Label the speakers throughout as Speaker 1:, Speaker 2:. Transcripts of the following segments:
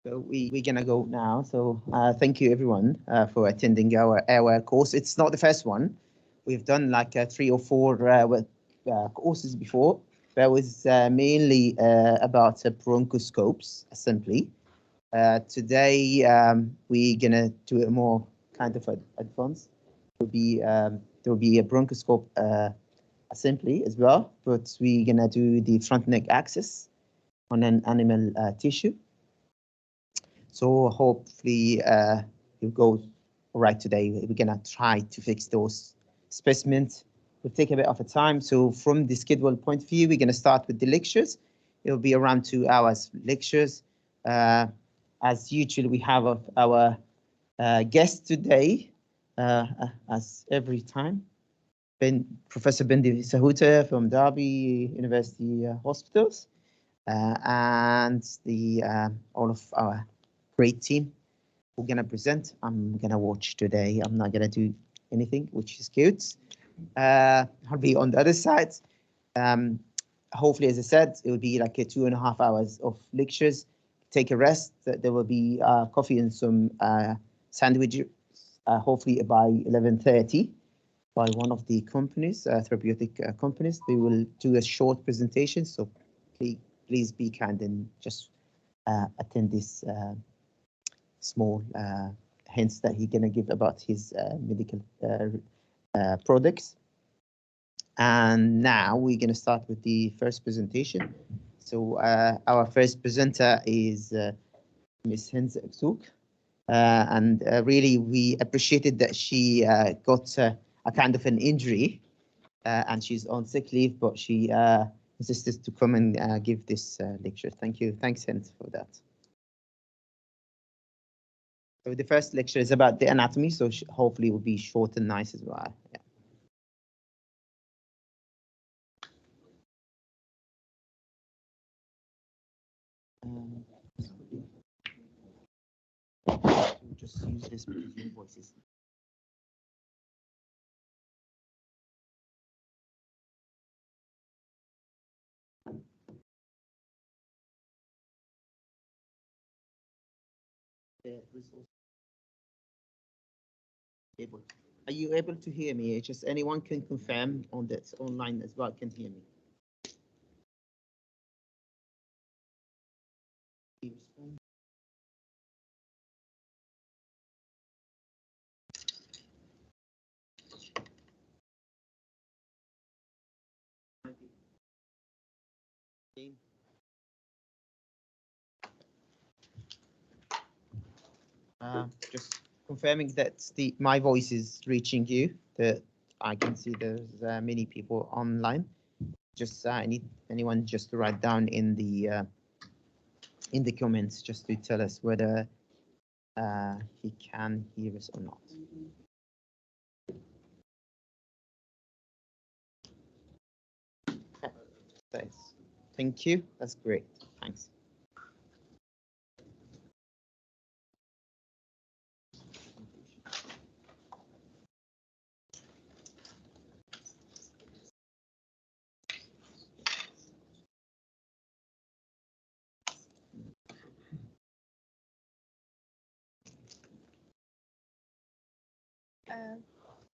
Speaker 1: So we're gonna go now. So thank you everyone for attending our airway course. It's not the first one. We've done like 3 or 4 courses before. That was mainly about bronchoscopes simply. Today we're gonna do a more kind of advanced. There will be a bronchoscope assembly as well, but we're gonna do the front neck access on an animal tissue. So hopefully it goes all right today. We're gonna try to fix those specimens. We'll take a bit of a time. So from the schedule point of view, we're gonna start with the lectures. It'll be around 2 hours lectures. As usual, we have our guest today, as every time, Professor Bindi Sahuta from Derby University Hospitals, and all of our great team. We're gonna present. I'm gonna watch today. I'm not gonna do anything, which is good. I'll be on the other side. Hopefully, as I said, it will be like 2.5 hours of lectures. Take a rest. There will be coffee and some sandwiches. Hopefully by 11:30, by one of the companies, therapeutic companies. They will do a short presentation. So please be kind and just attend this small hints that he's gonna give about his medical products. And now we're gonna start with the first presentation. So our first presenter is Ms. Hinz Aksouk. And really we appreciated that she got a kind of an injury and she's on sick leave, but she insisted to come and give this lecture. Thank you. Thanks, Hinz, for that. So the first lecture is about the anatomy, so hopefully it will be short and nice as well. Yeah. Just use this voices. Are you able to hear me? Just anyone can confirm on this online as well can hear me. Just confirming that my voice is reaching you. That I can see there's many people online. Just I need anyone just to write down in the comments just to tell us whether he can hear us or not. Thanks. Thank you. That's great. Thanks.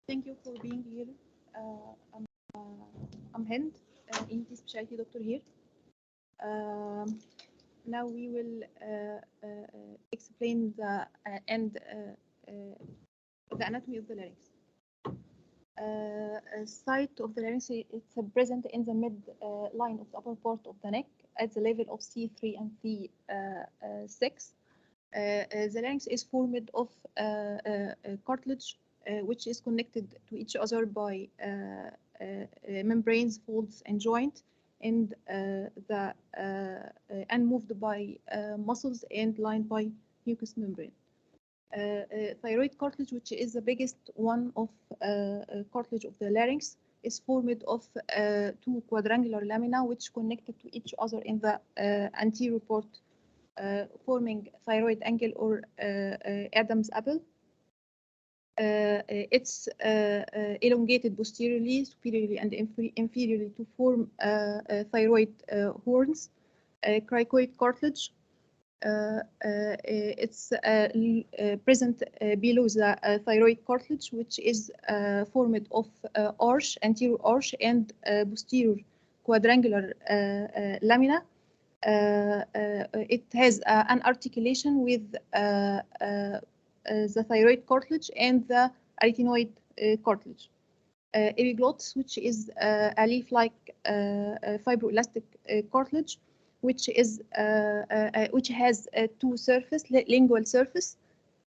Speaker 2: Thank you for being here. I'm Hind, ENT specialty doctor here. Now we will explain the anatomy of the larynx. Site of the larynx, it's present in the mid line of the upper part of the neck at the level of C3 and C6. The larynx is formed of cartilage which is connected to each other by membranes, folds, and joint, and moved by muscles and lined by mucous membrane. Thyroid cartilage, which is the biggest one of cartilage of the larynx, is formed of 2 quadrangular lamina which connected to each other in the anterior part, forming thyroid angle or Adam's apple. It's elongated posteriorly, superiorly, and inferiorly to form thyroid horns. Cricoid cartilage It's present below the thyroid cartilage, which is formed of arch, anterior arch, and posterior quadrangular lamina. It has an articulation with the thyroid cartilage and the arytenoid cartilage. Epiglottis, which is a leaf-like fibroelastic cartilage, which has two surface, lingual surface,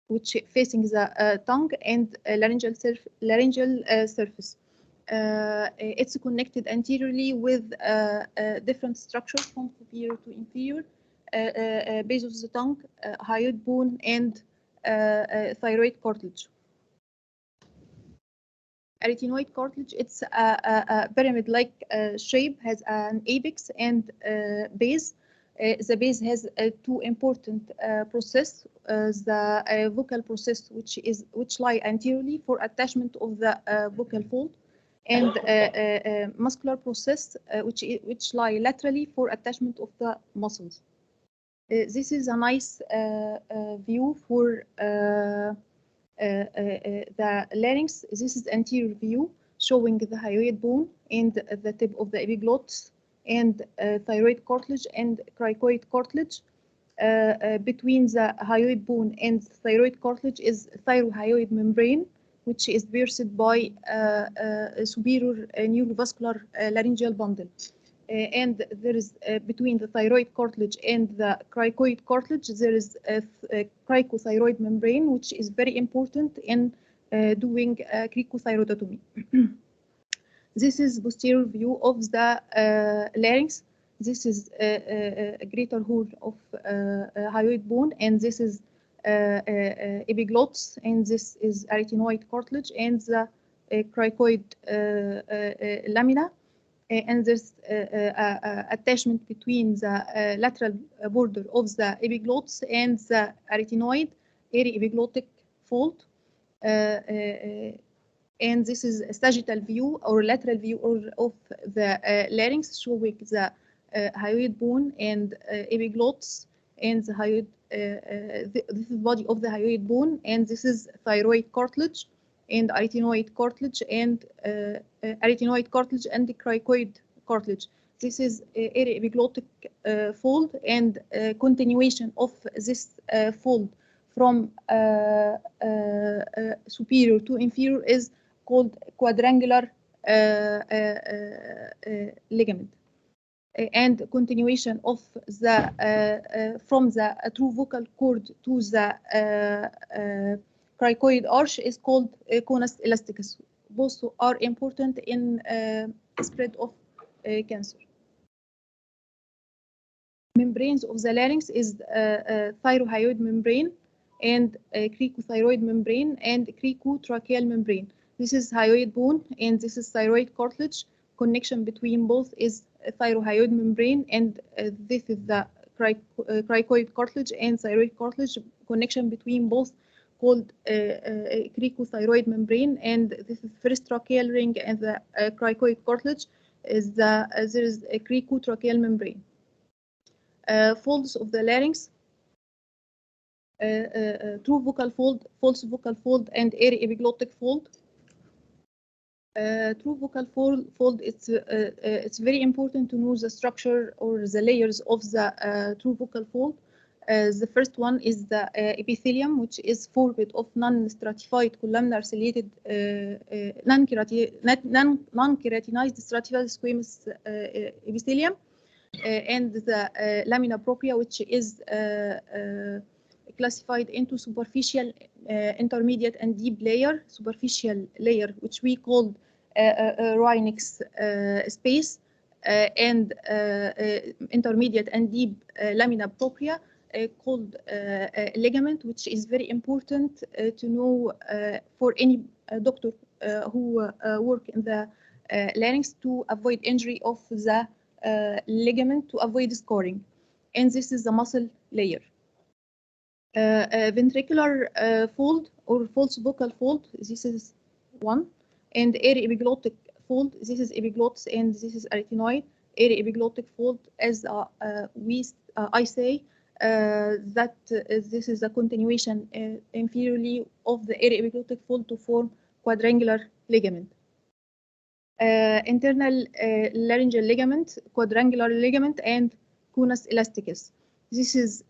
Speaker 2: which facing the tongue, and laryngeal surface. It's connected anteriorly with different structures from superior to inferior, base of the tongue, hyoid bone, and thyroid cartilage. Arytenoid cartilage, it's a pyramid-like shape, has an apex and base. The base has two important process: the vocal process, which lie anteriorly for attachment of the vocal fold, and muscular process, which lie laterally for attachment of the muscles. This is a nice view for the larynx. This is anterior view showing the hyoid bone and the tip of the epiglottis and thyroid cartilage and cricoid cartilage. Between the hyoid bone and thyroid cartilage is thyrohyoid membrane, which is pierced by a superior neurovascular laryngeal bundle. And there is between the thyroid cartilage and the cricoid cartilage, there is a cricothyroid membrane, which is very important in doing cricothyroidotomy. This is posterior view of the larynx. This is a greater horn of hyoid bone, and this is epiglottis, and this is arytenoid cartilage and the cricoid lamina. And there's attachment between the lateral border of the epiglottis and the arytenoid aryepiglottic fold. And this is a sagittal view or lateral view of the larynx, showing the hyoid bone and epiglottis and the hyoid. This is body of the hyoid bone, and this is thyroid cartilage and arytenoid cartilage and the cricoid cartilage. This is aryepiglottic fold, and continuation of this fold from superior to inferior is called quadrangular ligament. And continuation of the from the true vocal cord to the cricoid arch is called conus elasticus. Both are important in spread of cancer. Membranes of the larynx is thyrohyoid membrane and cricothyroid membrane and cricotracheal membrane. This is hyoid bone and this is thyroid cartilage. Connection between both is thyrohyoid membrane, and this is the cricoid cartilage and thyroid cartilage. Connection between both called cricothyroid membrane, and this is first tracheal ring, and the cricoid cartilage is there is a cricotracheal membrane. Folds of the larynx: true vocal fold, false vocal fold, and aryepiglottic fold. True vocal fold, it's very important to know the structure or the layers of the true vocal fold. The first one is the epithelium, which is formed of non-stratified columnar ciliated non-keratinized stratified squamous epithelium, and the lamina propria, which is classified into superficial, intermediate, and deep layer. Superficial layer, which we called Rhinix space, and intermediate and deep lamina propria called ligament, which is very important to know for any doctor who work in the larynx, to avoid injury of the ligament, to avoid scarring. And this is the muscle layer. Ventricular fold or false vocal fold, this is one, and aryepiglottic fold, this is epiglottis and this is arytenoid. Aryepiglottic fold, as I say, that this is a continuation inferiorly of the area epiglottic fold to form quadrangular ligament. Internal laryngeal ligament, quadrangular ligament, and conus elasticus. This is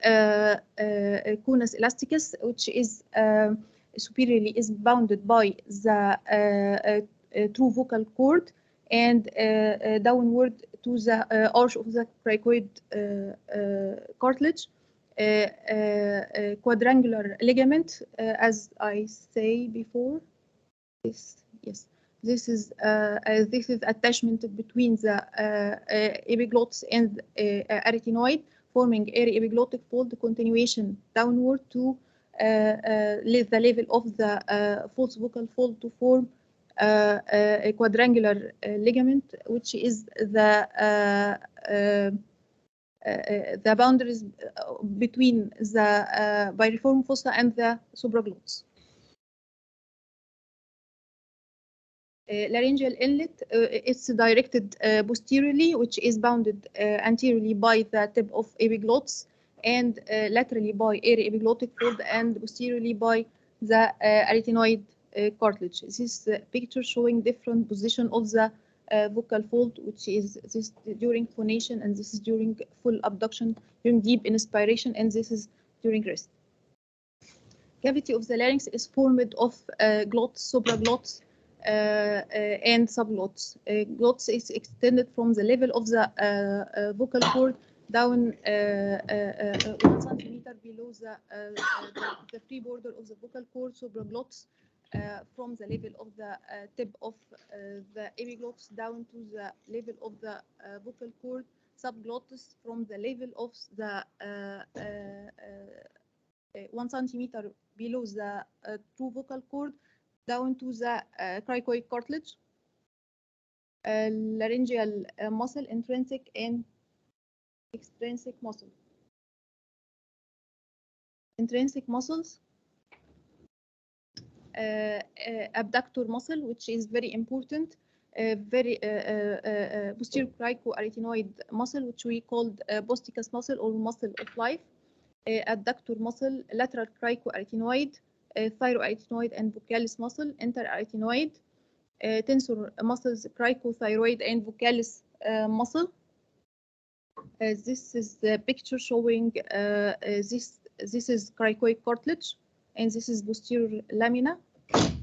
Speaker 2: conus elasticus, which is superiorly is bounded by the true vocal cord and downward to the arch of the cricoid cartilage. Quadrangular ligament, as I say before. Yes. This is attachment between the epiglottis and arytenoid, forming area epiglottic fold continuation downward to the level of the false vocal fold to form a quadrangular ligament, which is the boundaries between the piriform fossa and the supraglottis. Laryngeal inlet, it's directed posteriorly, which is bounded anteriorly by the tip of epiglottis and laterally by area epiglottic fold and posteriorly by the arytenoid cartilage. This is the picture showing different position of the vocal fold, which is this during phonation, and this is during full abduction, during deep inspiration, and this is during rest. Cavity of the larynx is formed of glottis, supraglottis, and subglottis. Glottis is extended from the level of the vocal cord down 1 centimeter below the free border of the vocal cord. Supraglottis from the level of the tip of the epiglottis down to the level of the vocal cord. Subglottis from the level of the 1 centimeter below the true vocal cord down to the cricoid cartilage. Laryngeal muscle, intrinsic and extrinsic muscle. Intrinsic muscles, abductor muscle, which is very important, very posterior cricoarytenoid muscle, which we called posticus muscle or muscle of life. Adductor muscle, lateral cricoarytenoid, thyroarytenoid and vocalis muscle, interarytenoid, tensor muscles, cricothyroid and vocalis muscle. This is the picture showing this is cricoid cartilage, and this is posterior lamina,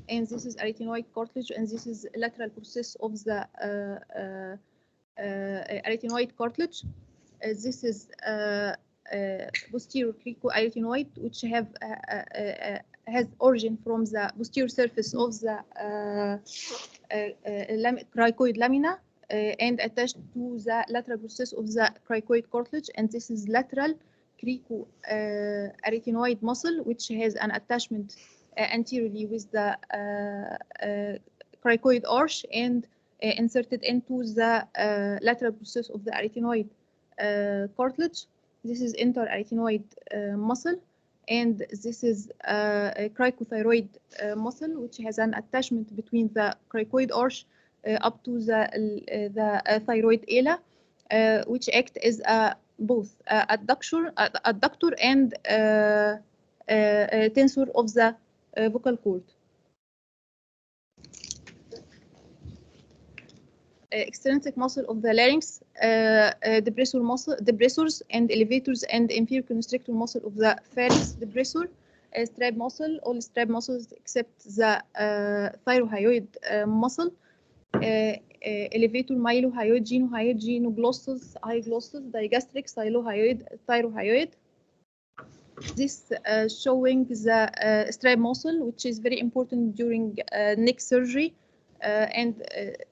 Speaker 2: and this is arytenoid cartilage, and this is lateral process of the arytenoid cartilage. This is posterior cricoarytenoid, which has origin from the posterior surface of the cricoid lamina and attached to the lateral process of the cricoid cartilage, and this is lateral cricoarytenoid muscle, which has an attachment anteriorly with the cricoid arch and inserted into the lateral process of the arytenoid cartilage. This is interarytenoid muscle, and this is a cricothyroid muscle, which has an attachment between the cricoid arch up to the thyroid ala, which act as both adductor and tensor of the vocal cord. Extrinsic muscle of the larynx, depressors and elevators, and inferior constrictor muscle of the pharynx, depressor, strap muscle, all strap muscles except the thyrohyoid muscle, elevator, mylohyoid, genohyoid, genoglossus, hyglossus, digastric, xylohyoid, thyrohyoid. This showing the strap muscle, which is very important during neck surgery and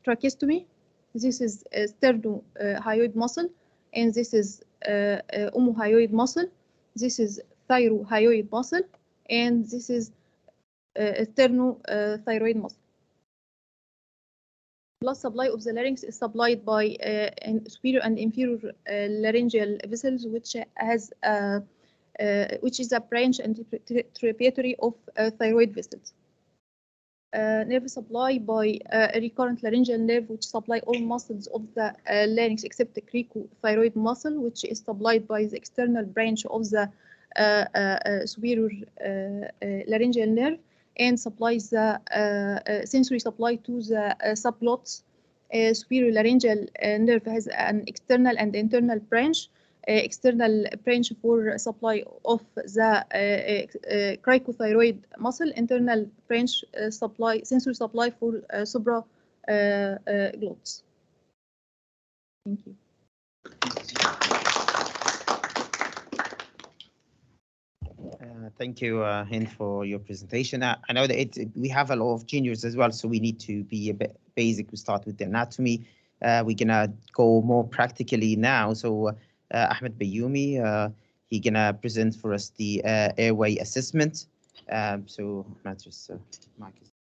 Speaker 2: tracheostomy. This is sternohyoid muscle, and this is omohyoid muscle. This is thyrohyoid muscle, and this is sternothyroid muscle. Blood supply of the larynx is supplied by superior and inferior laryngeal vessels, which is a branch and tributary of thyroid vessels. nerve supply by a recurrent laryngeal nerve, which supply all muscles of the larynx except the cricothyroid muscle, which is supplied by the external branch of the superior laryngeal nerve, and supplies the sensory supply to the subglots. Superior laryngeal nerve has an external and internal branch. External branch for supply of the cricothyroid muscle, internal branch supply, sensory supply for supraglots. Thank you.
Speaker 1: Thank you, Hind, for your presentation. I know that we have a lot of juniors as well, so we need to be a bit basic. We start with the anatomy. We're gonna go more practically now. So Ahmed Bayoumi, he's gonna present for us the airway assessment. So Ahmed, just mic is.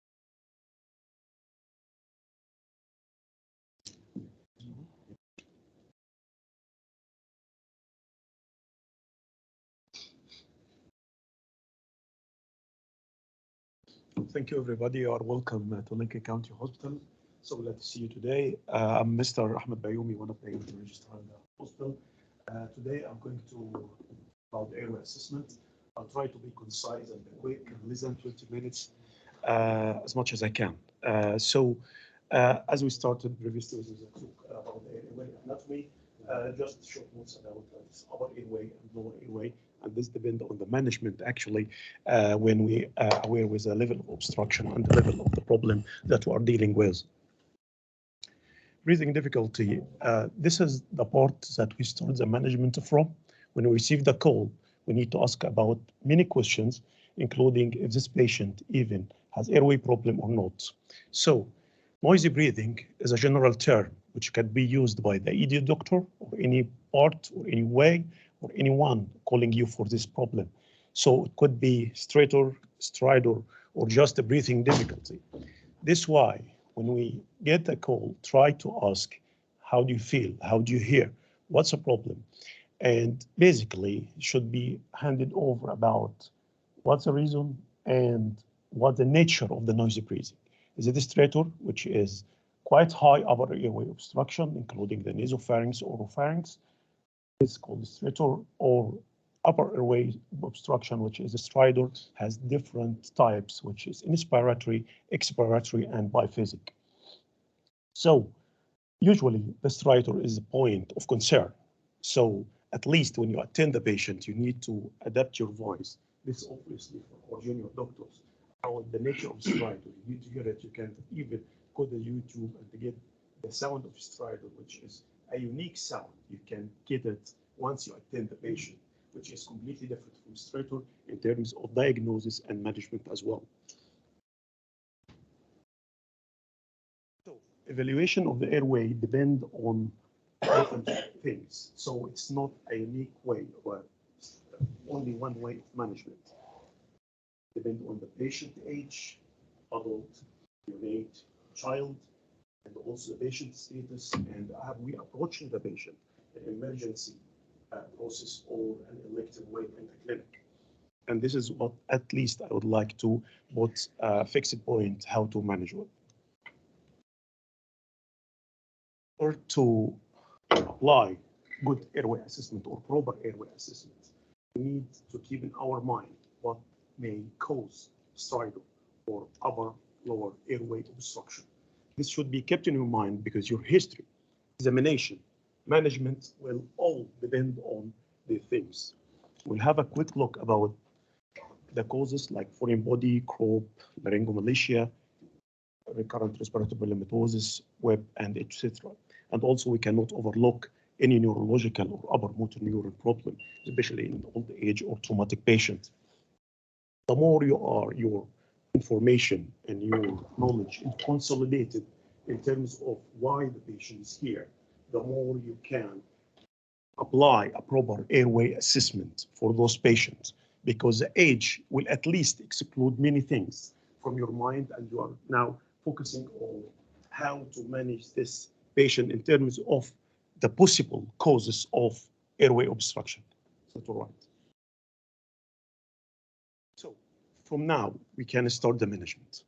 Speaker 3: Thank you, everybody. You are welcome to Lincoln County Hospital. So glad to see you today. I'm Mr. Ahmed Bayoumi, one of the registrars in the hospital. Today, I'm going to about airway assessment. I'll try to be concise and quick and less than 20 minutes, as much as I can. As we started previously with the talk about the airway anatomy, just short notes about this upper airway and lower airway. And this depends on the management, actually, when we are aware with the level of obstruction and the level of the problem that we are dealing with. Breathing difficulty, this is the part that we start the management from. When we receive the call, we need to ask about many questions, including if this patient even has airway problem or not. So, noisy breathing is a general term which can be used by the ED doctor or any part or any way or anyone calling you for this problem. So it could be stridor, or just a breathing difficulty. This is why when we get a call, try to ask, how do you feel? How do you hear? What's the problem? And basically it should be handed over about what's the reason and what the nature of the noisy breathing. Is it a stridor, which is quite high upper airway obstruction, including the nasopharynx or oropharynx? It's called stridor, or upper airway obstruction, which is a stridor, has different types, which is inspiratory, expiratory, and biphasic. So usually the stridor is a point of concern. So at least when you attend the patient, you need to adapt your voice. This obviously for junior doctors. How the nature of stridor, you need to hear it. You can even go to YouTube and get the sound of stridor, which is a unique sound. You can get it once you attend the patient, which is completely different from stridor in terms of diagnosis and management as well. So evaluation of the airway depend on different things. So it's not a unique way or only one way of management. Depend on the patient age, adult, neonate, child, and also the patient status, and are we approaching the patient in emergency process or an elective way in the clinic. And this is what at least I would like to put a fixed point how to manage it. Or to apply good airway assessment or proper airway assessment, we need to keep in our mind what may cause stridor or upper lower airway obstruction. This should be kept in your mind because your history, examination, management will all depend on the things. We'll have a quick look about the causes like foreign body, CROP, laryngomalacia, recurrent respiratory papillomatosis, WEB, and etc. And also we cannot overlook any neurological or upper motor neuron problem, especially in old age or traumatic patients. The more your information and your knowledge is consolidated in terms of why the patient is here, the more you can apply a proper airway assessment for those patients, because the age will at least exclude many things from your mind, and you are now focusing on how to manage this patient in terms of the possible causes of airway obstruction. Is that all right? So from now, we can start the management.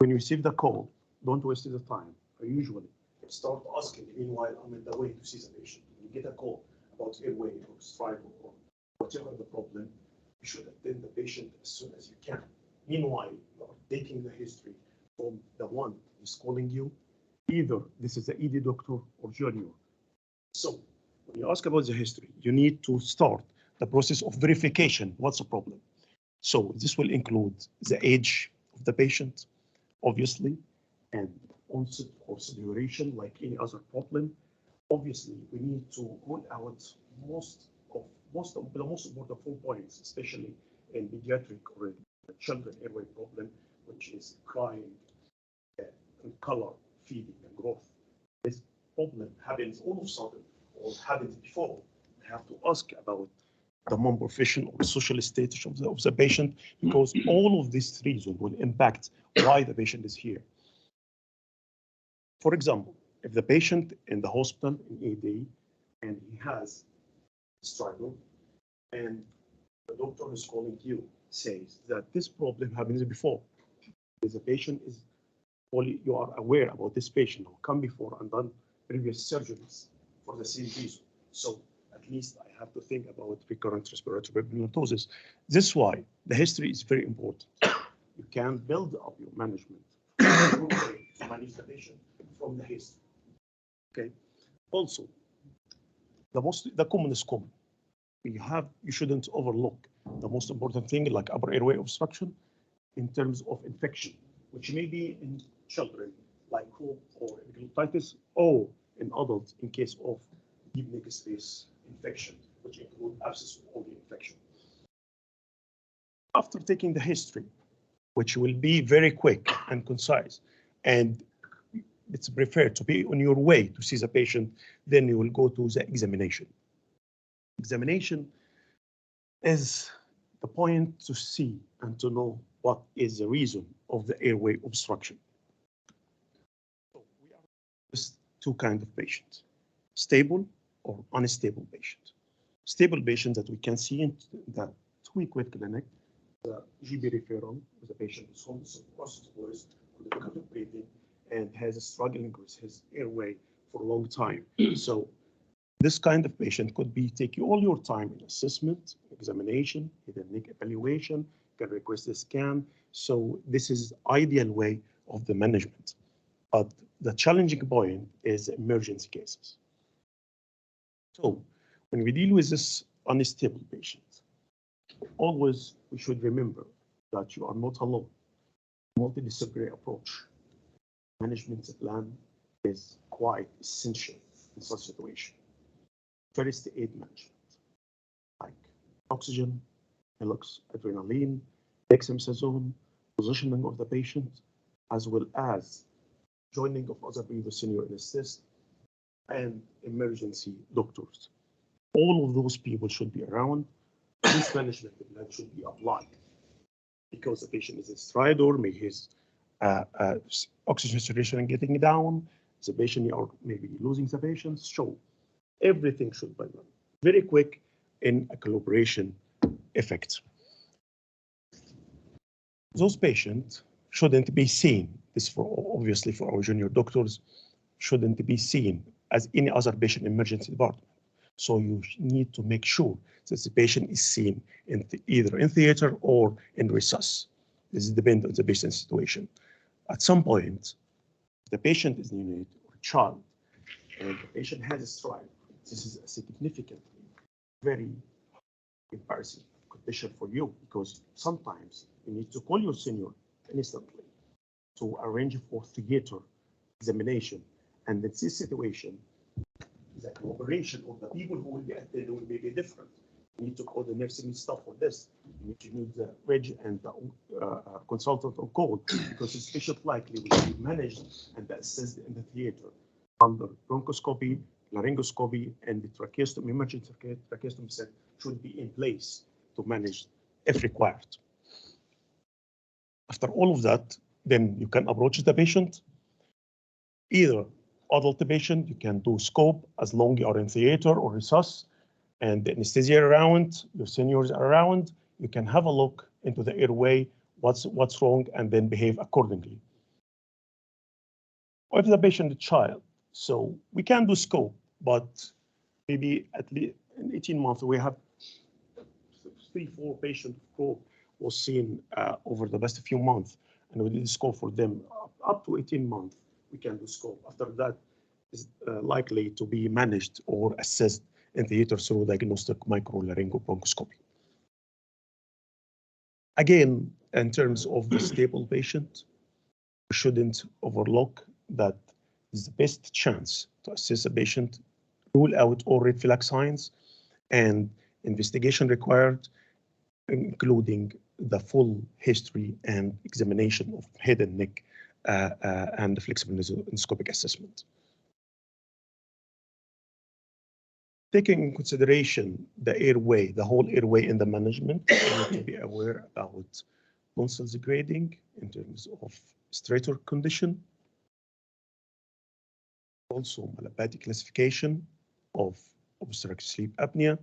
Speaker 3: When you receive the call, don't waste the time. I usually start asking, meanwhile, I'm in the way to see the patient. When you get a call about airway or stride or whatever the problem, you should attend the patient as soon as you can. Meanwhile, you are taking the history from the one who's calling you. Either this is the ED doctor or junior. So when you ask about the history, you need to start the process of verification. What's the problem? So this will include the age of the patient, obviously, and onset or duration, like any other problem. Obviously, we need to rule out most of the most important 4 points, especially in pediatric or in children airway problem, which is crying, and color, feeding, and growth. This problem happens all of a sudden or happens before. We have to ask about the non-professional or social status of the patient, because all of these reasons will impact why the patient is here. For example, if the patient in the hospital in ED and he has struggle and the doctor is calling you, says that this problem happens before, the patient is only, you are aware about this patient who come before and done previous surgeries for the same reason. So at least I have to think about recurrent respiratory papillomatosis. This is why the history is very important. You can build up your management to manage the patient from the history. Okay. Also, the commonest common. You shouldn't overlook the most important thing, like upper airway obstruction in terms of infection, which may be in children like hoop or epiglottitis, or in adults in case of deep neck space infection, which include abscess or the infection. After taking the history, which will be very quick and concise, and it's preferred to be on your way to see the patient, then you will go to the examination. Examination is the point to see and to know what is the reason of the airway obstruction. So we are just 2 kinds of patients, stable or unstable patient. Stable patient that we can see in the 2-week clinic, the GB referral, the patient is homeless, voice, difficulty breathing, and has struggling with his airway for a long time. So this kind of patient could be take you all your time in assessment, examination, head and neck evaluation, can request a scan. So this is ideal way of the management. But the challenging point is emergency cases. So when we deal with this unstable patient, always we should remember that you are not alone. Multidisciplinary approach. Management plan is quite essential in such situation. First aid management, like oxygen, Helix, adrenaline, dexamethasone, positioning of the patient, as well as joining of other previous senior anesthetists and emergency doctors. All of those people should be around. This management plan should be applied because the patient is in stridor, maybe his oxygen saturation getting down, the patient or maybe losing the patient. So everything should be done very quick in a collaboration effect. Those patients shouldn't be seen, this for obviously for our junior doctors, shouldn't be seen as any other patient emergency department. So you need to make sure that the patient is seen in either in theater or in resus. This depends on the patient situation. At some point, the patient is neonate or child, and the patient has a stride. This is a significantly very embarrassing condition for you, because sometimes you need to call your senior instantly to arrange for theater examination. And in this situation, the cooperation of the people who will be attended will be different. You need to call the nursing staff for this. You need to use the reg and the consultant on call, because this patient likely will be managed and assessed in the theater under bronchoscopy, laryngoscopy, and the tracheostomy, emergency tracheostomy set should be in place to manage if required. After all of that, then you can approach the patient. Either adult patient, you can do scope as long as you are in theater or resus, and the anesthesia around, your seniors are around, you can have a look into the airway, what's wrong, and then behave accordingly. or if the patient is a child. So we can do scope, but maybe at least in 18 months, we have 3-4 patient scope was seen over the past few months, and we did scope for them up to 18 months. We can do scope. After that, is likely to be managed or assessed in theater through diagnostic microlaryngobronchoscopy. Again, in terms of the stable patient, we shouldn't overlook that is the best chance to assess a patient, rule out all red flag signs, and investigation required, including the full history and examination of head and neck and the flexible endoscopic assessment. Taking in consideration the airway, the whole airway in the management, we need to be aware about tonsils grading in terms of strator condition, also malapathic classification of obstructive sleep apnea.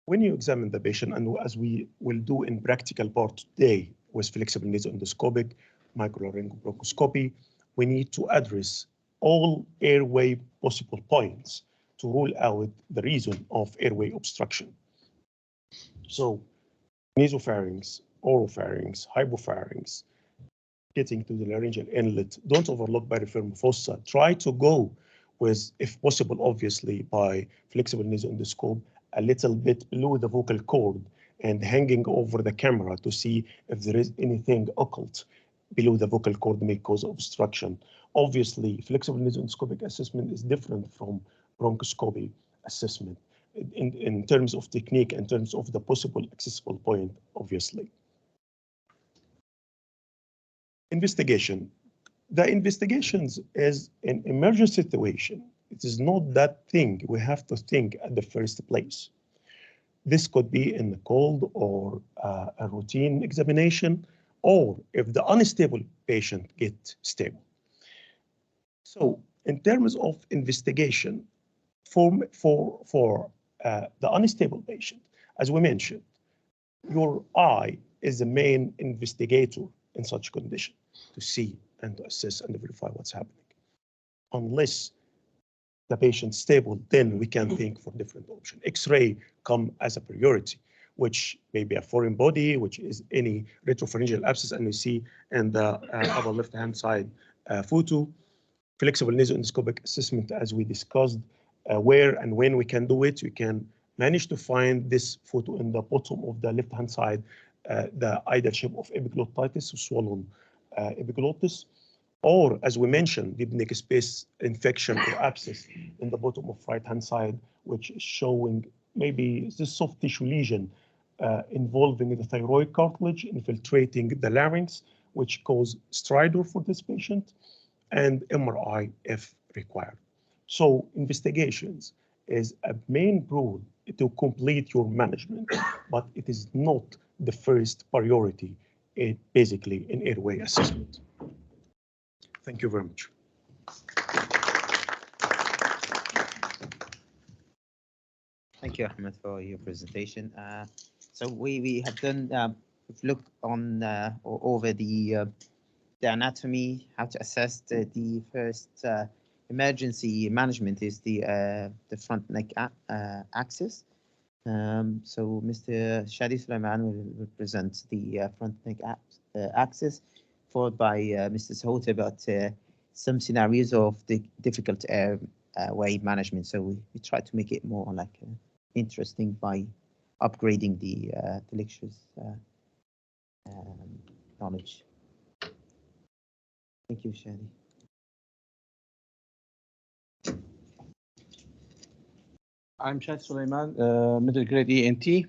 Speaker 3: When you examine the patient, and as we will do in practical part today with flexible nasoendoscopic microlaryngobronchoscopy, we need to address all airway possible points to rule out the reason of airway obstruction. So nasopharynx, oropharynx, hypopharynx, getting to the laryngeal inlet, don't overlook piriform fossa. Try to go with, if possible, obviously, by flexible nasoendoscope, a little bit below the vocal cord and hanging over the camera to see if there is anything occult below the vocal cord may cause obstruction. Obviously, flexible nasoendoscopic assessment is different from bronchoscopy assessment in terms of technique, in terms of the possible accessible point, obviously. Investigation. The investigations is an emergency situation. It is not that thing we have to think at the first place. This could be in a cold or a routine examination, or if the unstable patient gets stable. So in terms of investigation, for the unstable patient, as we mentioned, your eye is the main investigator in such condition to see and to assess and to verify what's happening. Unless the patient's stable, then we can think for different options. X-ray come as a priority, which may be a foreign body, which is any retropharyngeal abscess, and we see in the upper left-hand side photo. Flexible nasoendoscopic assessment, as we discussed, where and when we can do it. We can manage to find this photo in the bottom of the left-hand side, the ideal shape of epiglottitis, swollen epiglottis, or as we mentioned, deep neck space infection or abscess in the bottom of right-hand side, which is showing maybe this soft tissue lesion involving the thyroid cartilage, infiltrating the larynx, which cause stridor for this patient, and MRI if required. So investigations is a main role to complete your management, but it is not the first priority basically in airway assessment. Thank you very much.
Speaker 1: Thank you, Ahmed, for your presentation. So we have done, we've looked on over the anatomy, how to assess the first emergency management is the front neck axis. So Mr. Shadi Sulaiman will present the front neck axis, followed by Mr. Sahut about some scenarios of the difficult airway management. So we try to make it more like interesting by upgrading the lectures knowledge. Thank you, Shadi.
Speaker 4: I'm Shadi Sulaiman, middle grade ENT.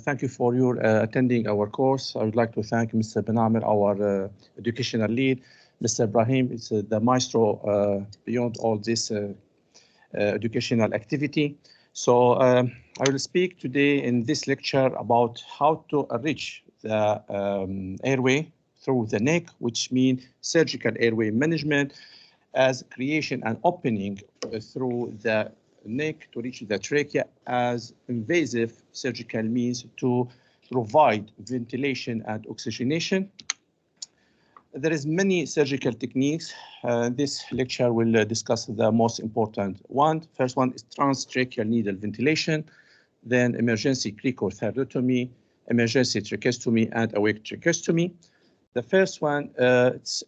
Speaker 4: Thank you for your attending our course. I would like to thank Mr. Ben Amir, our educational lead. Mr. Ibrahim is the maestro beyond all this educational activity. So I will speak today in this lecture about how to reach the airway through the neck, which means surgical airway management as creation and opening through the neck to reach the trachea as invasive surgical means to provide ventilation and oxygenation. there is many surgical techniques. This lecture will discuss the most important one. First one is transtracheal needle ventilation, then emergency cricothyroidotomy, emergency tracheostomy, and awake tracheostomy. The first one, it's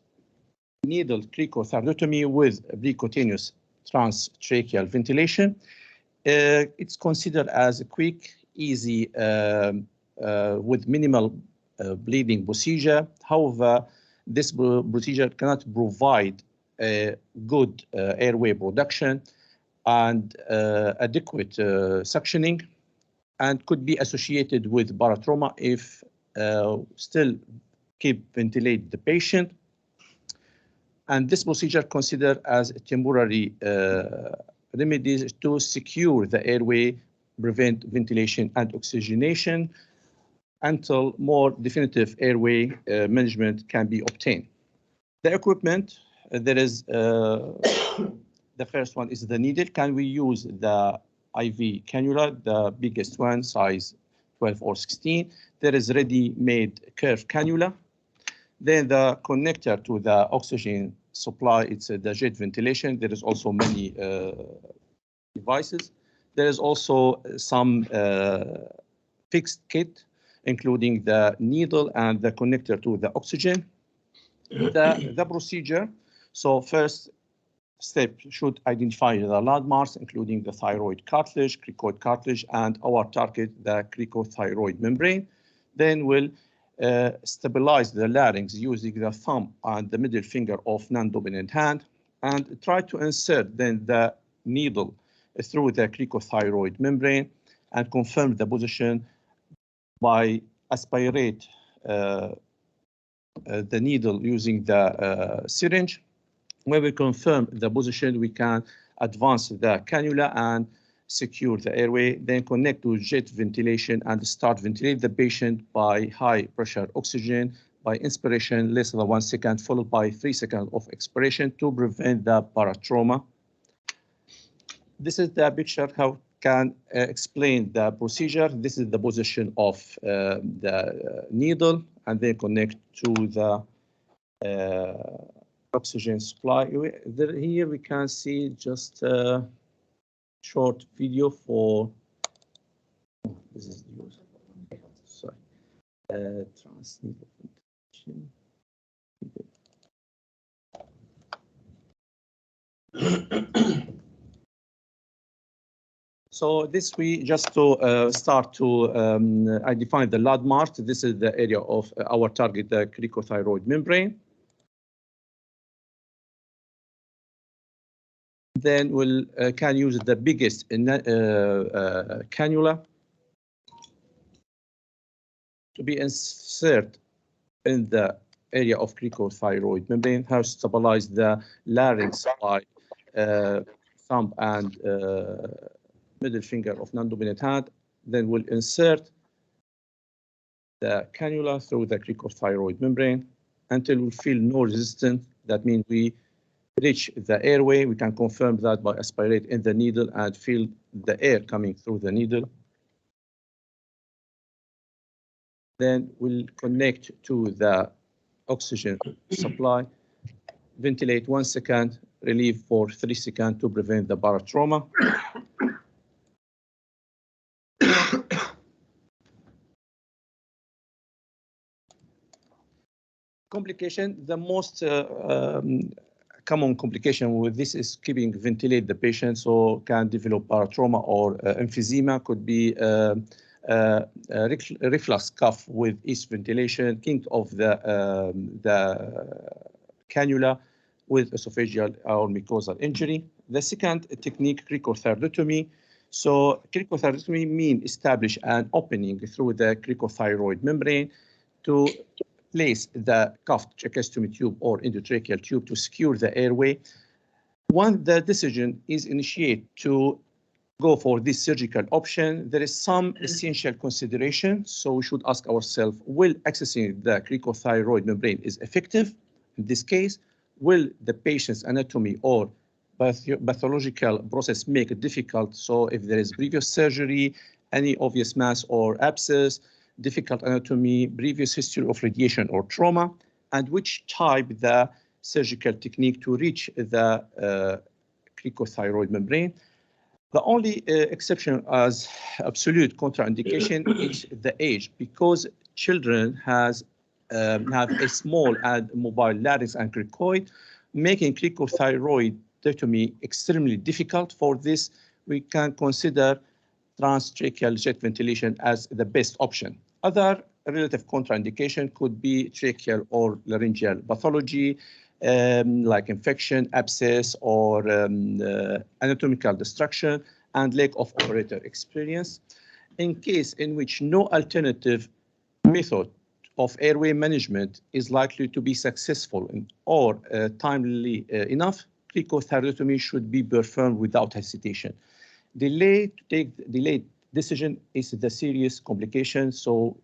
Speaker 4: needle cricothyroidotomy with percutaneous transtracheal ventilation. It's considered as a quick, easy, with minimal bleeding procedure. However, this procedure cannot provide good airway production and adequate suctioning, and could be associated with paratrauma if still keep ventilate the patient. And this procedure considered as temporary remedies to secure the airway, prevent ventilation and oxygenation until more definitive airway management can be obtained. The equipment, there is the first one is the needle. Can we use the IV cannula, the biggest one, size 12 or 16? There is ready-made curved cannula. Then the connector to the oxygen supply, it's the jet ventilation. There is also many devices. There is also some fixed kit, including the needle and the connector to the oxygen. The procedure, so first step should identify the landmarks, including the thyroid cartilage, cricoid cartilage, and our target, the cricothyroid membrane. Then we'll stabilize the larynx using the thumb and the middle finger of non-dominant hand, and try to insert then the needle through the cricothyroid membrane and confirm the position by aspirate the needle using the syringe. When we confirm the position, we can advance the cannula and secure the airway, then connect to jet ventilation and start ventilate the patient by high pressure oxygen by inspiration less than 1 second, followed by 3 seconds of expiration to prevent the paratrauma. This is the picture how can explain the procedure. This is the position of the needle, and then connect to the oxygen supply. Here we can see just a short video for, this is yours. Sorry, transneedle ventilation. So this we just to start to I define the landmark. This is the area of our target, the cricothyroid membrane. Then we'll can use the biggest cannula to be inserted in the area of cricothyroid membrane, how to stabilize the larynx by thumb and middle finger of non-dominant hand. Then we'll insert the cannula through the cricothyroid membrane until we feel no resistance. That means we reach the airway. We can confirm that by aspirate in the needle and feel the air coming through the needle. Then we'll connect to the oxygen supply, ventilate 1 second, relieve for 3 seconds to prevent the paratrauma. Complication, the most common complication with this is keeping ventilate the patient, so can develop paratrauma or emphysema, could be reflux cough with east ventilation, kink of the cannula with esophageal or mucosal injury. The second technique, cricothyroidotomy. So cricothyroidotomy means establish an opening through the cricothyroid membrane to place the cuffed tracheostomy tube or endotracheal tube to secure the airway. When the decision is initiated to go for this surgical option, there is some essential consideration. So we should ask ourselves, will accessing the cricothyroid membrane is effective? In this case, will the patient's anatomy or pathological process make it difficult? So if there is previous surgery, any obvious mass or abscess, difficult anatomy, previous history of radiation or trauma, and which type the surgical technique to reach the cricothyroid membrane. The only exception as absolute contraindication is the age, because children have a small and mobile larynx and cricoid, making cricothyroidectomy extremely difficult. For this, we can consider transtracheal jet ventilation as the best option. Other relative contraindication could be tracheal or laryngeal pathology, like infection, abscess, or anatomical destruction, and lack of operator experience. In case in which no alternative method of airway management is likely to be successful or timely enough, cricothyroidectomy should be performed without hesitation. Delayed decision is the serious complication, so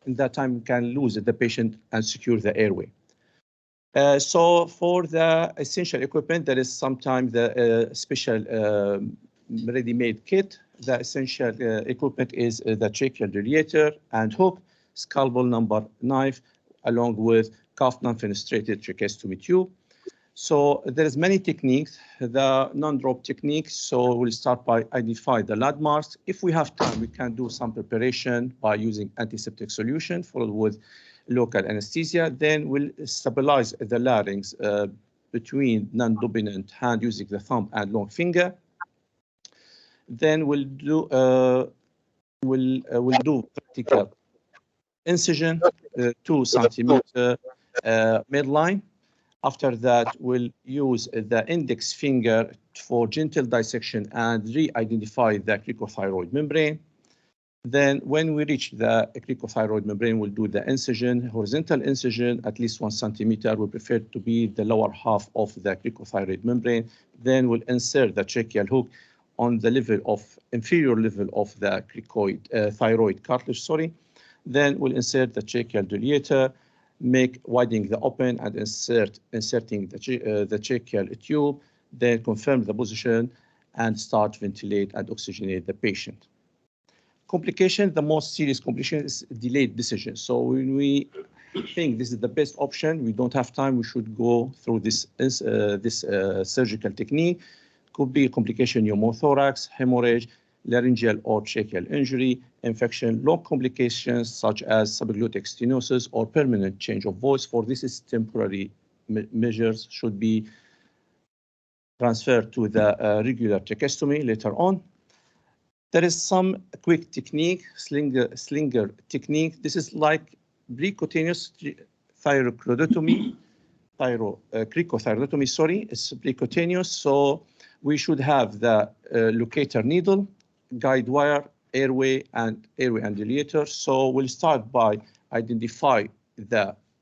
Speaker 4: in that time we can lose the patient and secure the airway. So for the essential equipment, there is sometimes the special ready-made kit. The essential equipment is the tracheal dilator and hook, scalpel number knife, along with cuff non-fenestrated tracheostomy tube. So there is many techniques, the non-drop technique. So we'll start by identify the landmarks. If we have time, we can do some preparation by using antiseptic solution followed with local anesthesia. Then we'll stabilize the larynx between non-dominant hand using the thumb and long finger. Then we'll do vertical incision, 2 centimeter midline. After that, we'll use the index finger for gentle dissection and re-identify the cricothyroid membrane. Then when we reach the cricothyroid membrane, we'll do the incision, horizontal incision, at least 1 centimeter. We prefer to be the lower half of the cricothyroid membrane. Then we'll insert the tracheal hook on the level of inferior level of the thyroid cartilage, Then we'll insert the tracheal dilator, widening the open and inserting the tracheal tube, then confirm the position and start ventilate and oxygenate the patient. Complication, the most serious complication is delayed decision. So when we think this is the best option, we don't have time, we should go through this surgical technique. Could be complication pneumothorax, hemorrhage, laryngeal or tracheal injury, infection, long complications such as subglottic stenosis or permanent change of voice. For this is temporary measures should be transferred to the regular tracheostomy later on. There is some quick technique, slinger technique. This is like precutaneous cricothyroidectomy, it's precutaneous. So we should have the locator needle, guide wire, airway and dilator. So we'll start by identify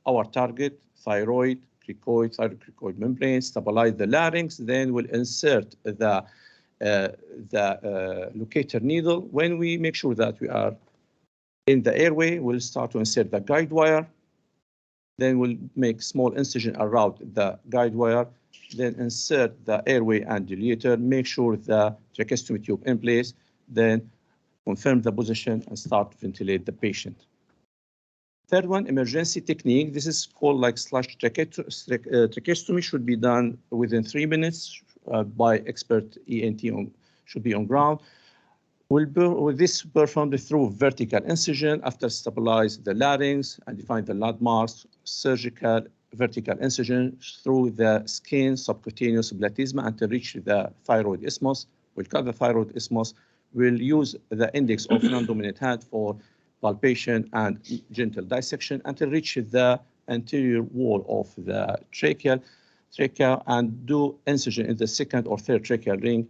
Speaker 4: our target, thyroid cricoid membrane, stabilize the larynx. Then we'll insert the locator needle. When we make sure that we are in the airway, we'll start to insert the guide wire. Then we'll make small incision around the guide wire. Then insert the airway and dilator. Make sure the tracheostomy tube in place. Then confirm the position and start to ventilate the patient. Third one, emergency technique. This is called like slash tracheostomy. Should be done within 3 minutes by expert ENT should be on ground. With this performed through vertical incision after stabilize the larynx and define the landmarks, surgical vertical incision through the skin, subcutaneous platysma until reach the thyroid isthmus. We'll cut the thyroid isthmus. We'll use the index of non-dominant hand for palpation and gentle dissection until reach the anterior wall of the trachea and do incision in the second or third tracheal ring.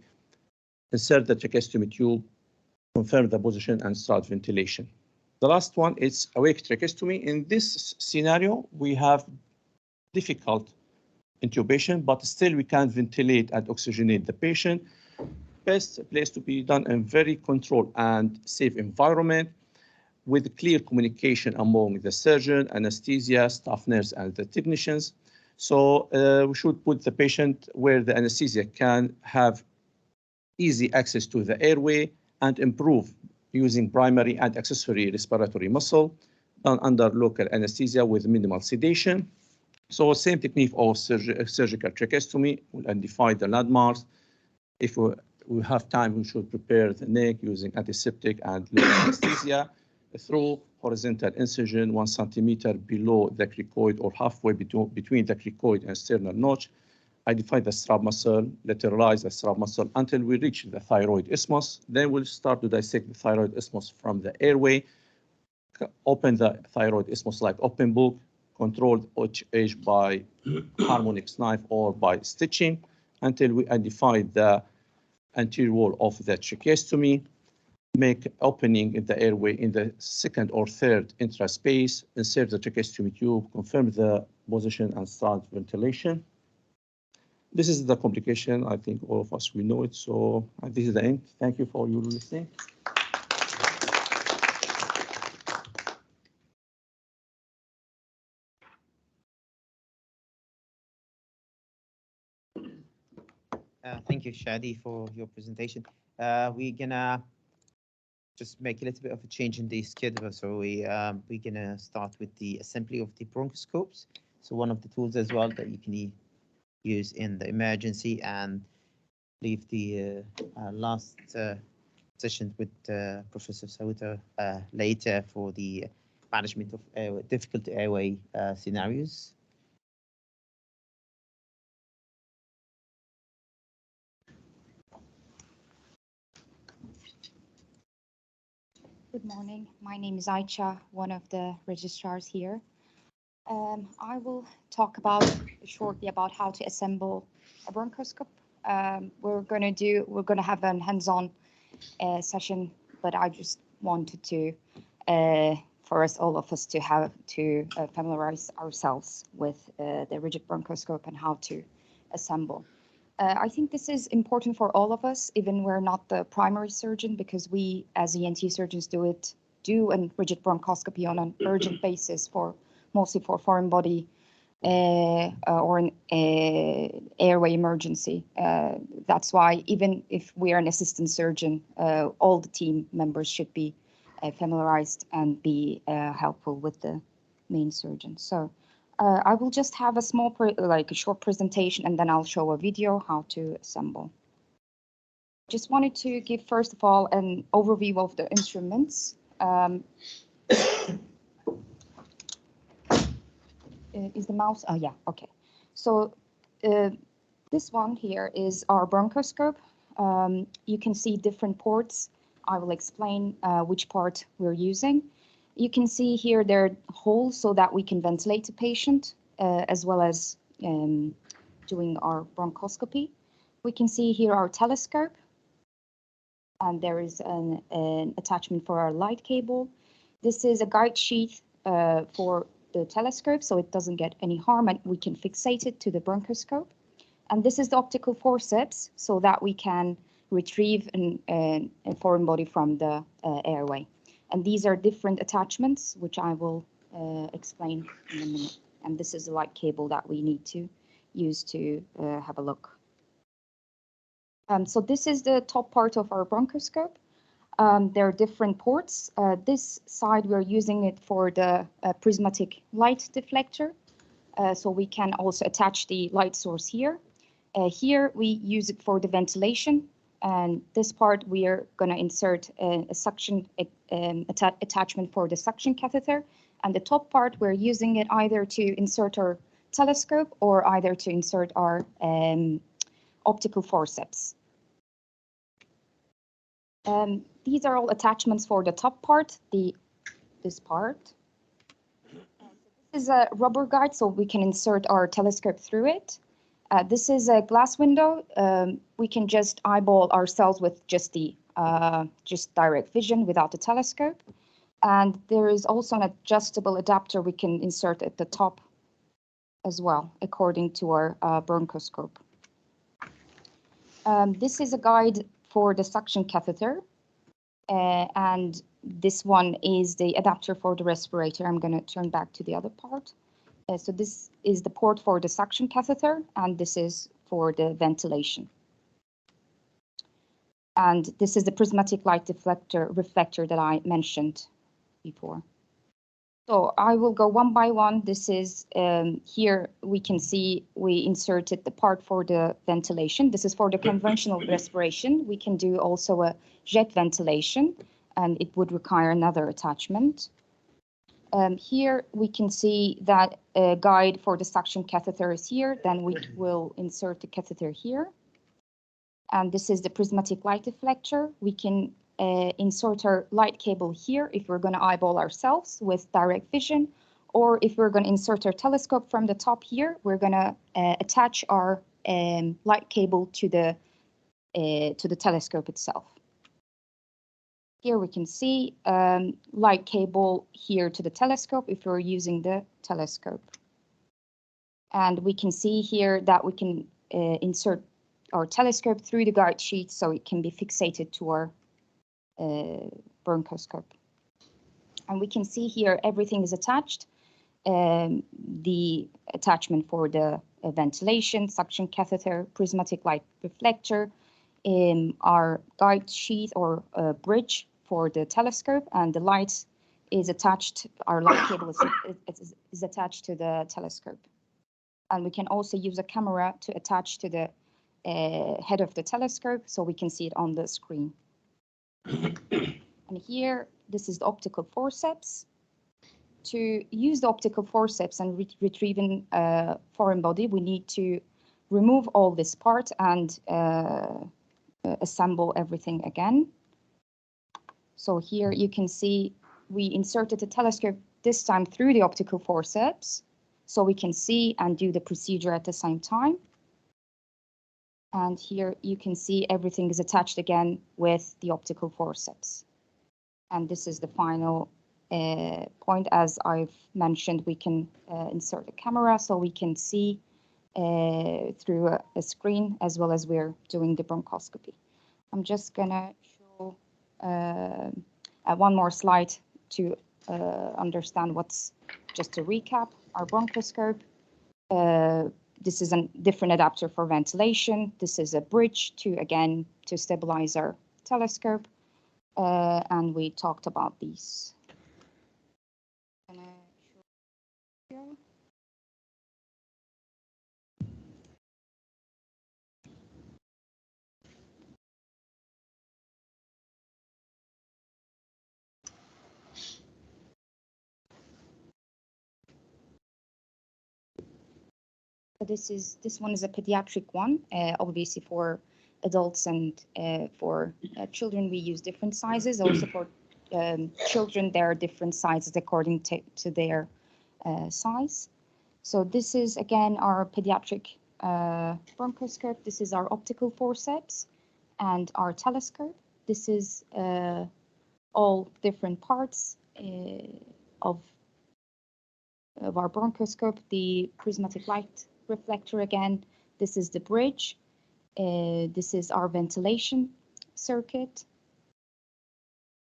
Speaker 4: Insert the tracheostomy tube, confirm the position and start ventilation. The last one is awake tracheostomy. In this scenario, we have difficult intubation, but still we can ventilate and oxygenate the patient. Best place to be done in very controlled and safe environment with clear communication among the surgeon, anesthesia, staff nurse, and the technicians. So we should put the patient where the anesthesia can have easy access to the airway and improve using primary and accessory respiratory muscle done under local anesthesia with minimal sedation. So same technique of surgical tracheostomy. We'll identify the landmarks. If we have time, we should prepare the neck using antiseptic and local anesthesia through horizontal incision 1 centimeter below the cricoid or halfway between the cricoid and sternal notch. Identify the strap muscle, lateralize the strap muscle until we reach the thyroid isthmus. Then we'll start to dissect the thyroid isthmus from the airway. Open the thyroid isthmus like open book, controlled each edge by harmonics knife or by stitching until we identify the anterior wall of the tracheostomy, make opening in the airway in the second or third intraspace, insert the tracheostomy tube, confirm the position and start ventilation. This is the complication. I think all of us, we know it. So this is the end. Thank you for your listening.
Speaker 1: Thank you, Shadi, for your presentation. We're gonna just make a little bit of a change in the schedule. So we're gonna start with the assembly of the bronchoscopes. So one of the tools as well that you can use in the emergency, and leave the last session with Professor Sauta later for the management of difficult airway scenarios.
Speaker 5: Good morning. My name is Aicha, one of the registrars here. I will talk shortly about how to assemble a bronchoscope. We're going to have a hands-on session, but I just wanted to, for all of us to have to familiarize ourselves with the rigid bronchoscope and how to assemble. I think this is important for all of us, even we're not the primary surgeon, because we as ENT surgeons do a rigid bronchoscopy on an urgent basis mostly for foreign body or an airway emergency. That's why even if we are an assistant surgeon, all the team members should be familiarized and be helpful with the main surgeon. So I will just have a short presentation, and then I'll show a video how to assemble. Just wanted to give, first of all, an overview of the instruments. Is the mouse? Oh, yeah, okay. So this one here is our bronchoscope. You can see different ports. I will explain which part we're using. You can see here there are holes so that we can ventilate the patient as well as doing our bronchoscopy. We can see here our telescope, and there is an attachment for our light cable. This is a guide sheath for the telescope, so it doesn't get any harm, and we can fixate it to the bronchoscope. And this is the optical forceps, so that we can retrieve a foreign body from the airway. And these are different attachments, which I will explain in a minute. And this is the light cable that we need to use to have a look. So this is the top part of our bronchoscope. There are different ports. This side, we're using it for the prismatic light deflector. So we can also attach the light source here. Here we use it for the ventilation. And this part, we are going to insert a suction attachment for the suction catheter. And the top part, we're using it either to insert our telescope or either to insert our optical forceps. These are all attachments for the top part, this part. This is a rubber guide, so we can insert our telescope through it. This is a glass window. We can just eyeball ourselves with just the just direct vision without the telescope. And there is also an adjustable adapter we can insert at the top as well, according to our bronchoscope. This is a guide for the suction catheter. And this one is the adapter for the respirator. I'm going to turn back to the other part. So this is the port for the suction catheter, and this is for the ventilation. And this is the prismatic light reflector that I mentioned before. So I will go one by one. This is here we can see we inserted the part for the ventilation. This is for the conventional respiration. We can do also a jet ventilation, and it would require another attachment. Here we can see that guide for the suction catheter is here. Then we will insert the catheter here. And this is the prismatic light deflector. We can insert our light cable here if we're going to eyeball ourselves with direct vision, or if we're going to insert our telescope from the top here, we're going to attach our light cable to the telescope itself. Here we can see light cable here to the telescope if we're using the telescope. And we can see here that we can insert our telescope through the guide sheet so it can be fixated to our bronchoscope. And we can see here everything is attached. The attachment for the ventilation, suction catheter, prismatic light reflector, our guide sheath or bridge for the telescope, and the light is attached, our light cable is attached to the telescope. And we can also use a camera to attach to the head of the telescope so we can see it on the screen. And here, this is the optical forceps. To use the optical forceps and retrieving a foreign body, we need to remove all this part and assemble everything again. So here you can see we inserted the telescope this time through the optical forceps so we can see and do the procedure at the same time. And here you can see everything is attached again with the optical forceps. And this is the final point. As I've mentioned, we can insert a camera so we can see through a screen as well as we're doing the bronchoscopy. I'm just gonna show one more slide to understand what's, just to recap, our bronchoscope. This is a different adapter for ventilation. This is a bridge to stabilize our telescope. And we talked about these. This one is a pediatric one, obviously for adults and for children we use different sizes. Also for children there are different sizes according to their size. So this is again our pediatric bronchoscope. This is our optical forceps and our telescope. This is all different parts of our bronchoscope. The prismatic light reflector again. This is the bridge. This is our ventilation circuit.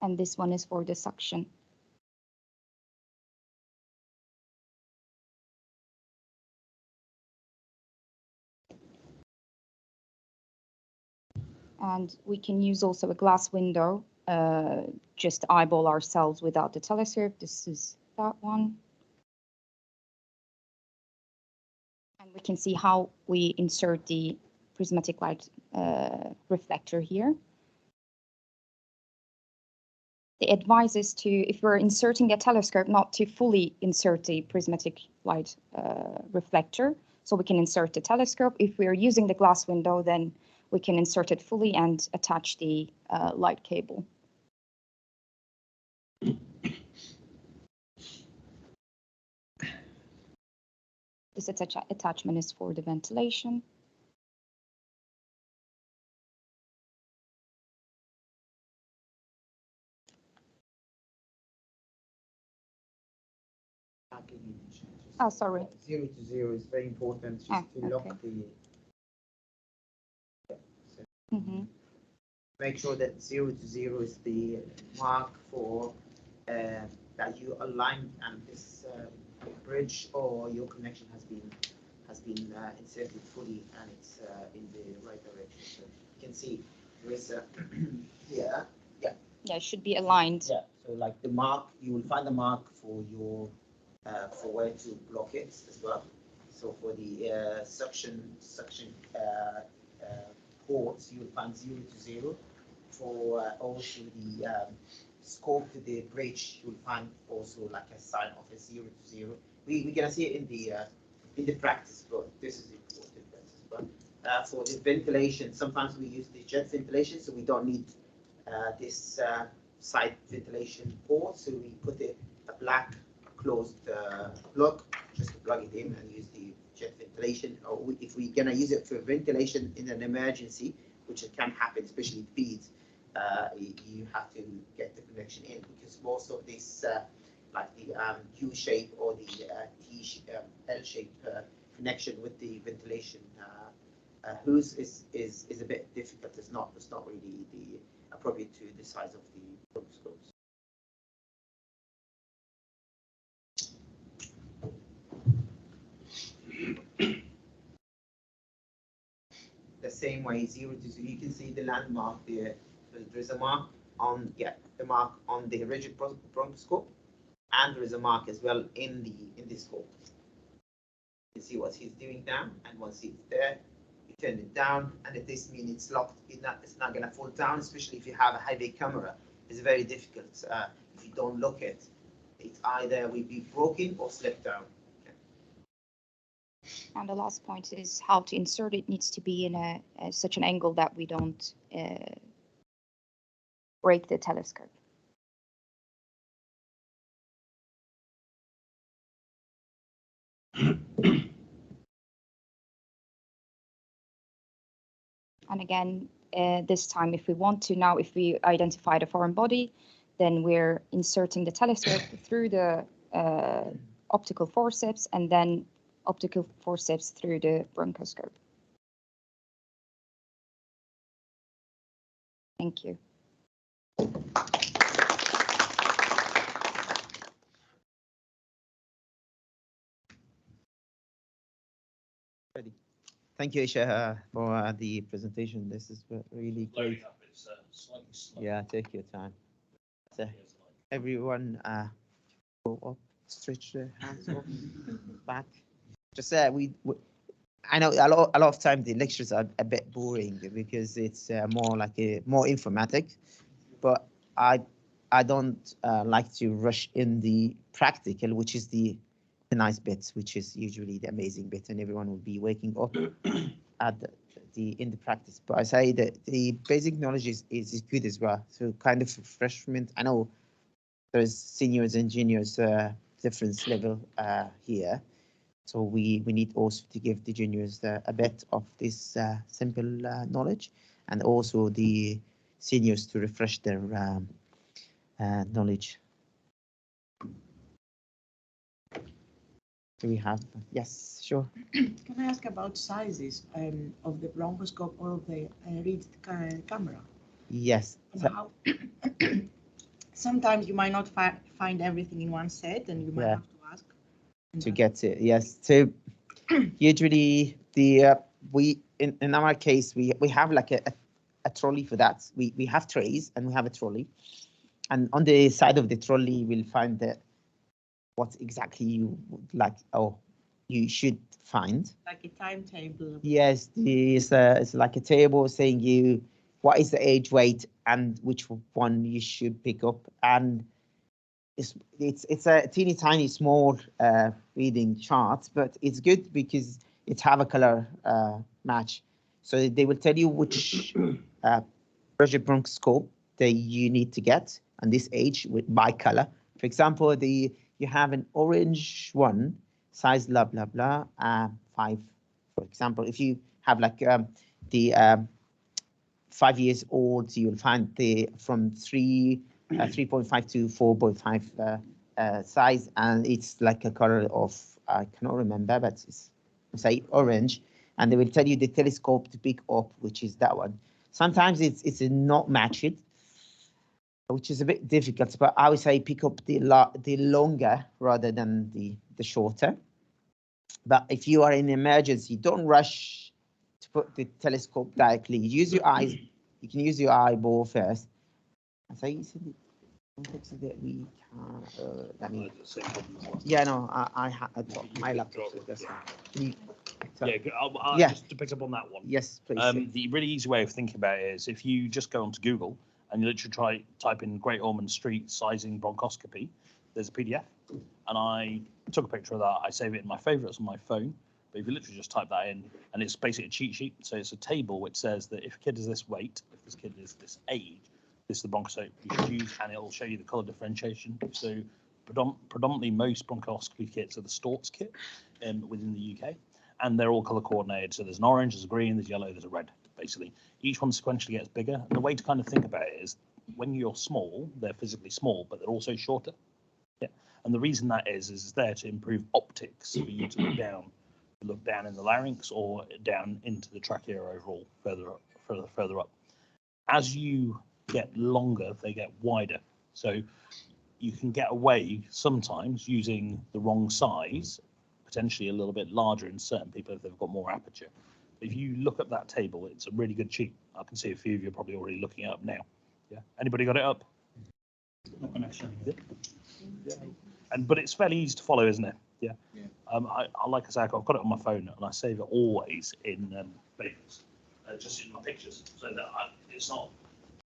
Speaker 5: And this one is for the suction. And we can use also a glass window, just eyeball ourselves without the telescope. This is that one. And we can see how we insert the prismatic light reflector here. The advice is to, if we're inserting a telescope, not to fully insert the prismatic light reflector. So we can insert the telescope. If we're using the glass window, then we can insert it fully and attach the light cable. This attachment is for the ventilation. Oh, sorry.
Speaker 1: 0 to 0 is very important just to lock the. Make sure that 0 to 0 is the mark for that you align and this bridge or your connection has been inserted fully and it's in the right direction. So you can see there is here. Yeah,
Speaker 5: it should be aligned.
Speaker 1: Yeah, So like the mark, you will find the mark for your for where to block it as well. So for the suction ports, you will find 0 to 0. For also the scope to the bridge, you will find also like a sign of a 0 to 0. We're gonna see it in the practice, but this is important as well. For the ventilation, sometimes we use the jet ventilation, so we don't need this side ventilation port. So we put a black closed plug, just to plug it in and use the jet ventilation. Or if we're gonna use it for ventilation in an emergency, which it can happen, especially feeds, you have to get the connection in, because most of this, like the U shape or the L shape connection with the ventilation hose is a bit difficult. It's not really the appropriate to the size of the bronchoscopes. The same way, 0 to 0, you can see the landmark there. There's a mark on the mark on the rigid bronchoscope, and there is a mark as well in the scope. You see what he's doing now, and once it's there, you turn it down, and if this means it's locked, it's not going to fall down, especially if you have a high-bay camera. It's very difficult. If you don't look it either will be broken or slip down.
Speaker 5: And the last point is how to insert it needs to be in such an angle that we don't break the telescope. And again, this time, if we want to now, if we identify the foreign body, then we're inserting the telescope through the optical forceps, and then optical forceps through the bronchoscope. Thank you.
Speaker 1: Ready. Thank you, Isha, for the presentation. This is really great. Yeah, take your time. So everyone, go up, stretch their hands up, back. Just I know a lot of times the lectures are a bit boring because it's more like more informatic, but I don't like to rush in the practical, which is the nice bits, which is usually the amazing bit, and everyone will be waking up at in the practice. But I say that the basic knowledge is good as well. So kind of refreshment. I know there's seniors and juniors difference level here. So we need also to give the juniors a bit of this simple knowledge, and also the seniors to refresh their knowledge. Do we have? Yes, sure.
Speaker 6: Can I ask about sizes of the bronchoscope or of the read camera?
Speaker 1: Yes.
Speaker 6: So how sometimes you might not find everything in one set, and you might have to ask
Speaker 1: to get it. Yes. So usually we in our case we have like a trolley for that. We have trays and we have a trolley, and on the side of the trolley we'll find that what exactly you would like or you should find.
Speaker 6: Like a timetable.
Speaker 1: Yes, it's like a table saying you what is the age, weight, and which one you should pick up. And it's a teeny tiny small reading chart, but it's good because it have a color match. So they will tell you which rigid bronchoscope that you need to get and this age by color. For example, you have an orange one, size blah blah blah, 5. For example, if you have like the 5 years old, you'll find the from 3.5 to 4.5 size, and it's like a color of I cannot remember, but it's say orange, and they will tell you the telescope to pick up, which is that one. Sometimes it's not matched, which is a bit difficult, but I would say pick up the longer rather than the shorter. But if you are in emergency, don't rush to put the telescope directly. Use your eyes. You can use your eyeball first. So you see Context that we can, let me,
Speaker 7: The same problem as last
Speaker 1: yeah, no, I had my laptop, so that's fine.
Speaker 7: Yeah,
Speaker 1: Yeah.
Speaker 7: just to pick up on that one.
Speaker 1: Yes, please.
Speaker 7: The really easy way of thinking about it is if you just go onto Google and you literally type in Great Ormond Street sizing bronchoscopy, there's a PDF, and I took a picture of that. I save it in my favorites on my phone. But if you literally just type that in, and it's basically a cheat sheet, so it's a table which says that if a kid is this weight, if this kid is this age, this is the bronchoscope you should use, and it'll show you the colour differentiation. So predominantly most bronchoscopy kits are the Storts kit within the UK, and they're all colour coordinated. So there's an orange, there's a green, there's yellow, there's a red, basically. Each one sequentially gets bigger. And the way to kind of think about it is when you're small, they're physically small, but they're also shorter. Yeah. And the reason that is it's there to improve optics for you to look down in the larynx or down into the trachea overall, further up. As you get longer, they get wider. So you can get away sometimes using the wrong size, potentially a little bit larger in certain people if they've got more aperture. If you look at that table, it's a really good cheat. I can see a few of you are probably already looking it up now. Yeah. Anybody got it up?
Speaker 8: Not connection.
Speaker 7: Yeah. But it's fairly easy to follow, isn't it? Yeah. I like I say, I've got it on my phone and I save it always in favorites, just in my pictures, so that it's not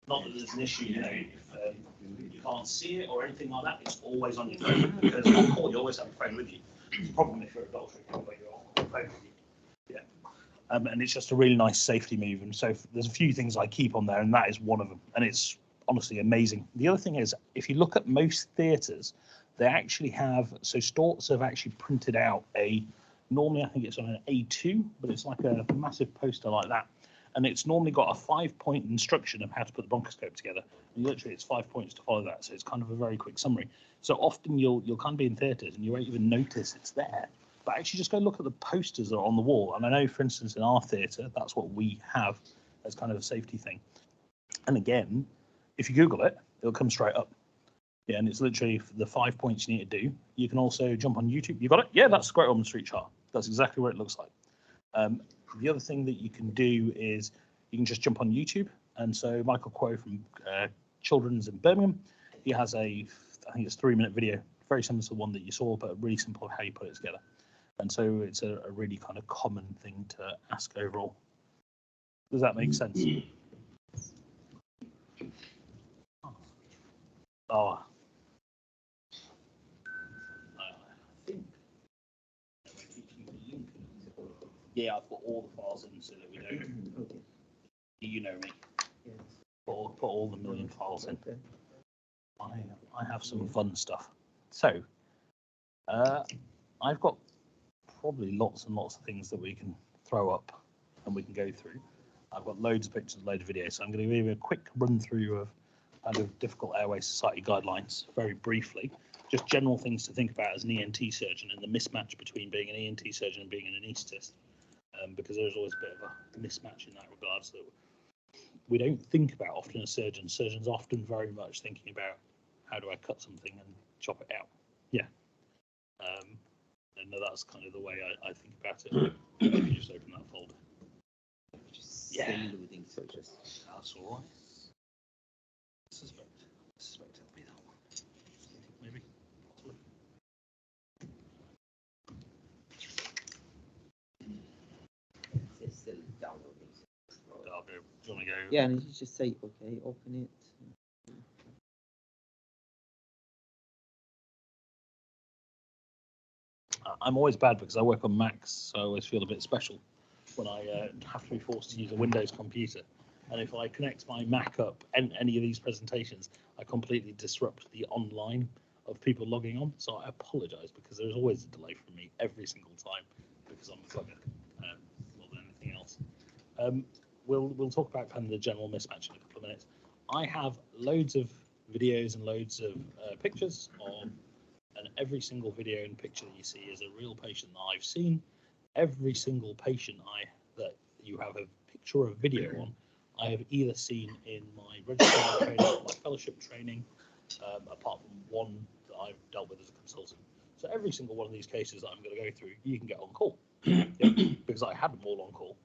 Speaker 7: that there's an issue, you know, if you can't see it or anything like that. It's always on your phone because on call you always have your phone with you. The problem if you're a doctor, you're on your phone with you. Yeah. And it's just a really nice safety move. And so there's a few things I keep on there, and that is one of them. And it's honestly amazing. The other thing is, if you look at most theatres, they actually have, so Storts have actually printed out normally I think it's on an A2, but it's like a massive poster like that. And it's normally got a 5-point instruction of how to put the bronchoscope together. And literally it's 5 points to follow that. So it's kind of a very quick summary. So often you'll kind of be in theatres and you won't even notice it's there. But actually just go look at the posters that are on the wall. And I know, for instance, in our theatre, that's what we have as kind of a safety thing. And again, if you Google it, it'll come straight up. Yeah, and it's literally the 5 points you need to do. You can also jump on YouTube. You got it? Yeah, that's Great Ormond Street chart. That's exactly what it looks like. The other thing that you can do is you can just jump on YouTube. And so Michael Quo from Children's in Birmingham, he has I think it's 3-minute video, very similar to the one that you saw, but really simple how you put it together. And so it's a really kind of common thing to ask overall. Does that make sense? Oh. Yeah, I've put all the files in so that we don't. Okay. You know me. Yes. Put all the million files in. Okay. I have some fun stuff. So, I've got probably lots and lots of things that we can throw up and we can go through. I've got loads of pictures, loads of videos. So I'm going to give you a quick run through of kind of difficult airway society guidelines very briefly. Just general things to think about as an ENT surgeon and the mismatch between being an ENT surgeon and being an anaesthetist. Because there's always a bit of a mismatch in that regard. So we don't think about often as surgeons. Surgeons often very much thinking about how do I cut something and chop it out. Yeah. And that's kind of the way I think about it. If you just open that folder. Yeah. So just that's all right. I suspect it'll be that one. Maybe. Possibly.
Speaker 1: It's still downloading.
Speaker 7: Do you want to go?
Speaker 1: Yeah, and you just say, okay, open it.
Speaker 7: I'm always bad because I work on Macs, so I always feel a bit special when I have to be forced to use a Windows computer. And if I connect my Mac up and any of these presentations, I completely disrupt the online of people logging on. So I apologize because there's always a delay from me every single time because I'm a bugger more than anything else. We'll talk about kind of the general mismatch in a couple of minutes. I have loads of videos and loads of pictures of, and every single video and picture that you see is a real patient that I've seen. Every single patient that you have a picture or a video on, I have either seen in my registrar training, my fellowship training, apart from one that I've dealt with as a consultant. So every single one of these cases that I'm going to go through, you can get on call. Because I had them all on call,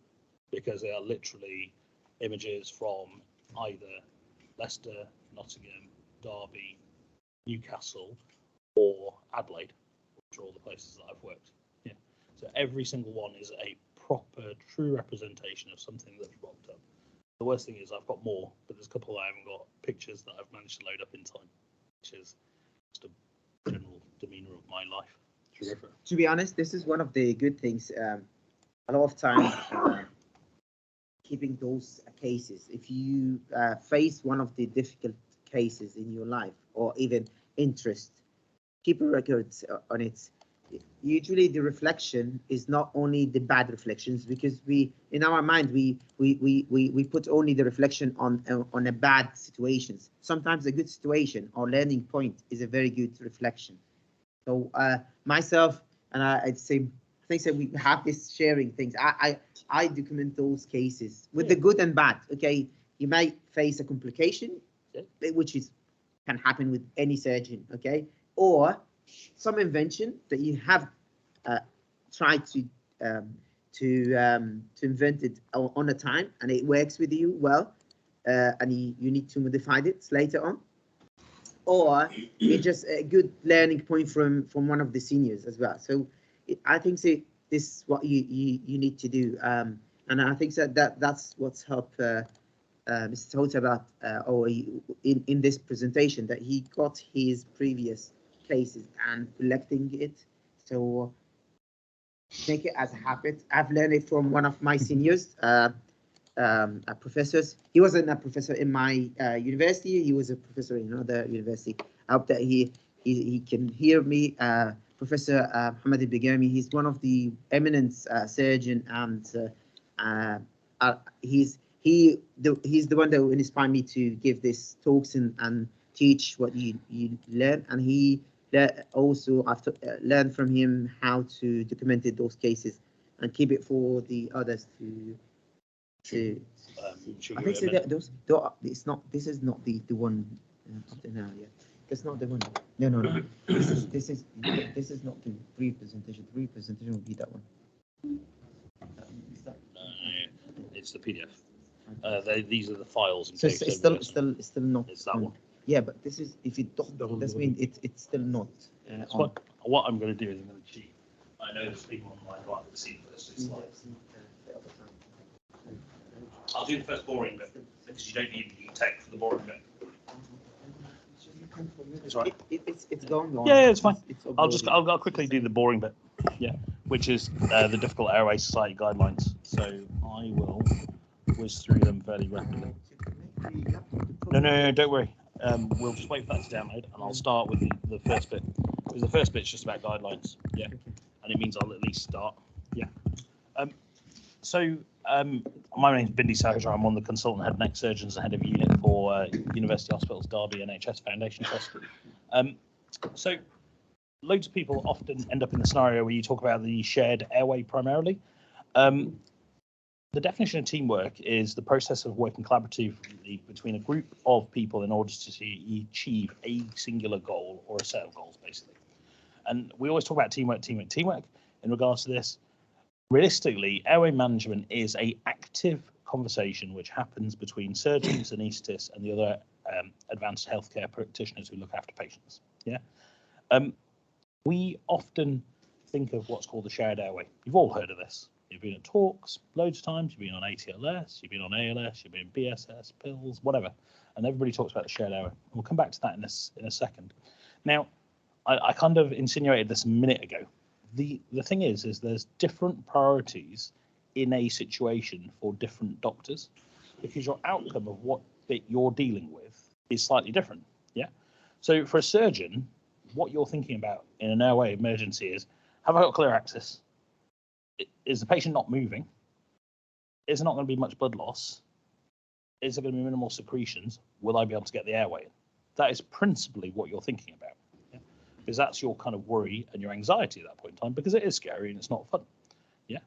Speaker 7: because they are literally images from either Leicester, Nottingham, Derby, Newcastle, or Adelaide, which are all the places that I've worked. Yeah. So every single one is a proper, true representation of something that's rocked up. The worst thing is I've got more, but there's a couple I haven't got pictures that I've managed to load up in time, which is just a general demeanour of my life.
Speaker 1: To be honest, this is one of the good things. A lot of times, keeping those cases, if you face one of the difficult cases in your life or even interest, keep a record on it. Usually the reflection is not only the bad reflections, because we in our mind we put only the reflection on a bad situations. Sometimes a good situation or learning point is a very good reflection. So myself and I think that we have this sharing things. I document those cases with the good and bad. Okay, you might face a complication, which can happen with any surgeon. Okay, or some invention that you have tried to invent it on a time and it works with you well, and you need to modify it later on, or it's just a good learning point from one of the seniors as well. So I think this is what you need to do, and I think that's what's helped Mr. Tota about in this presentation, that he got his previous cases and collecting it. So make it as a habit. I've learned it from one of my seniors, professors. He wasn't a professor in my university. He was a professor in another university. I hope that he can hear me. Professor Mohammed Al-Bigami. He's one of the eminent surgeon, and he's the one that inspired me to give these talks and teach what you learn. And he also after learned from him how to document those cases and keep it for the others to. I think so that it's not. This is not the one up to now yet. That's not the one. No. This is not the pre-presentation. The pre-presentation will be that one.
Speaker 7: It's the PDF. These are the files.
Speaker 1: So it's still not.
Speaker 7: It's that one.
Speaker 1: Yeah, but this is, if it does mean it's still not.
Speaker 7: What I'm going to do is I'm going to cheat. I know there's people online who haven't seen the first 2 slides. I'll do the first boring bit because you don't need tech for the boring bit. It's right.
Speaker 1: It's going on.
Speaker 7: Yeah, it's fine. I'll quickly do the boring bit. Yeah, which is the difficult airway society guidelines. So I will whiz through them fairly rapidly. No, don't worry. We'll just wait for that to download, and I'll start with the first bit, because the first bit's just about guidelines. Yeah, and it means I'll at least start. Yeah. So my name's Bindi Savage. I'm one of the consultant head neck surgeons and head of unit for University Hospitals Derby NHS Foundation Trust. So loads of people often end up in the scenario where you talk about the shared airway primarily. The definition of teamwork is the process of working collaboratively between a group of people in order to achieve a singular goal or a set of goals, basically. And we always talk about teamwork. In regards to this, realistically, airway management is an active conversation which happens between surgeons, anaesthetists, and the other advanced healthcare practitioners who look after patients. Yeah. We often think of what's called the shared airway. You've all heard of this. You've been at talks loads of times. You've been on ATLS, you've been on ALS, you've been BSS, pills, whatever, and everybody talks about the shared airway. We'll come back to that in a second. Now, I kind of insinuated this a minute ago. The thing is there's different priorities in a situation for different doctors, because your outcome of what bit you're dealing with is slightly different. Yeah. So for a surgeon, what you're thinking about in an airway emergency is, have I got clear access? Is the patient not moving? Is there not going to be much blood loss? Is there going to be minimal secretions? Will I be able to get the airway in? That is principally what you're thinking about. Yeah? Because that's your kind of worry and your anxiety at that point in time, because it is scary and it's not fun. Yeah.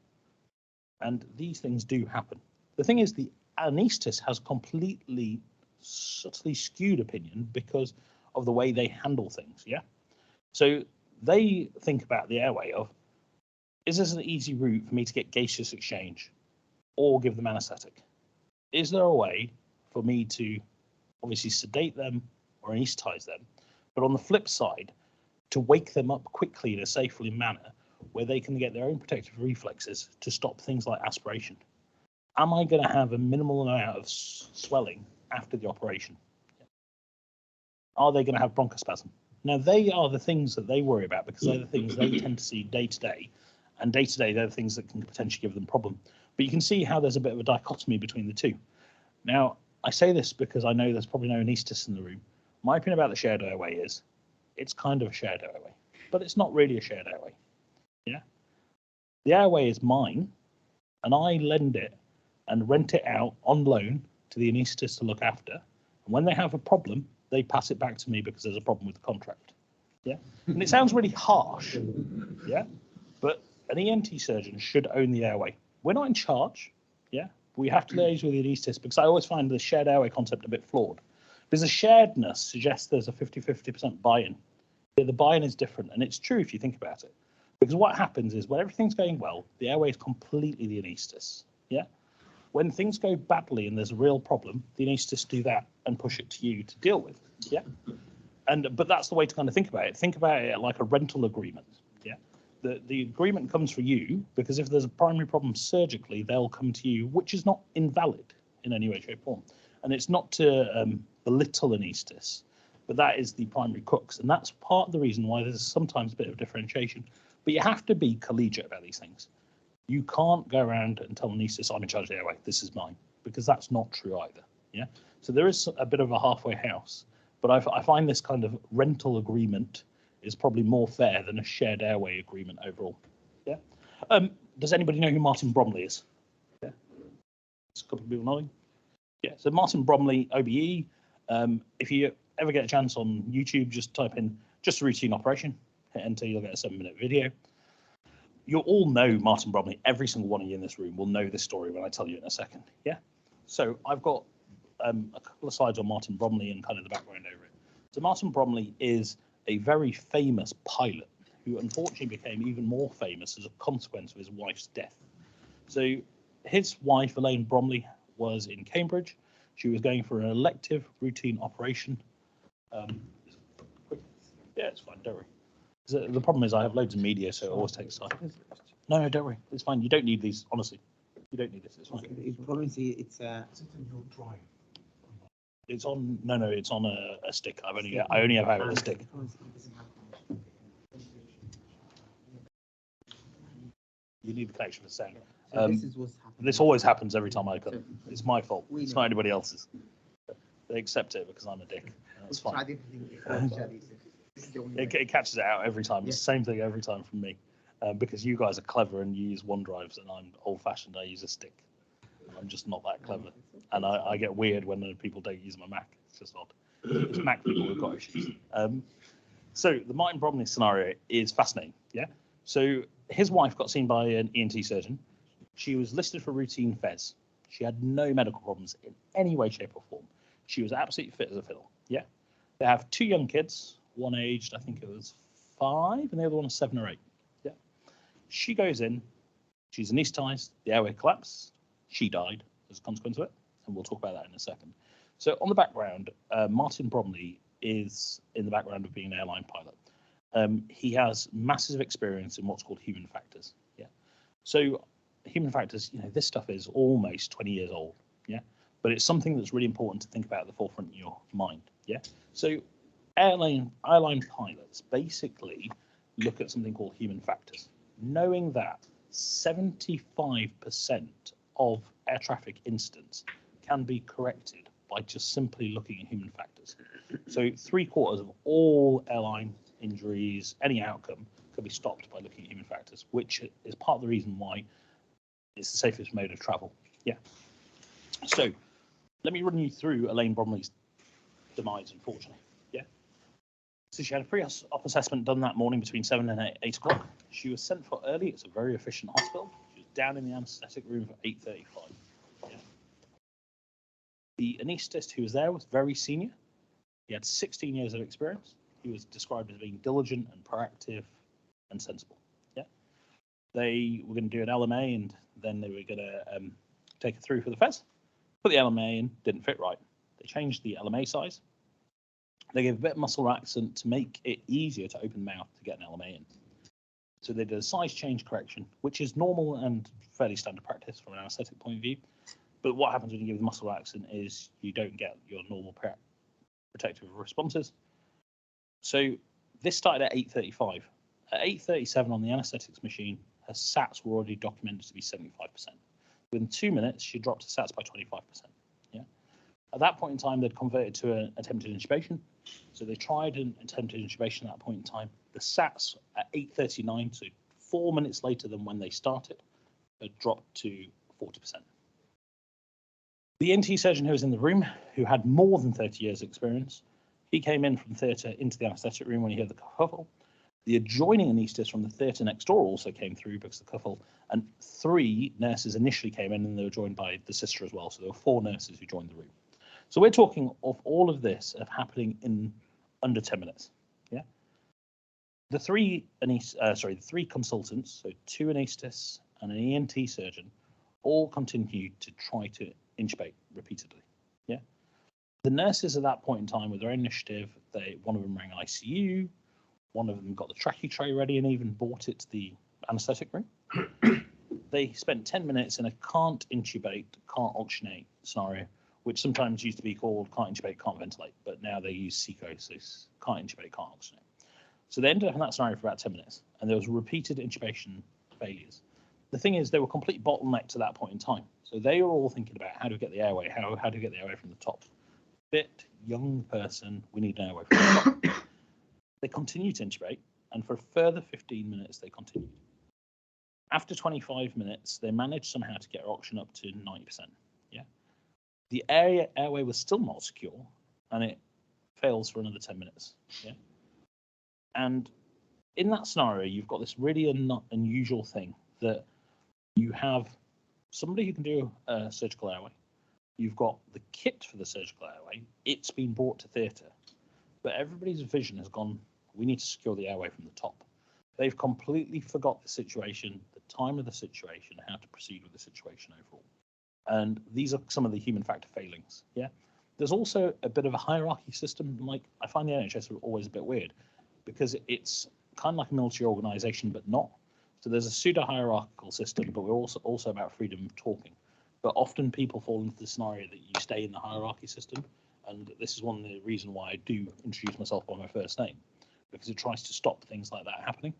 Speaker 7: And these things do happen. The thing is, the anaesthetist has completely subtly skewed opinion because of the way they handle things. Yeah. So they think about the airway of, is this an easy route for me to get gaseous exchange or give them anesthetic? Is there a way for me to obviously sedate them or anesthetize them, But on the flip side, to wake them up quickly in a safely manner where they can get their own protective reflexes to stop things like aspiration. Am I going to have a minimal amount of swelling after the operation? Are they going to have bronchospasm? Now, they are the things that they worry about because they're the things they tend to see day to day. And day to day, they're the things that can potentially give them problem. But you can see how there's a bit of a dichotomy between the two. Now, I say this because I know there's probably no anaesthetist in the room. My opinion about the shared airway is it's kind of a shared airway, but it's not really a shared airway. Yeah. The airway is mine, and I lend it and rent it out on loan to the anaesthetist to look after. And when they have a problem, they pass it back to me because there's a problem with the contract. Yeah. And it sounds really harsh. Yeah. But an ENT surgeon should own the airway. We're not in charge. Yeah. We have to liaise with the anaesthetist because I always find the shared airway concept a bit flawed. Because the sharedness suggests there's a 50-50% buy-in. The buy-in is different, and it's true if you think about it. Because what happens is when everything's going well, the airway is completely the anaesthetist. Yeah. When things go badly and there's a real problem, the anaesthetists do that and push it to you to deal with. Yeah. But that's the way to kind of think about it. Think about it like a rental agreement. Yeah. The agreement comes for you because if there's a primary problem surgically, they'll come to you, which is not invalid in any way, shape, or form. And it's not to belittle anaesthetists, but that is the primary crux. And that's part of the reason why there's sometimes a bit of differentiation. But you have to be collegiate about these things. You can't go around and tell an anaesthetist, I'm in charge of the airway, this is mine, because that's not true either. Yeah. So there is a bit of a halfway house, but I find this kind of rental agreement is probably more fair than a shared airway agreement overall. Yeah. Does anybody know who Martin Bromley is? Yeah. There's a couple of people nodding. Yeah. So Martin Bromley, OBE. If you ever get a chance on YouTube, just type in just a routine operation, hit enter, you'll get a 7-minute video. You'll all know Martin Bromley. Every single one of you in this room will know this story when I tell you in a second. Yeah. So I've got a couple of slides on Martin Bromley and kind of the background over it. So Martin Bromley is a very famous pilot who unfortunately became even more famous as a consequence of his wife's death. So his wife, Elaine Bromley, was in Cambridge. She was going for an elective routine operation. Yeah, it's fine, don't worry. The problem is I have loads of media, so it always takes time. No, don't worry. It's fine. You don't need these, honestly. You don't need this. It's fine.
Speaker 1: It's
Speaker 7: It's on. No, it's on a stick. I only have a stick. You need the connection for sound. This always happens every time I come. It's my fault. It's not anybody else's. They accept it because I'm a dick. That's fine. It catches it out every time. It's the same thing every time from me. Because you guys are clever and you use OneDrives and I'm old-fashioned. I use a stick. I'm just not that clever. And I get weird when people don't use my Mac. It's just odd. It's Mac people who've got issues. So the Martin Bromley scenario is fascinating. Yeah. So his wife got seen by an ENT surgeon. She was listed for routine FES. She had no medical problems in any way, shape, or form. She was absolutely fit as a fiddle. Yeah. They have 2 young kids, one aged, I think it was 5, and the other one was 7 or 8. Yeah. She goes in, she's anaesthetized, the airway collapsed, she died as a consequence of it, and we'll talk about that in a second. So on the background, Martin Bromley is in the background of being an airline pilot. He has massive experience in what's called human factors. Yeah. So human factors, this stuff is almost 20 years old. Yeah. But it's something that's really important to think about at the forefront of your mind. Yeah. So airline pilots basically look at something called human factors, knowing that 75% of air traffic incidents can be corrected by just simply looking at human factors. So 3/4 of all airline injuries, any outcome, could be stopped by looking at human factors, which is part of the reason why it's the safest mode of travel. Yeah. So let me run you through Elaine Bromley's demise, unfortunately. Yeah. So she had a pre-op assessment done that morning between 7 and 8 o'clock. She was sent for early. It's a very efficient hospital. She was down in the anaesthetic room for 8:35. Yeah. The anaesthetist who was there was very senior. He had 16 years of experience. He was described as being diligent and proactive and sensible. Yeah. They were going to do an LMA and then they were going to take it through for the FES. Put the LMA in, didn't fit right. They changed the LMA size. They gave a bit of muscle relaxant to make it easier to open the mouth to get an LMA in. So they did a size change correction, which is normal and fairly standard practice from an anaesthetic point of view. But what happens when you give the muscle relaxant is you don't get your normal protective responses. So this started at 8:35. At 8:37 on the anaesthetics machine, her SATs were already documented to be 75%. Within 2 minutes, she dropped her SATs by 25%. Yeah. At that point in time, they'd converted to an attempted intubation. So they tried an attempted intubation at that point in time. The SATs at 8:39, so 4 minutes later than when they started, had dropped to 40%. The ENT surgeon who was in the room, who had more than 30 years experience, he came in from theatre into the anaesthetic room when he heard the kerfuffle. The adjoining anaesthetist from the theatre next door also came through because of the kerfuffle, and 3 nurses initially came in, and they were joined by the sister as well. So there were 4 nurses who joined the room. So we're talking of all of this of happening in under 10 minutes. Yeah. The 3 consultants, so 2 anaesthetists and an ENT surgeon, all continued to try to intubate repeatedly. Yeah. The nurses at that point in time, with their own initiative, one of them rang ICU, one of them got the trachea tray ready and even brought it to the anaesthetic room. They spent 10 minutes in a can't intubate, can't oxygenate scenario, which sometimes used to be called can't intubate, can't ventilate, but now they use CECO, so can't intubate, can't oxygenate. So they ended up in that scenario for about 10 minutes, and there was repeated intubation failures. The thing is, they were complete bottlenecked at that point in time. So they were all thinking about how do we get the airway, how do we get the airway from the top. Fit, young person, we need an airway from the top. They continued to intubate, and for a further 15 minutes, they continued. After 25 minutes, they managed somehow to get our oxygen up to 90%. Yeah. The airway was still not secure, and it fails for another 10 minutes. Yeah. And in that scenario, you've got this really unusual thing that you have somebody who can do a surgical airway. You've got the kit for the surgical airway. It's been brought to theatre, but everybody's vision has gone, we need to secure the airway from the top. They've completely forgot the situation, the time of the situation, how to proceed with the situation overall. And these are some of the human factor failings. Yeah. There's also a bit of a hierarchy system. Like, I find the NHS always a bit weird because it's kind of like a military organization, but not. So there's a pseudo-hierarchical system, but we're also about freedom of talking. But often people fall into the scenario that you stay in the hierarchy system. And this is one of the reasons why I do introduce myself by my first name, because it tries to stop things like that happening.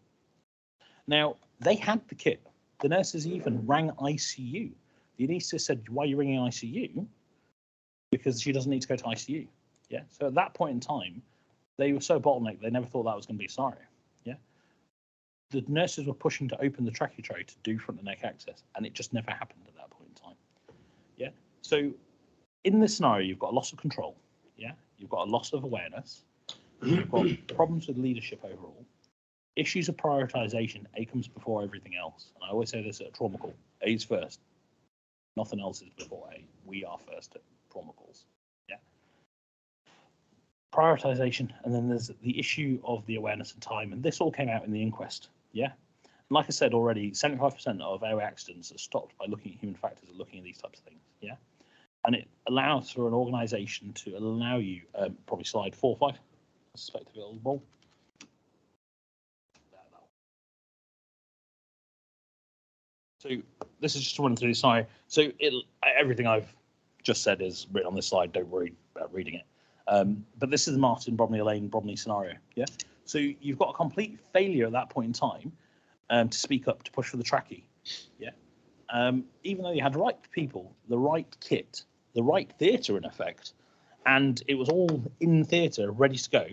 Speaker 7: Now, they had the kit. The nurses even rang ICU. The anaesthetist said, why are you ringing ICU? Because she doesn't need to go to ICU. Yeah. So at that point in time, they were so bottlenecked, they never thought that was going to be a scenario. Yeah. The nurses were pushing to open the trachea tray to do front and neck access, and it just never happened at that point in time. Yeah. So in this scenario, you've got a loss of control. Yeah. You've got a loss of awareness. You've got problems with leadership overall. Issues of prioritization. A comes before everything else. And I always say this at a trauma call. A is first. Nothing else is before A. We are first at trauma calls. Yeah. Prioritization, and then there's the issue of the awareness and time, and this all came out in the inquest. Yeah. And like I said already, 75% of airway accidents are stopped by looking at human factors and looking at these types of things. Yeah. And it allows for an organization to allow you, probably slide 4 or 5. I suspect a little ball. So this is just to run through the slide. So everything I've just said is written on this slide. Don't worry about reading it. But this is the Martin, Bromley, Elaine, Bromley scenario. Yeah. So you've got a complete failure at that point in time to speak up, to push for the trachea. Yeah. Even though you had the right people, the right kit, the right theatre in effect, and it was all in theatre, ready to go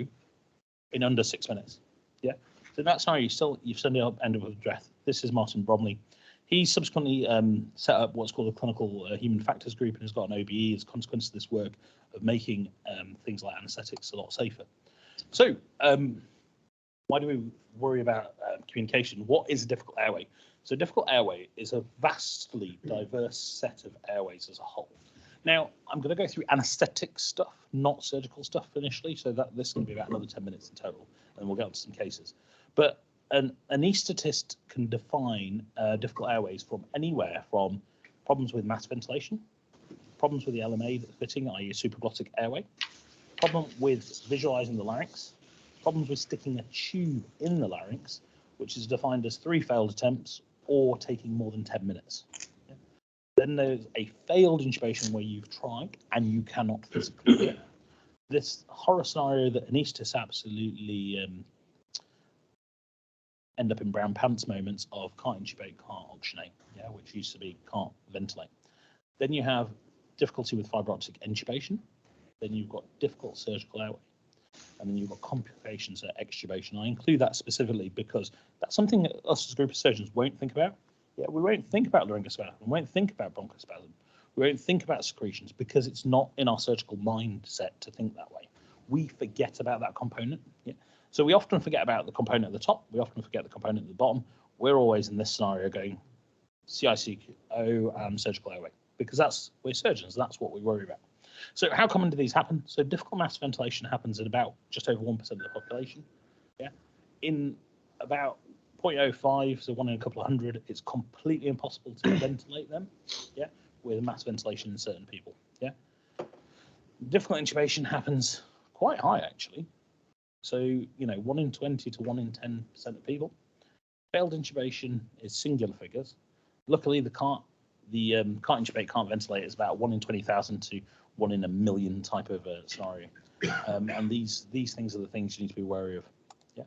Speaker 7: in under 6 minutes. Yeah. So that's how you've still ended up with breath. This is Martin Bromley. He subsequently set up what's called a clinical human factors group and has got an OBE as a consequence of this work of making things like anaesthetics a lot safer. So why do we worry about communication? What is a difficult airway? So difficult airway is a vastly diverse set of airways as a whole. Now, I'm going to go through anaesthetic stuff, not surgical stuff initially, so that this is going to be about another 10 minutes in total, and we'll get on to some cases. But an anaesthetist can define difficult airways from anywhere from problems with mass ventilation, problems with the LMA that's fitting, i.e. supraglottic airway, problem with visualizing the larynx, problems with sticking a tube in the larynx, which is defined as 3 failed attempts or taking more than 10 minutes. Yeah. Then there's a failed intubation where you've tried and you cannot physically do it. This horror scenario that anaesthetists absolutely end up in brown pants moments of can't intubate, can't oxygenate, yeah, which used to be can't ventilate. Then you have difficulty with fibre optic intubation. Then you've got difficult surgical airway. And then you've got complications at extubation. I include that specifically because that's something that us as a group of surgeons won't think about. Yeah, we won't think about laryngospasm. We won't think about bronchospasm. We won't think about secretions because it's not in our surgical mindset to think that way. We forget about that component. Yeah. So we often forget about the component at the top. We often forget the component at the bottom. We're always in this scenario going CICO and surgical airway because we're surgeons. That's what we worry about. So how common do these happen? So difficult mass ventilation happens in about just over 1% of the population. Yeah. In about 0.05, so 1 in a couple of hundred, it's completely impossible to ventilate them. Yeah. With mass ventilation in certain people. Yeah. Difficult intubation happens quite high actually. So, 1 in 20 to 1 in 10% of people. Failed intubation is singular figures. Luckily, the can't intubate, can't ventilate is about 1 in 20,000 to 1 in a million type of scenario. And these things are the things you need to be wary of. Yeah.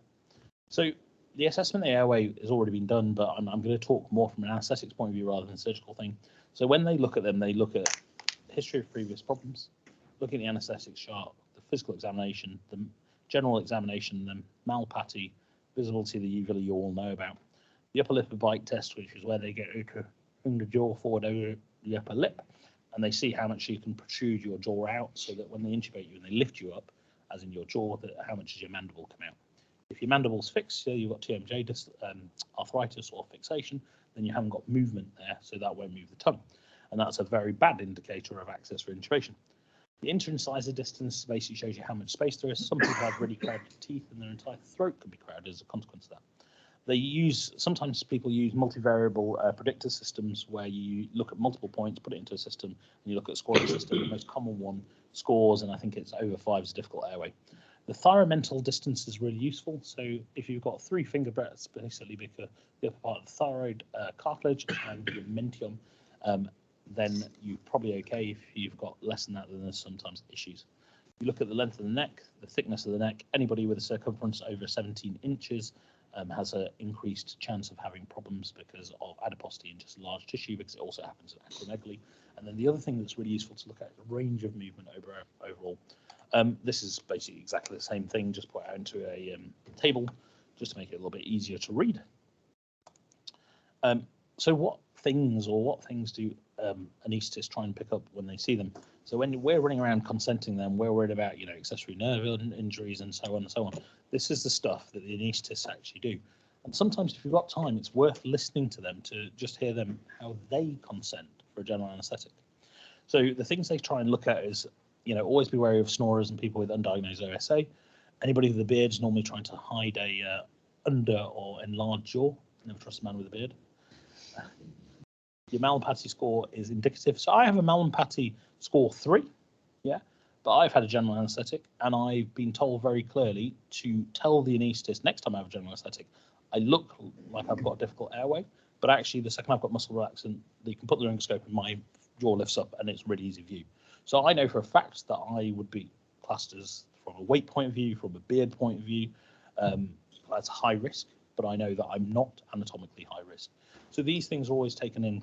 Speaker 7: So the assessment of the airway has already been done, but I'm going to talk more from an anaesthetics point of view rather than a surgical thing. So when they look at them, they look at history of previous problems, look at the anaesthetics chart, the physical examination, the general examination, the Malpathy, visibility that you all know about, the upper lip bite test, which is where they get you to bring the jaw forward over the upper lip, and they see how much you can protrude your jaw out so that when they intubate you and they lift you up, as in your jaw, how much does your mandible come out? If your mandible's fixed, so you've got TMJ arthritis or fixation, then you haven't got movement there, so that won't move the tongue. And that's a very bad indicator of access for intubation. The interincisor distance basically shows you how much space there is. Some people have really crowded teeth and their entire throat can be crowded as a consequence of that. Sometimes people use multivariable predictor systems where you look at multiple points, put it into a system, and you look at a scoring system. The most common one scores, and I think it's over 5 is a difficult airway. The thyromental distance is really useful. So if you've got 3 finger breadths, basically because the upper part of the thyroid cartilage and your mentium, then you're probably okay. If you've got less than that, then there's sometimes issues. You look at the length of the neck, the thickness of the neck. Anybody with a circumference over 17 inches has an increased chance of having problems because of adiposity and just large tissue, because it also happens in acromegaly. And then the other thing that's really useful to look at is the range of movement overall. This is basically exactly the same thing, just put out into a table just to make it a little bit easier to read. So what things do anaesthetists try and pick up when they see them? So when we're running around consenting them, we're worried about accessory nerve injuries and so on and so on. This is the stuff that the anaesthetists actually do. And sometimes if you've got time, it's worth listening to them to just hear them how they consent for a general anaesthetic. So the things they try and look at is, always be wary of snorers and people with undiagnosed OSA. Anybody with a beard is normally trying to hide a under or enlarged jaw. Never trust a man with a beard. Your Malpathy score is indicative. So I have a Malpathy score 3, yeah, but I've had a general anaesthetic and I've been told very clearly to tell the anaesthetist next time I have a general anaesthetic, I look like I've got a difficult airway, but actually the second I've got muscle relaxant, you can put the laryngoscope and my jaw lifts up and it's really easy view. So I know for a fact that I would be classed as, from a weight point of view, from a beard point of view, that's high risk, but I know that I'm not anatomically high risk. So these things are always taken in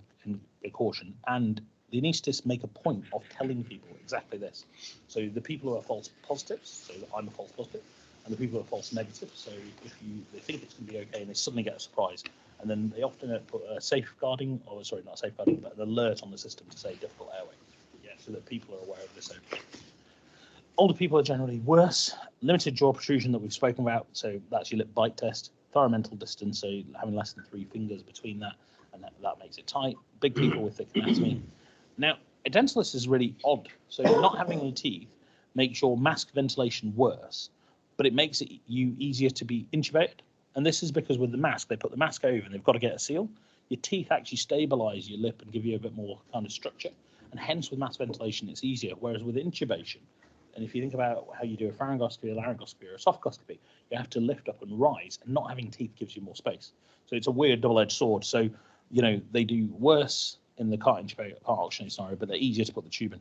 Speaker 7: caution, and the anaesthetists make a point of telling people exactly this. So the people who are false positives, so I'm a false positive, and the people who are false negatives, so if they think it's going to be okay and they suddenly get a surprise, and then they often put a safeguarding, or sorry, not safeguarding, but an alert on the system to say difficult airway, yeah, so that people are aware of this. Older people are generally worse. Limited jaw protrusion that we've spoken about, so that's your lip bite test. Thyromental distance, so having less than 3 fingers between that, and that makes it tight. Big people with thick anatomy. Now, a dentalist is really odd. So not having any teeth makes your mask ventilation worse, but it makes you easier to be intubated. And this is because with the mask, they put the mask over and they've got to get a seal. Your teeth actually stabilize your lip and give you a bit more kind of structure. And hence with mask ventilation, it's easier. Whereas with intubation, And if you think about how you do a pharyngoscopy, a laryngoscopy, or a sophoscopy, you have to lift up and rise, and not having teeth gives you more space. So it's a weird double-edged sword. So, you know, they do worse in the cart oxygenate scenario, but they're easier to put the tube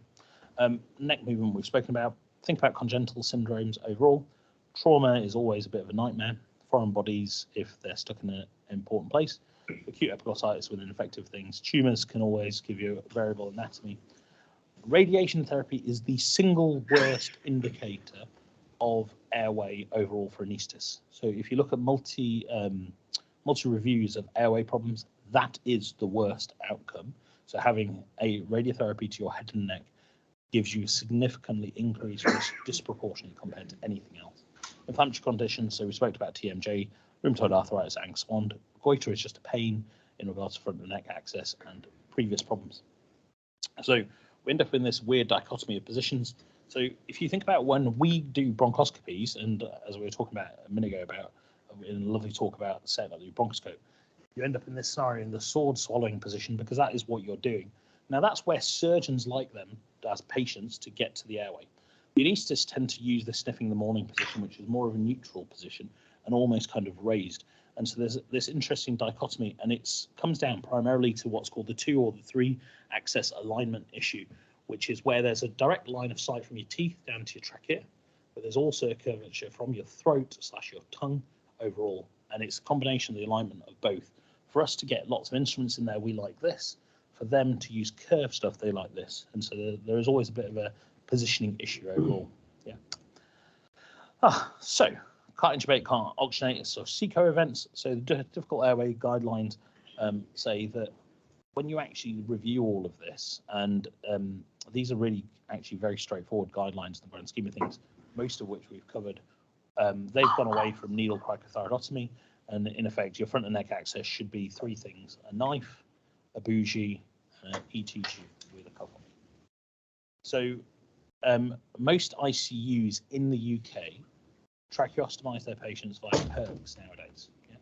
Speaker 7: in. Neck movement we've spoken about. Think about congenital syndromes overall. Trauma is always a bit of a nightmare. Foreign bodies, if they're stuck in an important place. Acute epiglottitis with infective things. Tumours can always give you a variable anatomy. Radiation therapy is the single worst indicator of airway overall for anaesthetists. So if you look at multi reviews of airway problems, that is the worst outcome. So having a radiotherapy to your head and neck gives you significantly increased risk disproportionately compared to anything else. Inflammatory conditions, so we spoke about TMJ, rheumatoid arthritis, Angst-Wand. Goiter is just a pain in regards to front and neck access and previous problems. So we end up in this weird dichotomy of positions. So if you think about when we do bronchoscopies, and as we were talking about a minute ago about in a lovely talk about setting up the bronchoscope, you end up in this scenario in the sword swallowing position because that is what you're doing. Now that's where surgeons like them as patients to get to the airway. The anaesthetists tend to use the sniffing the morning position, which is more of a neutral position and almost kind of raised. And so there's this interesting dichotomy, and it comes down primarily to what's called the 2 or the 3 axis alignment issue, which is where there's a direct line of sight from your teeth down to your trachea, but there's also a curvature from your throat / your tongue overall. And it's a combination of the alignment of both. For us to get lots of instruments in there, we like this. For them to use curved stuff, they like this. And so there is always a bit of a positioning issue overall. Yeah. So can't intubate, can't oxygenate, so CECO events. So the difficult airway guidelines say that when you actually review all of this, and these are really actually very straightforward guidelines in the grand scheme of things, most of which we've covered. They've gone away from needle cricothyroidotomy, and in effect, your front and neck access should be 3 things: a knife, a bougie, and an ET tube with a couple. So most ICUs in the UK tracheostomize their patients via percs nowadays. Yeah?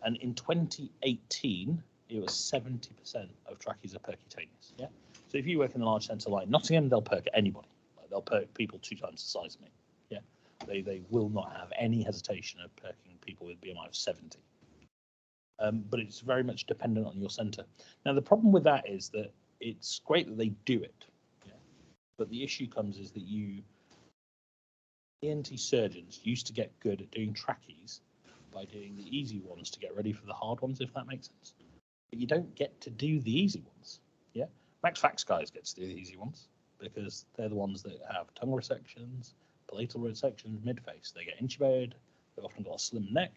Speaker 7: And in 2018, it was 70% of trachees are percutaneous. Yeah. So if you work in a large centre like Nottingham, they'll perk anybody. Like they'll perk people 2 times the size of me. Yeah. They will not have any hesitation of perking people with BMI of 70. But it's very much dependent on your centre. Now the problem with that is that it's great that they do it. Yeah? But the issue comes is that ENT surgeons used to get good at doing trachees by doing the easy ones to get ready for the hard ones, if that makes sense. But you don't get to do the easy ones. Yeah, Max Fax guys get to do the easy ones because they're the ones that have tongue resections, palatal resections, mid-face. They get intubated. They've often got a slim neck.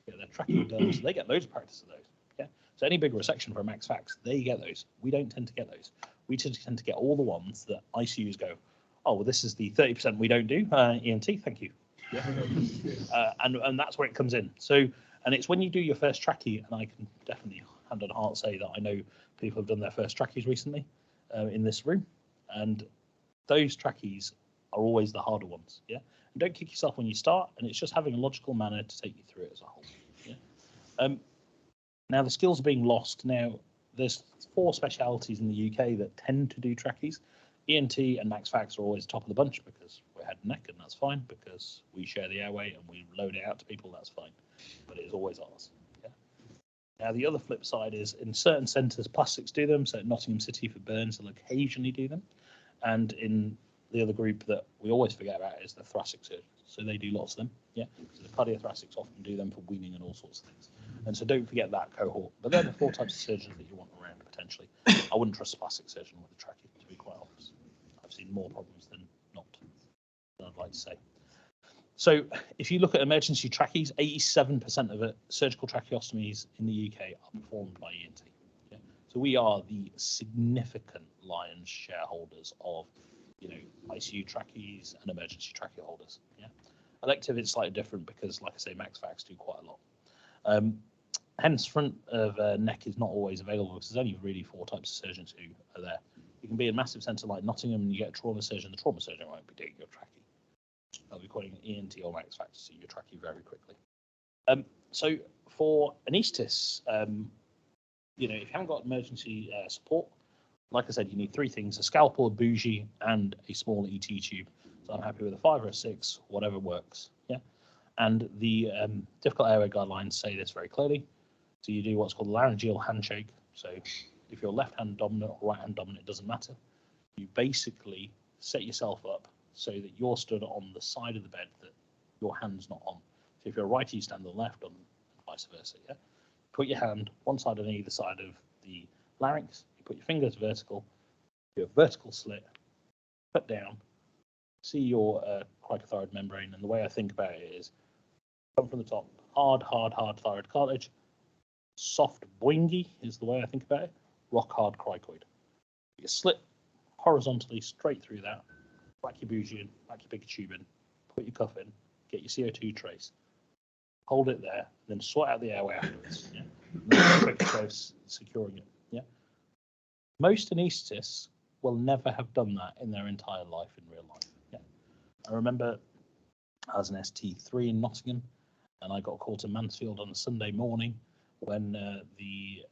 Speaker 7: Get their trachea done, so they get loads of practice of those. Yeah, so any big resection for a Max Fax, they get those. We don't tend to get those. We tend to get all the ones that ICUs go, oh, well, this is the 30% we don't do. ENT, thank you. Yeah. And that's where it comes in. So, and it's when you do your first trachea, and I can definitely hand on heart say that I know people have done their first trachees recently in this room, and those trachees are always the harder ones. Yeah, and don't kick yourself when you start, and it's just having a logical manner to take you through it as a whole. Yeah. Now the skills are being lost. Now there's 4 specialities in the UK that tend to do trachees. ENT and Max Fax are always top of the bunch because we're head and neck, and that's fine because we share the airway and we load it out to people. That's fine, but it is always ours. Yeah. Now the other flip side is in certain centres, plastics do them. So Nottingham City for burns will occasionally do them, and in the other group that we always forget about is the thoracic surgeons. So they do lots of them. Yeah. So the cardiothoracics often do them for weaning and all sorts of things. And so don't forget that cohort. But they're the 4 types of surgeons that you want around potentially. I wouldn't trust a plastic surgeon with a trachea, to be quite honest. I've seen more problems than not, I'd like to say. So if you look at emergency trachees, 87% of surgical tracheostomies in the UK are performed by ENT. Yeah? So we are the significant lion's shareholders of, ICU trachees and emergency trachea holders. Yeah. Elective is slightly different because, like I say, Max Fax do quite a lot. Hence, front of neck is not always available because there's only really 4 types of surgeons who are there. You can be in a massive centre like Nottingham and you get a trauma surgeon. The trauma surgeon won't be doing your trachea. They'll be calling ENT or Max Fax to see your trachea very quickly. So for anaesthetists, if you haven't got emergency support, like I said, you need 3 things: a scalpel, a bougie, and a small ET tube. So I'm happy with a 5 or a 6, whatever works. Yeah. And the difficult airway guidelines say this very clearly. So you do what's called a laryngeal handshake. So if you're left hand dominant or right hand dominant, it doesn't matter. You basically set yourself up so that you're stood on the side of the bed that your hand's not on. So if you're righty, you stand on the left, and vice versa. Yeah. Put your hand one side on either side of the larynx. You put your fingers vertical. Do a vertical slit. Put down. See your cricothyroid membrane, and the way I think about it is come from the top, hard thyroid cartilage, soft boingy is the way I think about it, rock hard cricoid. You slit horizontally straight through that, whack your bougie in, whack your big tube in, put your cuff in, get your CO2 trace, hold it there, then sort out the airway afterwards. Yeah? Quick way of securing it. Yeah. Most anaesthetists will never have done that in their entire life in real life. Yeah. I remember I was an ST3 in Nottingham, and I got a call to Mansfield on a Sunday morning when the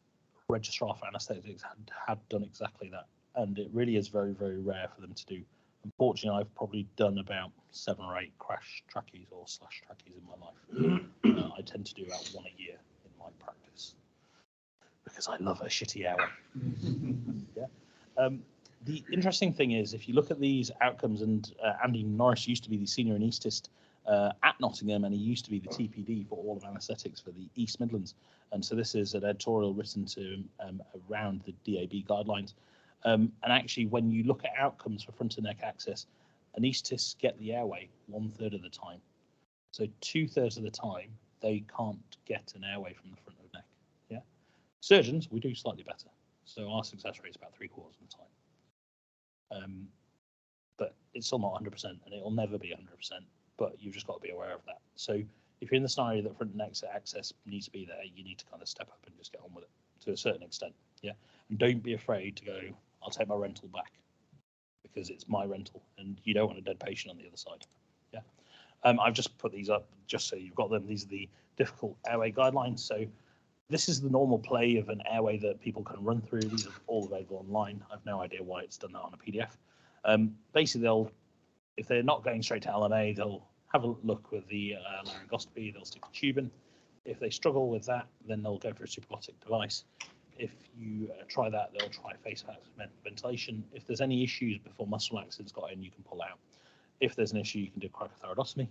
Speaker 7: registrar for anaesthetics had done exactly that. And it really is very, very rare for them to do. Unfortunately, I've probably done about 7 or 8 crash trachees or slash trachees in my life. I tend to do about 1 a year in my practice because I love a shitty airway. Yeah. The interesting thing is, if you look at these outcomes, and Andy Norris used to be the senior anaesthetist at Nottingham, and he used to be the TPD for all of anaesthetics for the East Midlands. And so this is an editorial written to around the DAB guidelines. And actually, when you look at outcomes for front and neck access, anaesthetists get the airway 1/3 of the time. So 2/3 of the time, they can't get an airway from the front of the neck. Yeah. Surgeons, we do slightly better. So our success rate is about 3/4 of the time. But it's still not 100%, and it'll never be 100%. But you've just got to be aware of that. So if you're in the scenario that front and neck access needs to be there, you need to kind of step up and just get on with it to a certain extent. Yeah. And don't be afraid to go, I'll take my rental back, because it's my rental and you don't want a dead patient on the other side. Yeah. I've just put these up just so you've got them. These are the difficult airway guidelines. So this is the normal play of an airway that people can run through. These are all available online. I've no idea why it's done that on a PDF. Basically, if they're not going straight to LMA, they'll have a look with the laryngoscopy. They'll stick a tube in. If they struggle with that, then they'll go for a supraglottic device. If you try that, they'll try face ventilation. If there's any issues before muscle laxative's got in, you can pull out. If there's an issue, you can do cricothyroidotomy.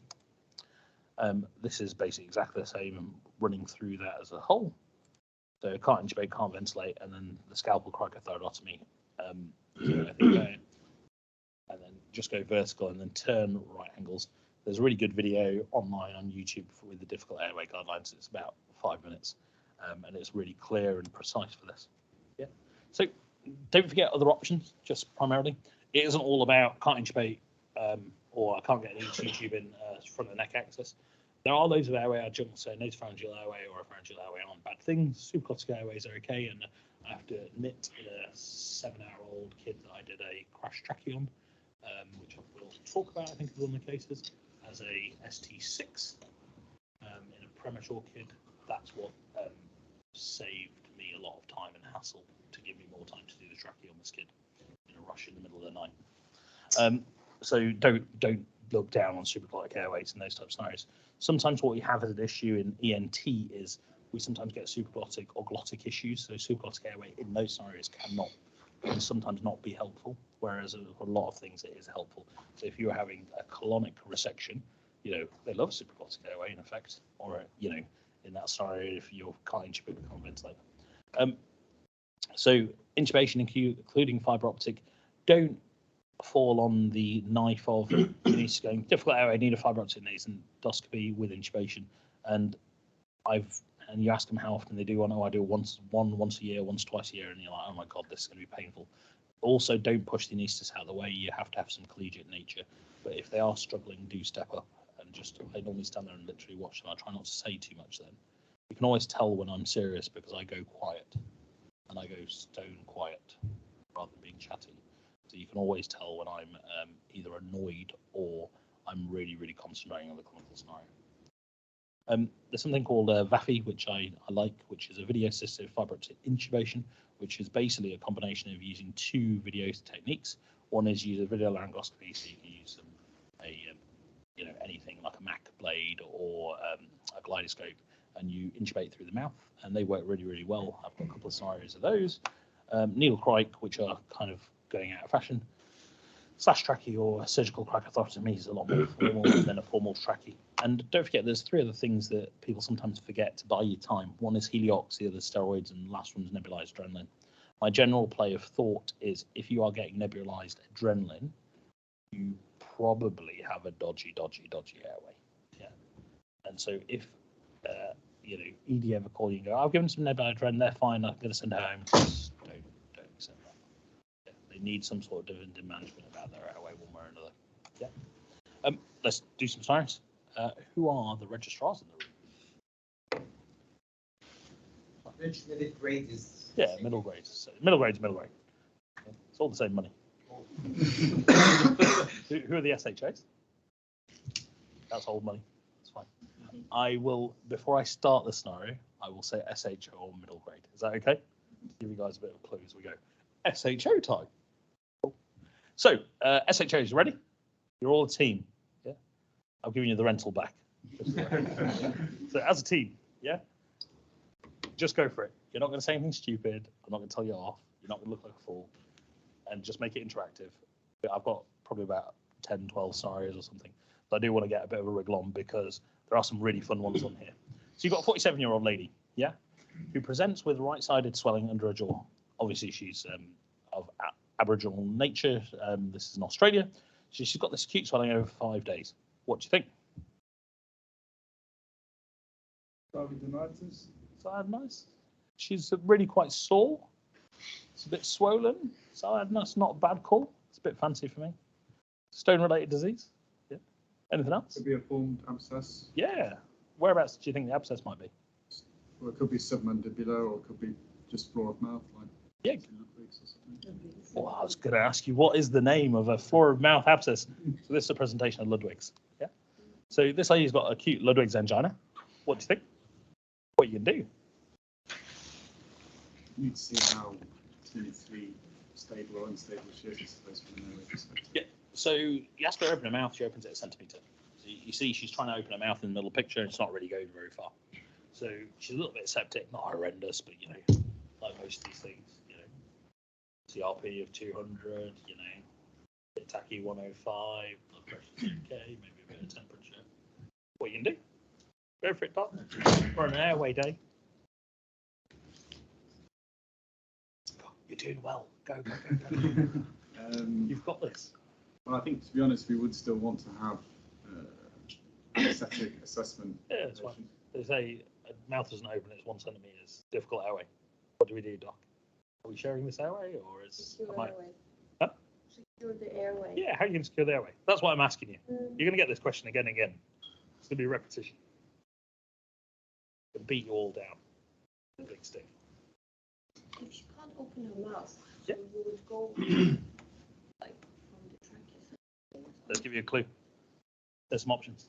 Speaker 7: This is basically exactly the same. I'm running through that as a whole. So can't intubate, can't ventilate, and then the scalpel cricothyroidotomy. And then just go vertical and then turn right angles. There's a really good video online on YouTube with the difficult airway guidelines. It's about 5 minutes, and it's really clear and precise for this. Yeah. So don't forget other options. Just primarily, it isn't all about can't intubate or I can't get an ET tube in front of the neck access. There are loads of airway adjuncts, so nasopharyngeal airway or a pharyngeal airway aren't bad things. Supraglottic airways are okay, and I have to admit, in a 7-hour-old kid that I did a crash trachea on, which I will talk about, I think, is one of the cases, as a ST6 in a premature kid. That's what saved me a lot of time and hassle to give me more time to do the trachea on this kid in a rush in the middle of the night. So don't look down on supraglottic airways in those types of scenarios. Sometimes what we have as an issue in ENT is we sometimes get supraglottic or glottic issues. So supraglottic airway in those scenarios can sometimes not be helpful, whereas a lot of things it is helpful. So if you're having a colonic resection, they love supraglottic airway in effect, or in that scenario, if you're can't intubate, can't ventilate. So intubation, including fibre optic, don't fall on the knife of you need to go difficult airway, need a fibre optic nasendoscopy with intubation, and you ask them how often they do one. Oh, I do once a year, twice a year, and you're like, oh my god, this is going to be painful. Also, don't push the anaesthetist out of the way. You have to have some collegiate nature. But if they are struggling, do step up and I normally stand there and literally watch them. I try not to say too much then. You can always tell when I'm serious because I go quiet, and I go stone quiet rather than being chatty. So you can always tell when I'm either annoyed or I'm really, really concentrating on the clinical scenario. There's something called VAFI, which I like, which is a video-assisted fibre optic intubation, which is basically a combination of using 2 video techniques. One is use a video laryngoscopy, so you can use you know, anything like a Mac blade or a gyroscope, and you intubate through the mouth, and they work really, really well. I've got a couple of scenarios of those. Needle crike, which are kind of going out of fashion. Slash trachea or surgical cricothotomy is a lot more formal than a formal trachea. And don't forget, there's 3 other things that people sometimes forget to buy you time. One is heliox, the other is steroids, and the last one is nebulized adrenaline. My general play of thought is if you are getting nebulized adrenaline, you probably have a dodgy airway. Yeah. And so if you know, ED ever call you and go, I've given some nebulized adrenaline, they're fine, I'm going to send her home. Just don't accept that. Yeah. They need some sort of dividend management about their airway one way or another. Yeah. Let's do some science. Who are the registrars in the room?
Speaker 1: Which middle grade is?
Speaker 7: Yeah, middle grade. So middle grade's middle grade. Yeah, it's all the same money. Who are the SHOs? That's old money. That's fine. I will, before I start the scenario, I will say SHO or middle grade. Is that okay? Give you guys a bit of a clue as we go. SHO time. So, SHOs, ready? You're all a team. Yeah. I'm giving you the rental back. So, as a team, yeah, just go for it. You're not going to say anything stupid. I'm not going to tell you off. You're not going to look like a fool. And just make it interactive. I've got probably about 10, 12 scenarios or something. But I do want to get a bit of a wriggle on because there are some really fun ones on here. So you've got a 47-year-old lady, yeah, who presents with right-sided swelling under her jaw. Obviously, she's of Aboriginal nature. This is in Australia. So she's got this acute swelling over 5 days. What do you think? Sciadenitis. She's really quite sore. It's a bit swollen. Sciadenitis, not a bad call. It's a bit fancy for me. Stone-related disease. Yeah. Anything else?
Speaker 8: Could be a formed abscess.
Speaker 7: Yeah. Whereabouts do you think the abscess might be?
Speaker 8: Or it could be submandibular, or it could be just floor of mouth, like
Speaker 7: Yeah.
Speaker 8: Ludwig's or something.
Speaker 7: Well, I was going to ask you, what is the name of a floor of mouth abscess? So this is a presentation of Ludwig's. Yeah. So this lady's got acute Ludwig's angina. What do you think? What you can do?
Speaker 8: You need to see how 2-3 stable or unstable she is, I suppose, from an airway perspective.
Speaker 7: Yeah. So you ask her to open her mouth, she opens it a centimetre. So you see she's trying to open her mouth in the middle picture and it's not really going very far. So she's a little bit septic, not horrendous, but you know, like most of these things, you know, CRP of 200, you know, bit tachy 105, blood pressure's okay, maybe a bit of temperature. What you can do? Go for it, Doc. We're on an airway day. You're doing well. Go. You've got this.
Speaker 8: Well, I think, to be honest, we would still want to have anesthetic assessment.
Speaker 7: Yeah, that's fine. They say a mouth doesn't open, it's 1 centimetre, difficult airway. What do we do, Doc? Are we sharing this airway, or is
Speaker 9: Secure airway.
Speaker 7: Huh?
Speaker 9: Secure the airway.
Speaker 7: Yeah, how are you going to secure the airway? That's what I'm asking you. You're going to get this question again and again. It's going to be a repetition. It'll beat you all down. The big stick.
Speaker 9: If she can't open her mouth,
Speaker 7: Yeah.
Speaker 9: so you would go like from the trachea.
Speaker 7: Let's give you a clue. There's some options.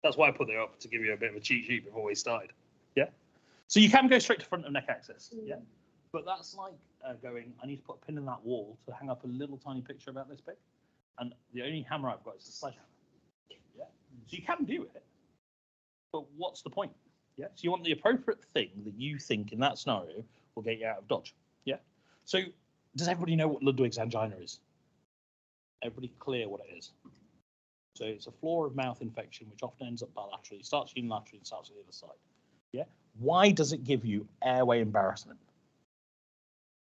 Speaker 7: That's why I put it up, to give you a bit of a cheat sheet before we started. Yeah. So you can go straight to front of neck access. Yeah. But that's like going, I need to put a pin in that wall to hang up a little tiny picture about this big. And the only hammer I've got is a sledgehammer. Yeah. So you can do it. But what's the point? Yeah. So you want the appropriate thing that you think in that scenario will get you out of dodge. Yeah. So does everybody know what Ludwig's angina is? Everybody clear what it is? So it's a floor of mouth infection, which often ends up bilaterally. It starts unilaterally and starts on the other side. Yeah. Why does it give you airway embarrassment?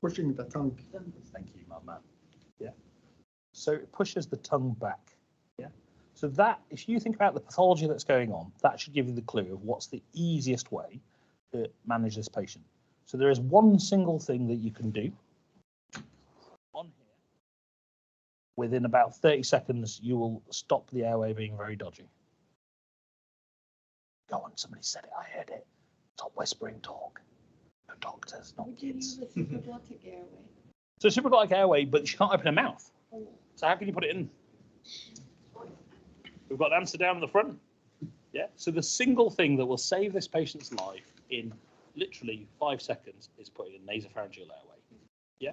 Speaker 10: Pushing the tongue.
Speaker 7: Thank you, my man. Yeah. So it pushes the tongue back. Yeah. So that, if you think about the pathology that's going on, that should give you the clue of what's the easiest way to manage this patient. So there is one single thing that you can do on here. Within about 30 seconds, you will stop the airway being very dodgy. Go on, somebody said it, I heard it. Stop whispering talk. No doctors, not
Speaker 9: Would you
Speaker 7: kids.
Speaker 9: use a supraglottic airway?
Speaker 7: So supraglottic airway, but she can't open her mouth. So how can you put it in? We've got an answer down in the front. Yeah. So the single thing that will save this patient's life in literally 5 seconds is putting a nasopharyngeal airway. Yeah.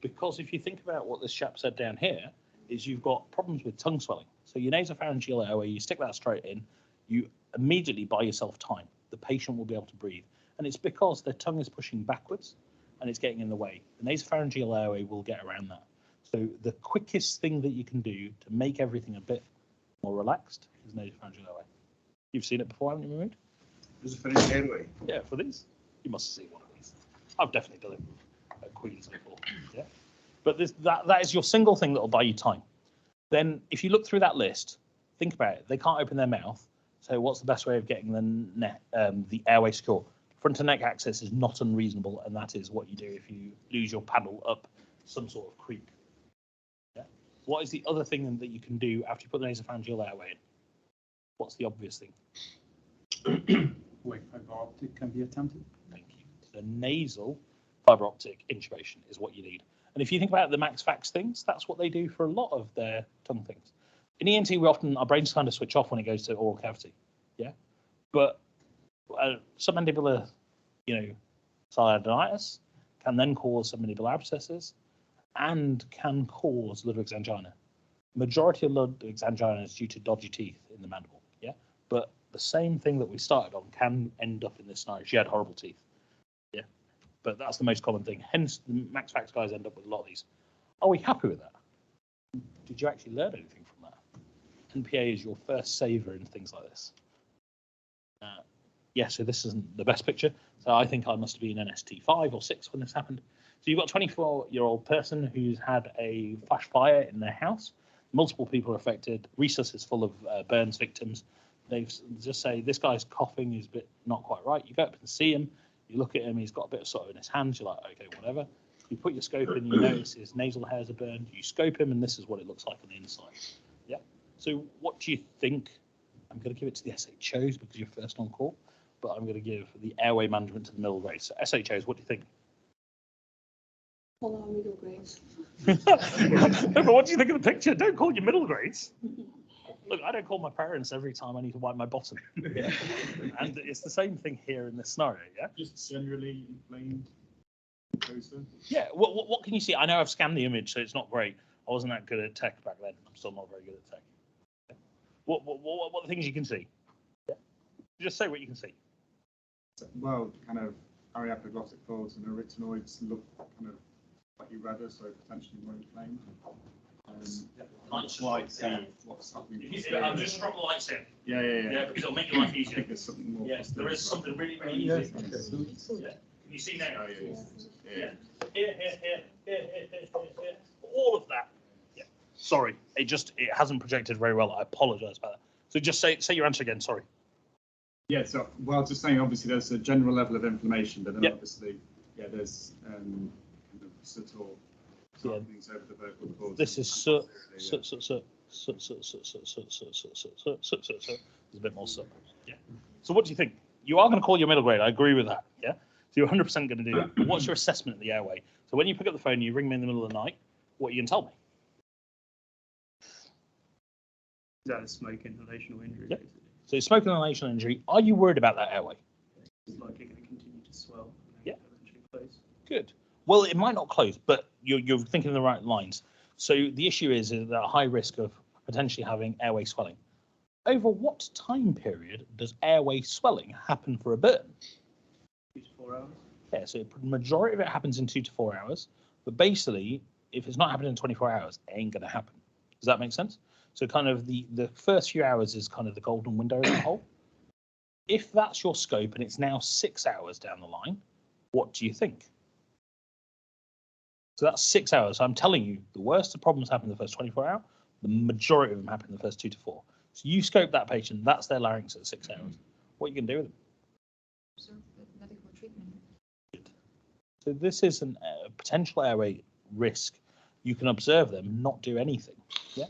Speaker 7: Because if you think about what this chap said down here, is you've got problems with tongue swelling. So your nasopharyngeal airway, you stick that straight in, you immediately buy yourself time. The patient will be able to breathe. And it's because their tongue is pushing backwards and it's getting in the way. The nasopharyngeal airway will get around that. So the quickest thing that you can do to make everything a bit more relaxed is nasopharyngeal airway. You've seen it before, haven't you, Mahmood?
Speaker 11: Nasopharyngeal airway.
Speaker 7: Yeah, for these. You must have seen one of these. I've definitely done it at Queen's before. Yeah. But that is your single thing that will buy you time. Then if you look through that list, think about it. They can't open their mouth. So what's the best way of getting the airway secure? Front and neck access is not unreasonable, and that is what you do if you lose your paddle up some sort of creek. Yeah. What is the other thing that you can do after you put the nasopharyngeal airway in? What's the obvious thing?
Speaker 8: Wait, fiber optic can be attempted.
Speaker 7: Thank you. The nasal fiber optic intubation is what you need. And if you think about the max fax things, that's what they do for a lot of their tongue things. In ENT, our brains kind of switch off when it goes to oral cavity. Yeah. But submandibular, silodinitis can then cause submandibular abscesses and can cause Ludwig's angina. Majority of Ludwig's angina is due to dodgy teeth in the mandible. Yeah. But the same thing that we started on can end up in this scenario. She had horrible teeth. Yeah. But that's the most common thing. Hence, the max fax guys end up with a lot of these. Are we happy with that? Did you actually learn anything from that? NPA is your first saver in things like this. Yeah, so this isn't the best picture. So I think I must have been NST 5 or 6 when this happened. So you've got a 24-year-old person who's had a flash fire in their house. Multiple people are affected. Resus is full of burns victims. They just say, this guy's coughing is a bit not quite right. You go up and see him. You look at him. He's got a bit of soot in his hands. You're like, okay, whatever. You put your scope in. You notice his nasal hairs are burned. You scope him, and this is what it looks like on the inside. Yeah. So what do you think? I'm going to give it to the SHOs because you're first on call, but I'm going to give the airway management to the middle grades. So SHOs, what do you think?
Speaker 9: Call our middle grades.
Speaker 7: No, but what do you think of the picture? Don't call your middle grades. Look, I don't call my parents every time I need to wipe my bottom. Yeah. And it's the same thing here in this scenario, yeah?
Speaker 8: Just generally inflamed mucosa.
Speaker 7: Yeah, what can you see? I know I've scanned the image, so it's not great. I wasn't that good at tech back then. I'm still not very good at tech. What are the things you can see? Yeah. Just say what you can see.
Speaker 8: Well, kind of aryepiglottic folds and arytenoids look kind of slightly redder, so potentially more inflamed. Quite see what's happening.
Speaker 7: Just strong the lights in.
Speaker 8: Yeah.
Speaker 7: Yeah, because it'll make your life
Speaker 8: I
Speaker 7: easier.
Speaker 8: think there's something more.
Speaker 7: Yes, there is something really, really easy. Yeah. Can you see now?
Speaker 8: Oh, yeah.
Speaker 7: Here. All of that. Yeah. Sorry, it hasn't projected very well. I apologise about that. So just say your answer again. Sorry.
Speaker 8: Yeah. So, well, just saying. Obviously, there's a general level of inflammation, but then obviously, there's kind of subtle things over the vocal cords.
Speaker 7: This is soot. There's a bit more soot. Yeah. So what do you think? You are going to call your middle grade. I agree with that. Yeah. So you're 100% going to do that. But what's your assessment of the airway? So when you pick up the phone, you ring me in the middle of the night. What are you going to tell me?
Speaker 12: Is that a smoke inhalation or injury?
Speaker 7: Yep. So smoke inhalation injury. Are you worried about that airway?
Speaker 12: It's likely going to continue to swell.
Speaker 7: Yeah.
Speaker 12: Eventually close.
Speaker 7: Good. Well, it might not close, but you're thinking the right lines. So the issue is that a high risk of potentially having airway swelling. Over what time period does airway swelling happen for a burn?
Speaker 12: 2 to 4 hours.
Speaker 7: Yeah, so the majority of it happens in 2 to 4 hours. But basically, if it's not happening in 24 hours, it ain't going to happen. Does that make sense? So kind of the first few hours is kind of the golden window as a whole. If that's your scope and it's now 6 hours down the line, what do you think? So that's 6 hours. So I'm telling you, the worst of problems happen in the first 24 hours. The majority of them happen in the first 2 to 4. So you scope that patient, that's their larynx at 6 hours. What are you going to do with them?
Speaker 5: Observe with medical treatment.
Speaker 7: So this is a potential airway risk. You can observe them, not do anything. Yeah.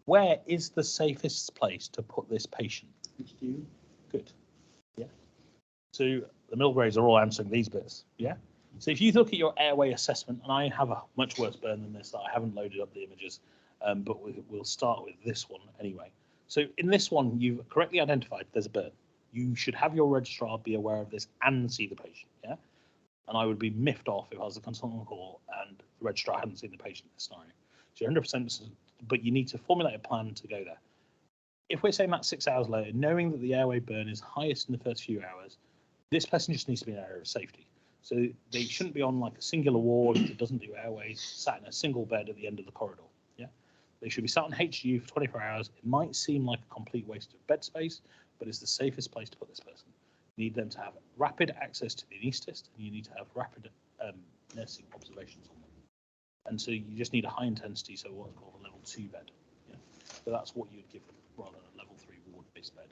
Speaker 7: Where is the safest place to put this patient? Good. Yeah. So the middle grades are all answering these bits. Yeah. So if you look at your airway assessment, and I have a much worse burn than this that I haven't loaded up the images, but we'll start with this one anyway. So in this one, you've correctly identified there's a burn. You should have your registrar be aware of this and see the patient. Yeah. And I would be miffed off if I was a consultant on call and the registrar hadn't seen the patient in this scenario. So you're 100% but you need to formulate a plan to go there. If we're saying that 6 hours later, knowing that the airway burn is highest in the first few hours, this person just needs to be in an area of safety. So they shouldn't be on like a singular ward that doesn't do airways, sat in a single bed at the end of the corridor. Yeah, they should be sat on HDU for 24 hours. It might seem like a complete waste of bed space, but it's the safest place to put this person. You need them to have rapid access to the anaesthetist, and you need to have rapid nursing observations on them. And so you just need a high intensity, so what's called a level 2 bed. Yeah, so that's what you'd give them rather than a level 3 ward-based bed.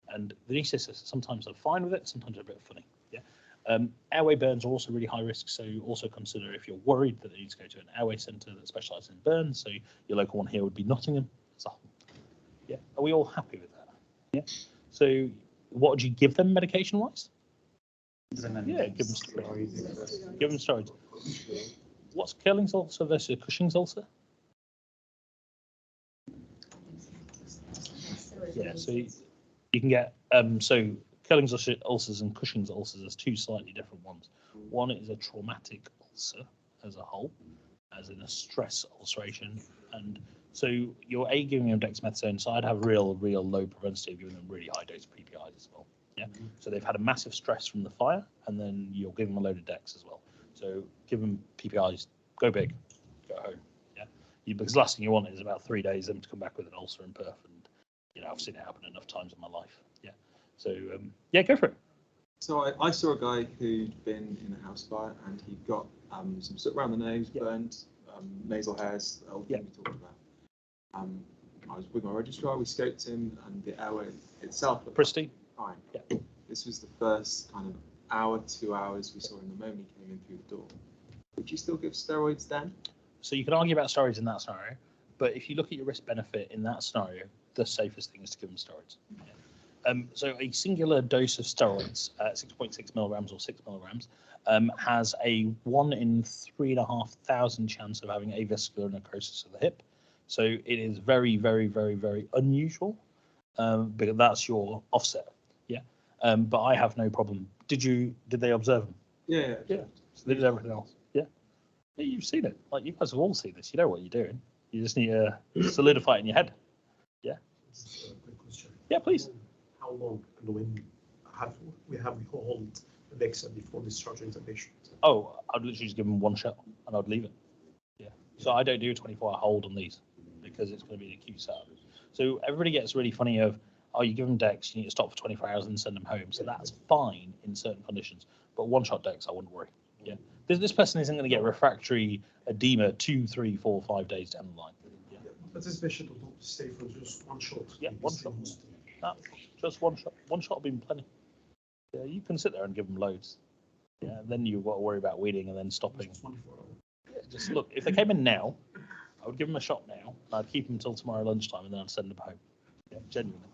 Speaker 7: And the anaesthetists sometimes are fine with it, sometimes they're a bit funny. Yeah. Airway burns are also really high risk, so also consider if you're worried that they need to go to an airway centre that specialises in burns. So your local one here would be Nottingham. So, yeah, are we all happy with that? Yeah. So what would you give them medication-wise? Yeah, give them steroids. Give them steroids. What's Curling's ulcer versus Cushing's ulcer? Yeah, so you can get so Curling's ulcers and Cushing's ulcers as two slightly different ones. One is a traumatic ulcer as a whole, as in a stress ulceration, and so you're giving them dexamethasone. So I'd have real low propensity of giving them really high dose PPIs as well. Yeah, so they've had a massive stress from the fire, and then you'll give them a load of dex as well. So give them PPIs, go big, go home. Yeah, because the last thing you want is about 3 days them to come back with an ulcer and perf, and I've seen it happen enough times in my life. Yeah, so yeah, go for it.
Speaker 13: So I saw a guy who'd been in a house fire and he got some soot around the nose, burned, nasal hairs, the whole thing we talked about. I was with my registrar, we scoped him, and the airway itself looked
Speaker 7: pristine.
Speaker 13: Fine.
Speaker 7: Yeah.
Speaker 13: This was the first kind of hour, 2 hours we saw him the moment he came in through the door. Would you still give steroids then?
Speaker 7: So you can argue about steroids in that scenario, but if you look at your risk benefit in that scenario, the safest thing is to give them steroids. So a singular dose of steroids, 6.6 milligrams or 6 milligrams, has a 1 in 3,500 chance of having avascular necrosis of the hip. So it is very, very, very, very unusual, because that's your offset. Yeah. But I have no problem. Did they observe them?
Speaker 13: Yeah.
Speaker 7: So they did everything else. Yeah. You've seen it. Like, you guys have all seen this. You know what you're doing. You just need to solidify it in your head. Yeah.
Speaker 3: Just a quick question.
Speaker 7: Yeah, please.
Speaker 3: How long and when we have the hold the Dexa before discharging the patient?
Speaker 7: Oh, I'd literally just give them one shot and I'd leave it. Yeah. So I don't do a 24-hour hold on these because it's going to be an acute setup. So everybody gets really funny of, oh, you give them Dex, you need to stop for 24 hours and send them home. So that's fine in certain conditions. But one-shot Dex, I wouldn't worry. Yeah. This person isn't going to get refractory edema 2, 3, 4, 5 days down the line. Yeah.
Speaker 3: But this patient will stay for just one shot.
Speaker 7: Yeah, one shot. No, just one shot. One shot will be plenty. Yeah, you can sit there and give them loads. Yeah, then you've got to worry about weaning and then stopping. Yeah, just look, if they came in now, I would give them a shot now. I'd keep them until tomorrow lunchtime and then I'd send them home. Yeah, genuinely.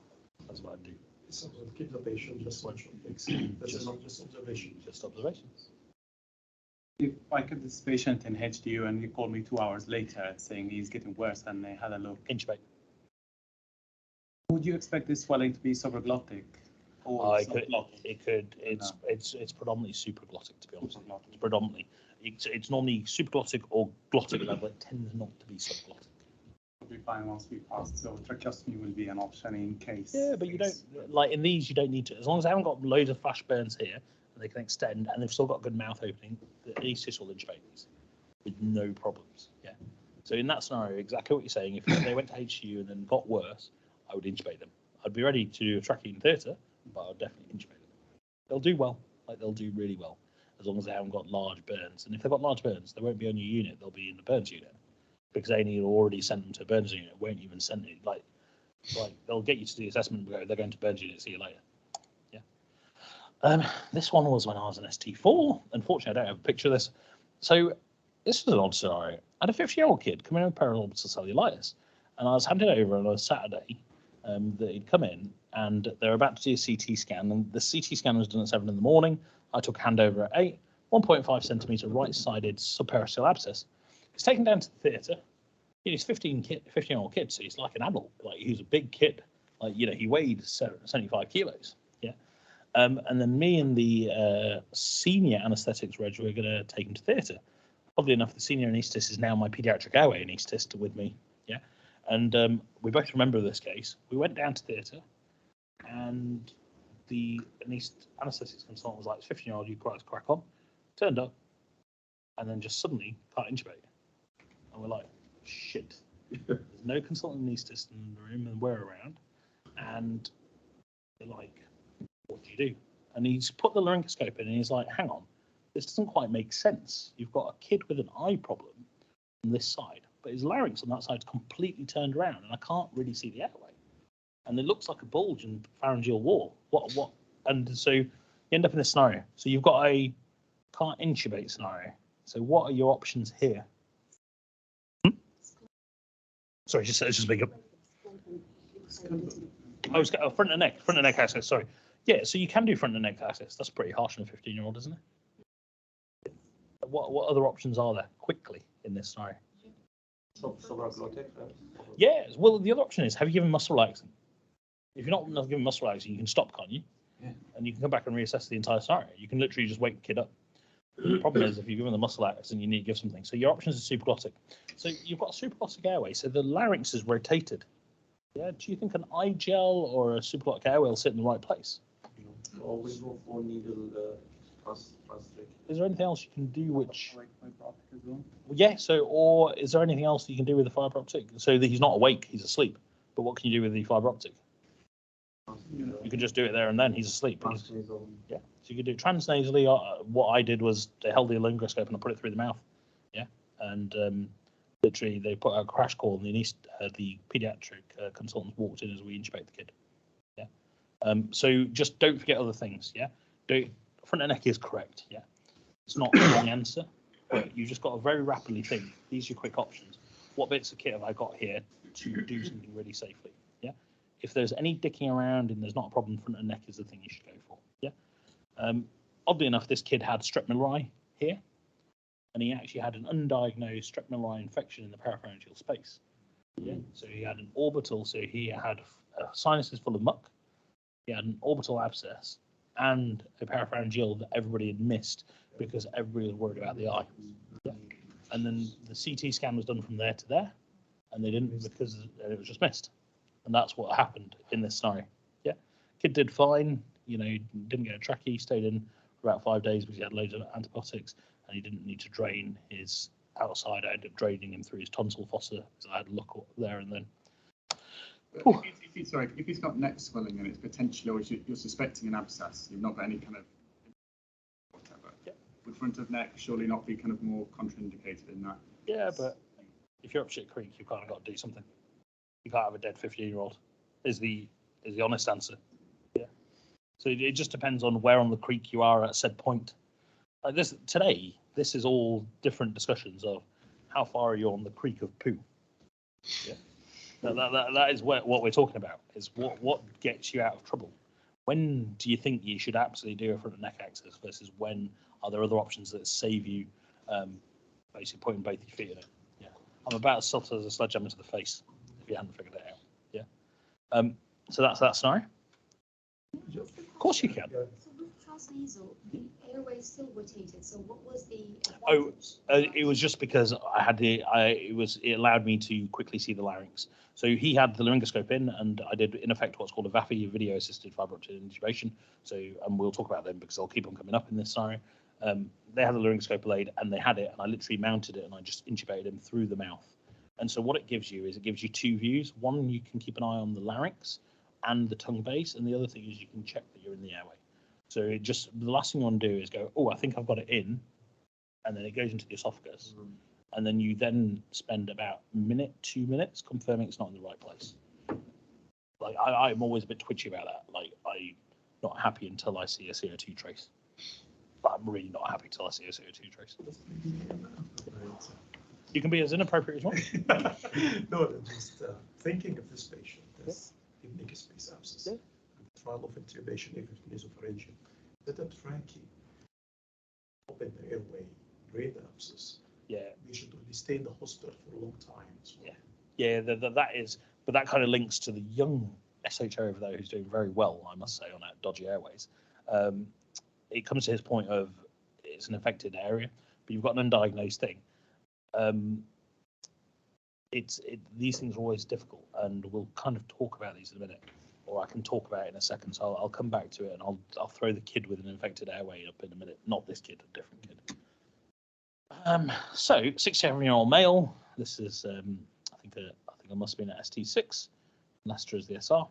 Speaker 7: That's what I'd do.
Speaker 3: So keep the patient just one shot. That's not just observation.
Speaker 7: Just observations.
Speaker 12: If I kept this patient in HDU and he called me 2 hours later saying he's getting worse and they had a look.
Speaker 7: Intubate.
Speaker 12: Would you expect this swelling to be supraglottic? Or
Speaker 7: It could. It's predominantly supraglottic, to be honest. It's predominantly. It's normally supraglottic or glottic level. It tends not to be subglottic.
Speaker 12: It'll be fine once we pass. So tracheostomy will be an option in case.
Speaker 7: Yeah, but you don't, like in these, you don't need to. As long as they haven't got loads of flash burns here and they can extend and they've still got good mouth opening, the anaesthetist will intubate these with no problems. Yeah. So in that scenario, exactly what you're saying, if they went to HCU and then got worse, I would intubate them. I'd be ready to do a trachea in theatre, but I would definitely intubate them. They'll do well. Like, they'll do really well, as long as they haven't got large burns. And if they've got large burns, they won't be on your unit. They'll be in the burns unit, because A&E already sent them to a burns unit. Won't even send it. Like they'll get you to the assessment and go, they're going to burns unit. See you later. Yeah. This one was when I was an ST4. Unfortunately, I don't have a picture of this. So this was an odd scenario. I had a 50-year-old kid come in with periorbital cellulitis, and I was handed over on a Saturday that he'd come in, and they were about to do a CT scan, and the CT scan was done at 7 in the morning. I took a handover at 8, 1.5 centimetre right-sided subperiosteal abscess. He's taken down to the theatre. He's 15-year-old kid, so he's like an adult. Like, he's a big kid. Like, he weighed 75 kilos. Yeah. And then me and the senior anaesthetics reg were going to take him to theatre. Oddly enough, the senior anaesthetist is now my paediatric airway anaesthetist with me. Yeah. And we both remember this case. We went down to theatre, and the anaesthetics consultant was like, "It's 15-year-old, you guys crack on." Turned up, and then just suddenly can't intubate. And we're like, "Shit." There's no consultant anaesthetist in the room, and we're around. And they're like, "What do you do?" And he's put the laryngoscope in, and he's like, "Hang on, this doesn't quite make sense. You've got a kid with an eye problem on this side, but his larynx on that side's completely turned around, and I can't really see the airway. And it looks like a bulge in the pharyngeal wall. What? And so you end up in this scenario. So you've got a can't intubate scenario. So what are your options here?" Sorry, just big up. I was front and neck access. Sorry. Yeah, so you can do front and neck access. That's pretty harsh on a 15-year-old, isn't it? What other options are there quickly in this scenario? Yeah, well, the other option is, have you given muscle relaxant? If you're not given muscle relaxant, you can stop, can't you? Yeah. And you can come back and reassess the entire scenario. You can literally just wake the kid up. The problem is, if you're given the muscle relaxant, you need to give something. So your options are supraglottic. So you've got a supraglottic airway, so the larynx is rotated. Yeah, do you think an eye gel or a supraglottic airway will sit in the right place?
Speaker 11: Always go for needle prosthetic.
Speaker 7: Is there anything else you can do which...
Speaker 8: Like fiber optic as well?
Speaker 7: Yeah, so, or is there anything else that you can do with the fiber optic? So that he's not awake, he's asleep. But what can you do with the fiber optic? You can just do it there and then, he's asleep. Yeah, so you could do it transnasally. What I did was they held the laryngoscope and I put it through the mouth. Yeah, and literally they put out a crash call and the pediatric consultants walked in as we intubate the kid. Yeah, so just don't forget other things. Yeah, front and neck is correct. Yeah, it's not the wrong answer, but you just got to very rapidly think. These are your quick options. What bits of kit have I got here to do something really safely? Yeah. If there's any dicking around and there's not a problem, front and neck is the thing you should go for. Yeah. Oddly enough, this kid had strep moveri here, and he actually had an undiagnosed strep moveri infection in the parapharyngeal space. Yeah. So he had an orbital. So he had sinuses full of muck. He had an orbital abscess and a parapharyngeal that everybody had missed because everybody was worried about the eye. Yeah. And then the CT scan was done from there to there, and they didn't because it was just missed. And that's what happened in this scenario. Yeah, kid did fine. You know, didn't get a trachea, stayed in for about 5 days because he had loads of antibiotics, and he didn't need to drain his outside. I ended up draining him through his tonsil fossa because I had a look there and then.
Speaker 8: If he's got neck swelling and it's potentially, or you're suspecting an abscess, you've not got any kind of whatever. Yeah. Would front of neck surely not be kind of more contraindicated in that?
Speaker 7: Yeah, but if you're up shit creek, you've kind of got to do something. You can't have a dead 15-year-old. Is the honest answer. Yeah. So it just depends on where on the creek you are at said point. Like this today, this is all different discussions of how far are you on the creek of poo. Yeah. That is what we're talking about. Is what gets you out of trouble. When do you think you should absolutely do a front and neck access versus when are there other options that save you basically putting both your feet in it? Yeah. I'm about as soft as a sledgehammer to the face. If you hadn't figured it out, yeah. So that's that scenario. Of course you can.
Speaker 9: So with transnasal, the airway is still rotated. So what was the advantage?
Speaker 7: It was just because I had it allowed me to quickly see the larynx. So he had the laryngoscope in, and I did in effect what's called a VAFI, video assisted fiber optic intubation. So and we'll talk about them because they'll keep on coming up in this scenario. They had the laryngoscope laid and they had it, and I literally mounted it and I just intubated him through the mouth. And so what it gives you is it gives you two views. One, you can keep an eye on the larynx and the tongue base, and the other thing is you can check that you're in the airway. So it just the last thing you want to do is go, oh, I think I've got it in, and then it goes into the esophagus, and then you then spend about a minute, 2 minutes confirming it's not in the right place. Like I'm always a bit twitchy about that. Like I'm not happy until I see a CO2 trace, but I'm really not happy until I see a CO2 trace. You can be as inappropriate as you want.
Speaker 3: No, just thinking of this patient, this kidney space abscess, and the trial of intubation, even nasopharyngeal, that a trachea, open the airway, drain the abscess.
Speaker 7: Yeah.
Speaker 3: They should only stay in the hospital for a long time as well.
Speaker 7: Yeah. Yeah, that is, but that kind of links to the young SHO over there who's doing very well, I must say, on that dodgy airways. It comes to his point of it's an affected area, but you've got an undiagnosed thing. these things are always difficult, and we'll kind of talk about these in a minute, or I can talk about it in a second. So I'll come back to it, and I'll throw the kid with an infected airway up in a minute. Not this kid, a different kid. So 67-year-old male. This is I think I must have been at ST6. Leicester is the SR.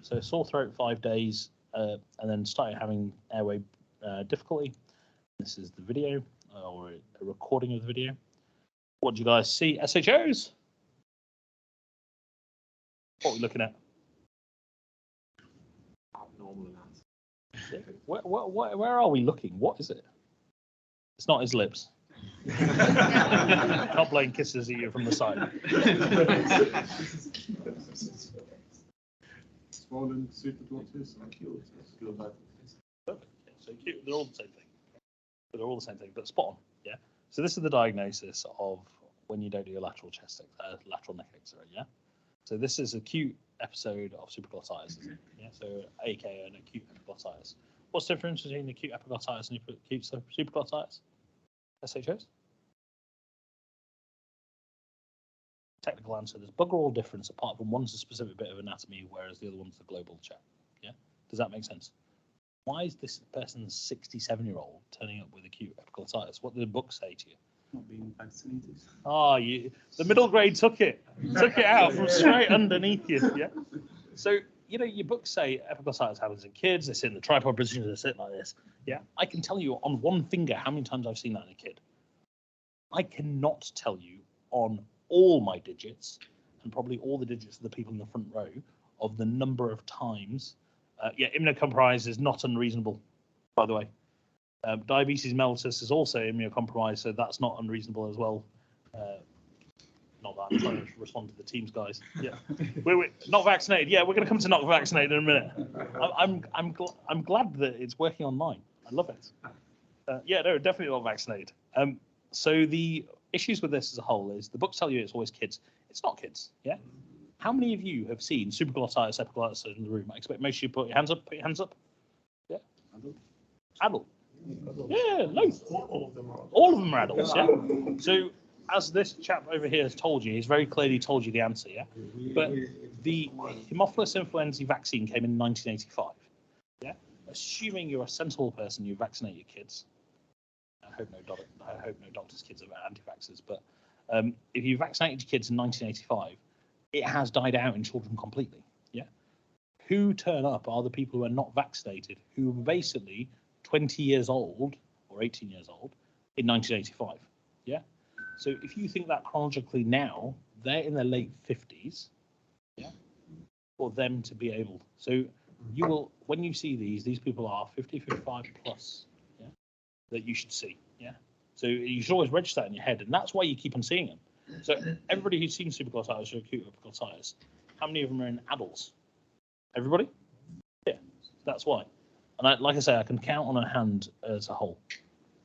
Speaker 7: So sore throat 5 days, and then started having airway difficulty. This is the video, or a recording of the video. What do you guys see? SHOs? What are we looking at?
Speaker 13: Abnormal
Speaker 7: Where are we looking? What is it? It's not his lips. Not blowing kisses at you from the side.
Speaker 8: Swollen superglottis.
Speaker 7: So cute. They're all the same thing. They're all the same thing, but spot on. Yeah. So this is the diagnosis of when you don't do a lateral chest, lateral neck X-ray. Yeah. So this is acute episode of supraglottitis. Yeah. So aka an acute epiglottitis. What's the difference between acute epiglottitis and acute supraglottitis? SHOs? Technical answer, there's bugger all difference apart from one's a specific bit of anatomy, whereas the other one's the global check. Yeah? Does that make sense? Why is this person's 67-year-old turning up with acute epiglottitis? What did the book say to you?
Speaker 12: Not being vaccinated.
Speaker 7: Oh, the middle grade took it out from straight underneath you. Yeah. So, you know, your books say epiglottitis happens in kids, they sit in the tripod position, they sit like this. Yeah. I can tell you on one finger how many times I've seen that in a kid. I cannot tell you on all my digits, and probably all the digits of the people in the front row, of the number of times. Immunocompromised is not unreasonable, by the way. Diabetes mellitus is also immunocompromised, so that's not unreasonable as well. Not that I'm trying to respond to the teams, guys. Yeah, we're not vaccinated. Yeah, we're going to come to not vaccinated in a minute. I'm glad that it's working online. I love it. Yeah, no, definitely not vaccinated. So the issues with this as a whole is the books tell you it's always kids. It's not kids. Yeah. How many of you have seen supraglottitis, epiglottitis in the room? I expect most of you put your hands up. Put your hands up. Yeah. Adult. Yeah, loads. All of them are adults. Yeah. So as this chap over here has told you, he's very clearly told you the answer. Yeah. But the Haemophilus influenzae vaccine came in 1985. Yeah. Assuming you're a sensible person, you vaccinate your kids. I hope no doctors' kids are anti-vaxxers. But if you vaccinated your kids in 1985, it has died out in children completely. Yeah. Who turn up are the people who are not vaccinated, who were basically 20 years old or 18 years old in 1985. Yeah. So if you think that chronologically now, they're in their late 50s. Yeah. For them to be able. So you will, when you see these people are 50, 55 plus. Yeah. That you should see. Yeah. So you should always register that in your head, and that's why you keep on seeing them. So everybody who's seen supraglottitis or acute epiglottitis, how many of them are in adults? Everybody? Yeah, that's why. And like I say, I can count on a hand as a whole.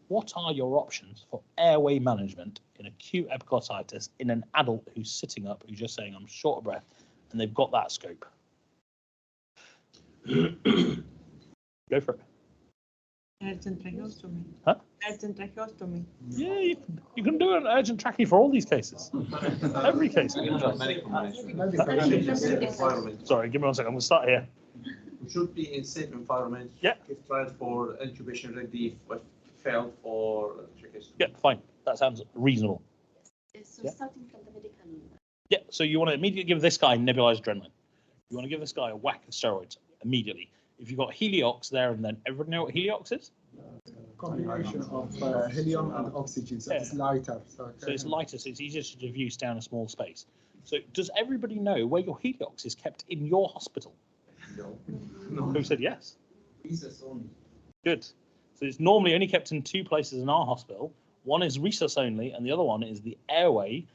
Speaker 7: What are your options for airway management in acute epiglottitis in an adult who's sitting up, who's just saying, I'm short of breath, and they've got that scope? Go for it.
Speaker 6: Urgent tracheostomy.
Speaker 7: Huh?
Speaker 6: Urgent tracheostomy.
Speaker 7: Yeah, you can do an urgent trachea for all these cases. Every case. Sorry, give me 1 second. I'm going to start here.
Speaker 11: We should be in safe environment.
Speaker 7: Yeah.
Speaker 11: If tried for intubation ready, but failed for tracheostomy.
Speaker 7: Yeah, fine. That sounds reasonable.
Speaker 9: So starting from the medical.
Speaker 7: Yeah, so you want to immediately give this guy nebulized adrenaline. You want to give this guy a whack of steroids immediately. If you've got Heliox there and then, everybody know what Heliox is?
Speaker 10: Combination of helium and oxygen, so it's lighter. So
Speaker 7: it's lighter, so it's easier to diffuse down a small space. So does everybody know where your Heliox is kept in your hospital? No. Who said yes?
Speaker 11: Resus only.
Speaker 7: Good. So it's normally only kept in 2 places in our hospital. One is resus only, and the other one is the airway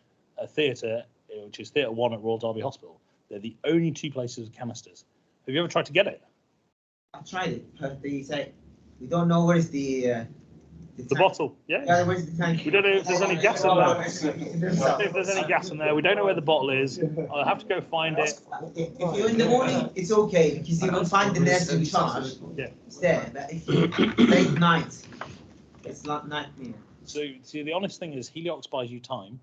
Speaker 7: theatre, which is Theatre 1 at Royal Derby Hospital. They're the only 2 places with canisters. Have you ever tried to get it?
Speaker 1: I've tried it, but they say we don't know where's the
Speaker 7: bottle. Yeah.
Speaker 1: Where's the tank?
Speaker 7: We don't know if there's any gas in there. If there's any gas in there, we don't know where the bottle is. I'll have to go find it.
Speaker 1: If you're in the morning, it's okay because you will find the nurse in charge.
Speaker 7: Yeah.
Speaker 1: It's there. But if you late night, it's not nightmare.
Speaker 7: So, see, the honest thing is, Heliox buys you time.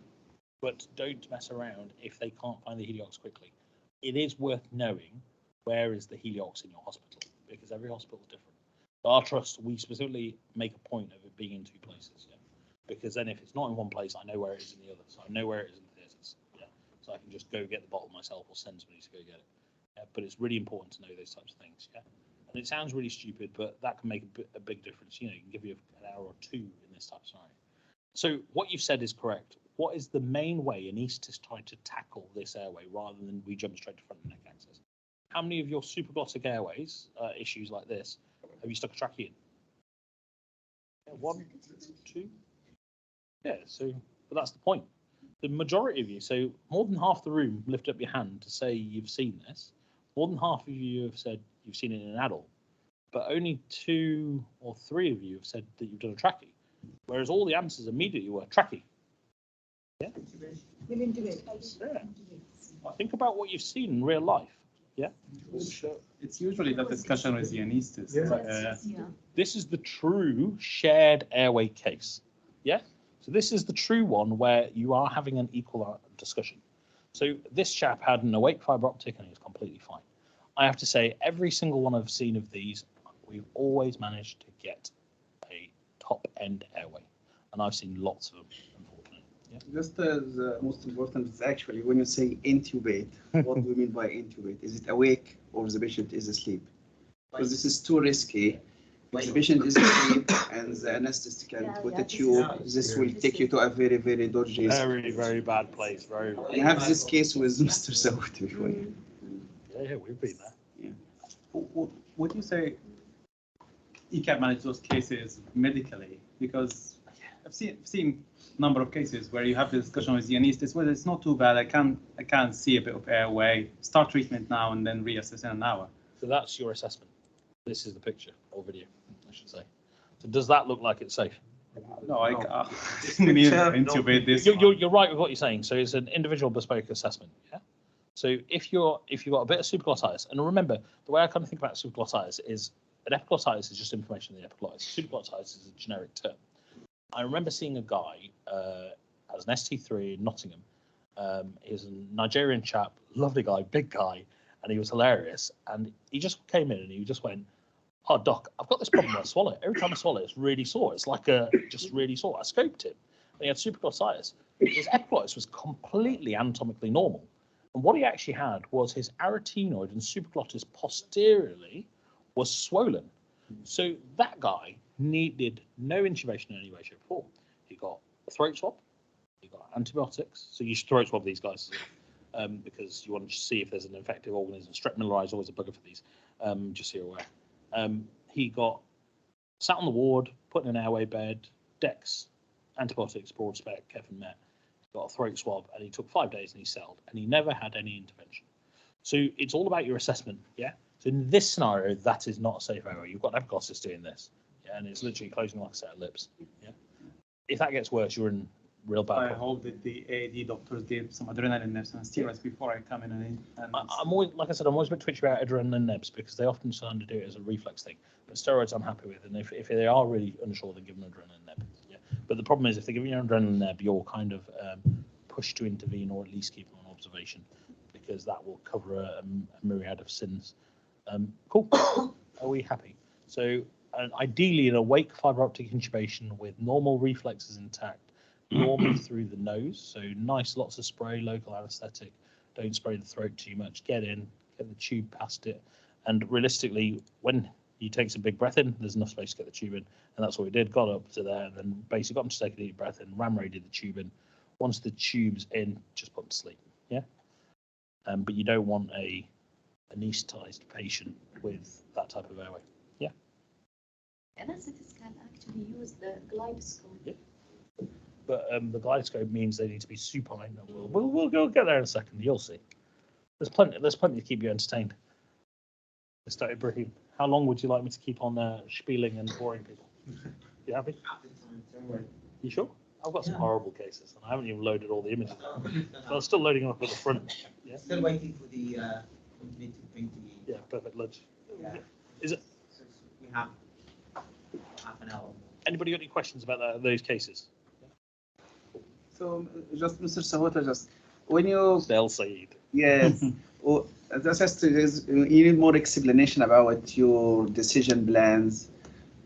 Speaker 7: but don't mess around if they can't find the heliox quickly. It is worth knowing where is the heliox in your hospital, because every hospital is different. Our trust, we specifically make a point of it being in 2 places, yeah? Because then if it's not in one place, I know where it is in the other. So I know where it is in the theatres, yeah? So I can just go get the bottle myself or send somebody to go get it. Yeah? But it's really important to know those types of things, yeah? And it sounds really stupid, but that can make a big difference. You know, it can give you an hour or 2 in this type of scenario. So what you've said is correct. What is the main way anaesthetists try to tackle this airway rather than we jump straight to front and neck access? How many of your supraglottic airways, issues like this, have you stuck a trachea in? Yeah, 1, 2? Yeah, so, but that's the point. The majority of you, so more than half the room lift up your hand to say you've seen this. More than half of you have said you've seen it in an adult, but only 2 or 3 of you have said that you've done a trachea, whereas all the answers immediately were trachea. Yeah? Yeah. Think about what you've seen in real life. Yeah.
Speaker 12: It's usually the discussion with the anaesthetist.
Speaker 7: This is the true shared airway case. Yeah. So this is the true one where you are having an equal discussion. So this chap had an awake fibre optic and he was completely fine. I have to say, every single one I've seen of these, we've always managed to get a top end airway, and I've seen lots of them, unfortunately. Yeah.
Speaker 14: Just the most important is actually when you say intubate, what do we mean by intubate? Is it awake or the patient is asleep? Because this is too risky. If the patient is asleep and the anesthetist can put a tube, this will take you to a very, very dodgy.
Speaker 7: Very, very bad place. Very.
Speaker 14: I have this case with Mr. Saud before.
Speaker 7: Yeah, we've been there.
Speaker 12: Yeah. Would you say you can manage those cases medically? Because I've seen a number of cases where you have the discussion with the anaesthetist, well, it's not too bad. I can see a bit of airway. Start treatment now and then reassess in an hour.
Speaker 7: So that's your assessment. This is the picture or video, I should say. So does that look like it's safe?
Speaker 12: No, I can't. Intubate this.
Speaker 7: You're right with what you're saying. So it's an individual bespoke assessment. Yeah. So if you've got a bit of supraglottitis, and remember the way I kind of think about supraglottitis is an epiglottitis is just inflammation in the epiglottis. Supraglottitis is a generic term. I remember seeing a guy as an ST3 in Nottingham. He was a Nigerian chap, lovely guy, big guy, and he was hilarious. And he just came in and he just went, "Oh, doc, I've got this problem when I swallow it. Every time I swallow it, it's really sore. It's like just really sore." I scoped him, and he had supraglottitis. His epiglottis was completely anatomically normal. And what he actually had was his arytenoid and supraglottis posteriorly was swollen. So that guy needed no intubation in any way, shape, or form. He got a throat swab, he got antibiotics. So you should throat swab these guys because you want to see if there's an infective organism. Strep Milleri is always a bugger for these, just so you're aware. He got sat on the ward, put in an airway bed, Dex, antibiotics, broad spec, Kevin Met. Got a throat swab, and he took 5 days and he settled, and he never had any intervention. So it's all about your assessment, yeah? So in this scenario, that is not a safe airway. You've got an epiglottis doing this, yeah, and it's literally closing like a set of lips, yeah? If that gets worse, you're in real bad
Speaker 12: I
Speaker 7: problem.
Speaker 12: hope that the AED doctors did some adrenaline nebs and steroids before I come in and
Speaker 7: I'm always, like I said, I'm always a bit twitchy about adrenaline nebs because they often try to do it as a reflex thing. But steroids I'm happy with, and if they are really unsure, then give them an adrenaline neb. Yeah. But the problem is if they give you an adrenaline neb, you're kind of pushed to intervene or at least keep them on observation because that will cover a myriad of sins. Cool. Are we happy? So ideally an awake fibre optic intubation with normal reflexes intact, normally through the nose. So nice, lots of spray, local anaesthetic. Don't spray the throat too much. Get in, get the tube past it. And realistically, when he takes a big breath in, there's enough space to get the tube in. And that's what we did. Got up to there and then basically got him to take a deep breath in, ram-raided the tube in. Once the tube's in, just put him to sleep. Yeah. But you don't want a anaesthetized patient with that type of airway. Yeah.
Speaker 9: Anesthetists can actually use the gyroscope.
Speaker 7: Yeah. But the gyroscope means they need to be supine. We'll get there in a second. You'll see. There's plenty to keep you entertained. Mr. Ibrahim, how long would you like me to keep on spieling and boring people? You happy? You sure? I've got some horrible cases, and I haven't even loaded all the images. So I'm still loading them up at the front. Yeah.
Speaker 1: Still waiting for the company to bring the.
Speaker 7: Yeah, perfect lunch.
Speaker 1: Yeah.
Speaker 7: Is it?
Speaker 1: So we have half an hour.
Speaker 7: Anybody got any questions about those cases?
Speaker 14: So just Mr. Sahota, just when you
Speaker 7: They'll say it.
Speaker 14: yes, oh, this has to you need more explanation about your decision plans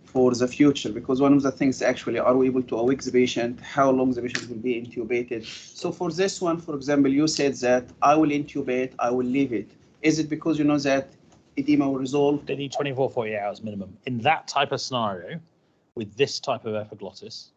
Speaker 14: for the future, because one of the things actually, are we able to awake the patient? How long the patient will be intubated? So for this one, for example, you said that I will intubate, I will leave it. Is it because you know that edema will resolve?
Speaker 7: They need 24, 48 hours minimum. In that type of scenario, with this type of epiglottis,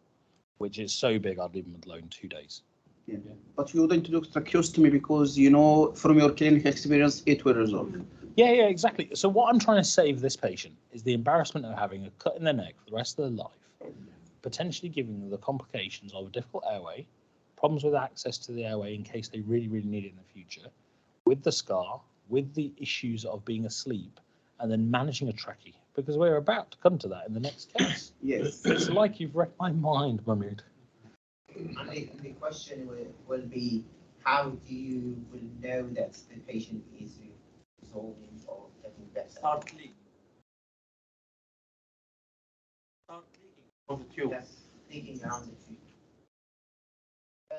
Speaker 7: which is so big, I'd leave them alone 2 days.
Speaker 14: Yeah. But you wouldn't do tracheostomy because you know from your clinical experience it will resolve.
Speaker 7: Yeah, exactly. So what I'm trying to save this patient is the embarrassment of having a cut in their neck for the rest of their life, potentially giving them the complications of a difficult airway, problems with access to the airway in case they really, really need it in the future, with the scar, with the issues of being asleep, and then managing a trachea, because we're about to come to that in the next case.
Speaker 14: Yes.
Speaker 7: It's like you've read my mind, Mahmood.
Speaker 1: And the question will be, how do you will know that the patient is resolving or getting better?
Speaker 11: Start leaking. Start leaking from the tube.
Speaker 1: Yes, leaking around the tube.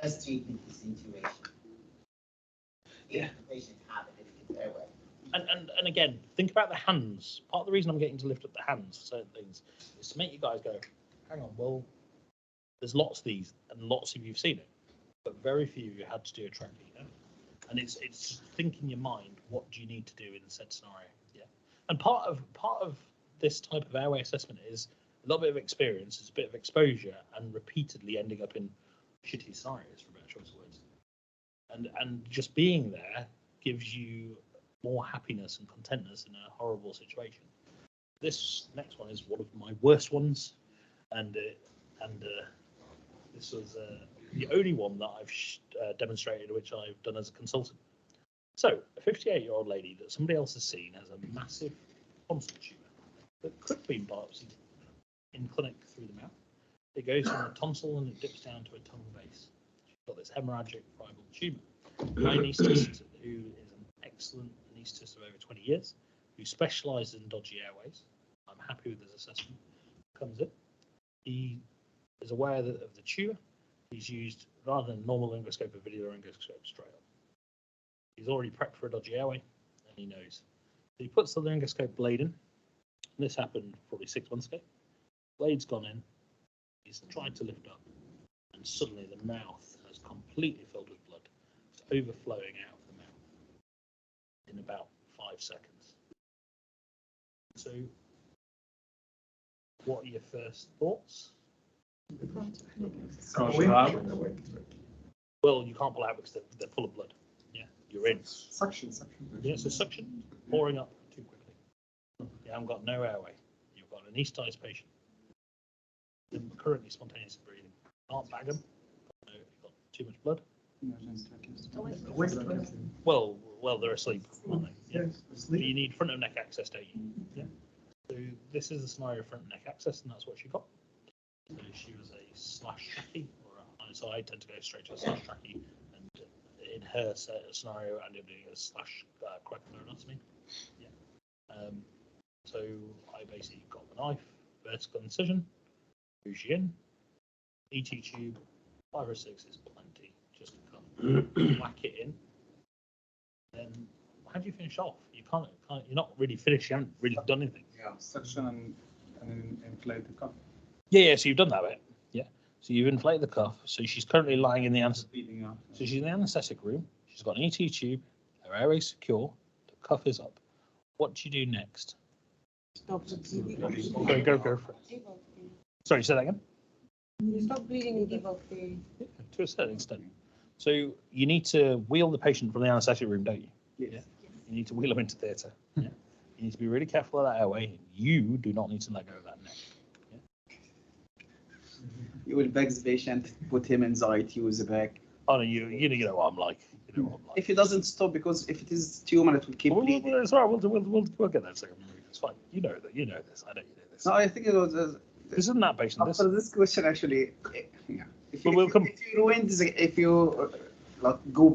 Speaker 1: First treatment is intubation.
Speaker 7: Yeah.
Speaker 1: If the patient have a difficult airway.
Speaker 7: And again, think about the hands. Part of the reason I'm getting to lift up the hands for certain things is to make you guys go, hang on, well, there's lots of these and lots of you've seen it, but very few of you had to do a trachea. Yeah? And it's think in your mind, what do you need to do in said scenario? Yeah. And part of this type of airway assessment is a little bit of experience, it's a bit of exposure, and repeatedly ending up in shitty scenarios, for a better choice of words. And just being there gives you more happiness and contentness in a horrible situation. This next one is one of my worst ones, and this was the only one that I've demonstrated, which I've done as a consultant. So, a 58-year-old lady that somebody else has seen has a massive tonsil tumour that could have been biopsied in clinic through the mouth. It goes from the tonsil and it dips down to a tongue base. She's got this hemorrhagic fibril tumour. My anaesthetist, who is an excellent anaesthetist of over 20 years, who specialises in dodgy airways, I'm happy with his assessment, comes in. He is aware of the tumour. He's used, rather than normal laryngoscope, a video laryngoscope straight up. He's already prepped for a dodgy airway, and he knows. So he puts the laryngoscope blade in. This happened probably 6 months ago. Blade's gone in. He's tried to lift up, and suddenly the mouth has completely filled with blood. It's overflowing out of the mouth in about 5 seconds. So, what are your first thoughts? Well, you can't pull out because they're full of blood. Yeah, you're in.
Speaker 10: Suction.
Speaker 7: Yeah, so suction, pouring up too quickly. You haven't got no airway. You've got an anaesthetised patient. They're currently spontaneously breathing. Can't bag them. No, you've got too much blood. Well, they're asleep, aren't they? Yeah. So you need front of neck access, don't you? Yeah. So this is the scenario of front of neck access, and that's what she got. So she was a slash trachea, so I tend to go straight to a slash trachea, and in her scenario, I ended up doing a slash coaguloplasty. Yeah. So I basically got the knife, vertical incision, push in, ET tube, 5 or 6 is plenty, just to whack it in. Then how do you finish off? You can't you're not really finished. You haven't really done anything.
Speaker 12: Yeah, suction and then inflate the cuff.
Speaker 7: Yeah. So you've done that bit. Yeah. So you've inflated the cuff. So she's currently lying in the So she's in the anaesthetic room. She's got an ET tube. Her airway is secure. The cuff is up. What do you do next?
Speaker 6: Stop the bleeding.
Speaker 7: Go for it. Sorry, say that again.
Speaker 6: You stop bleeding and give up the.
Speaker 7: Yeah, to a certain extent. So you need to wheel the patient from the anaesthetic room, don't you?
Speaker 14: Yes.
Speaker 7: Yeah. You need to wheel them into theatre. Yeah. You need to be really careful of that airway. You do not need to let go of that neck. Yeah.
Speaker 14: You will beg the patient, put him in the ITU with the bag.
Speaker 7: Oh no, you know what I'm like. You know what I'm like.
Speaker 14: If it doesn't stop, because if it is tumor, it will keep bleeding.
Speaker 7: It's all right. We'll get that in a second. It's fine. You know that. You know this. I know you know this.
Speaker 14: No, I think it was.
Speaker 7: This isn't that patient.
Speaker 14: After this question, actually, yeah. If you like go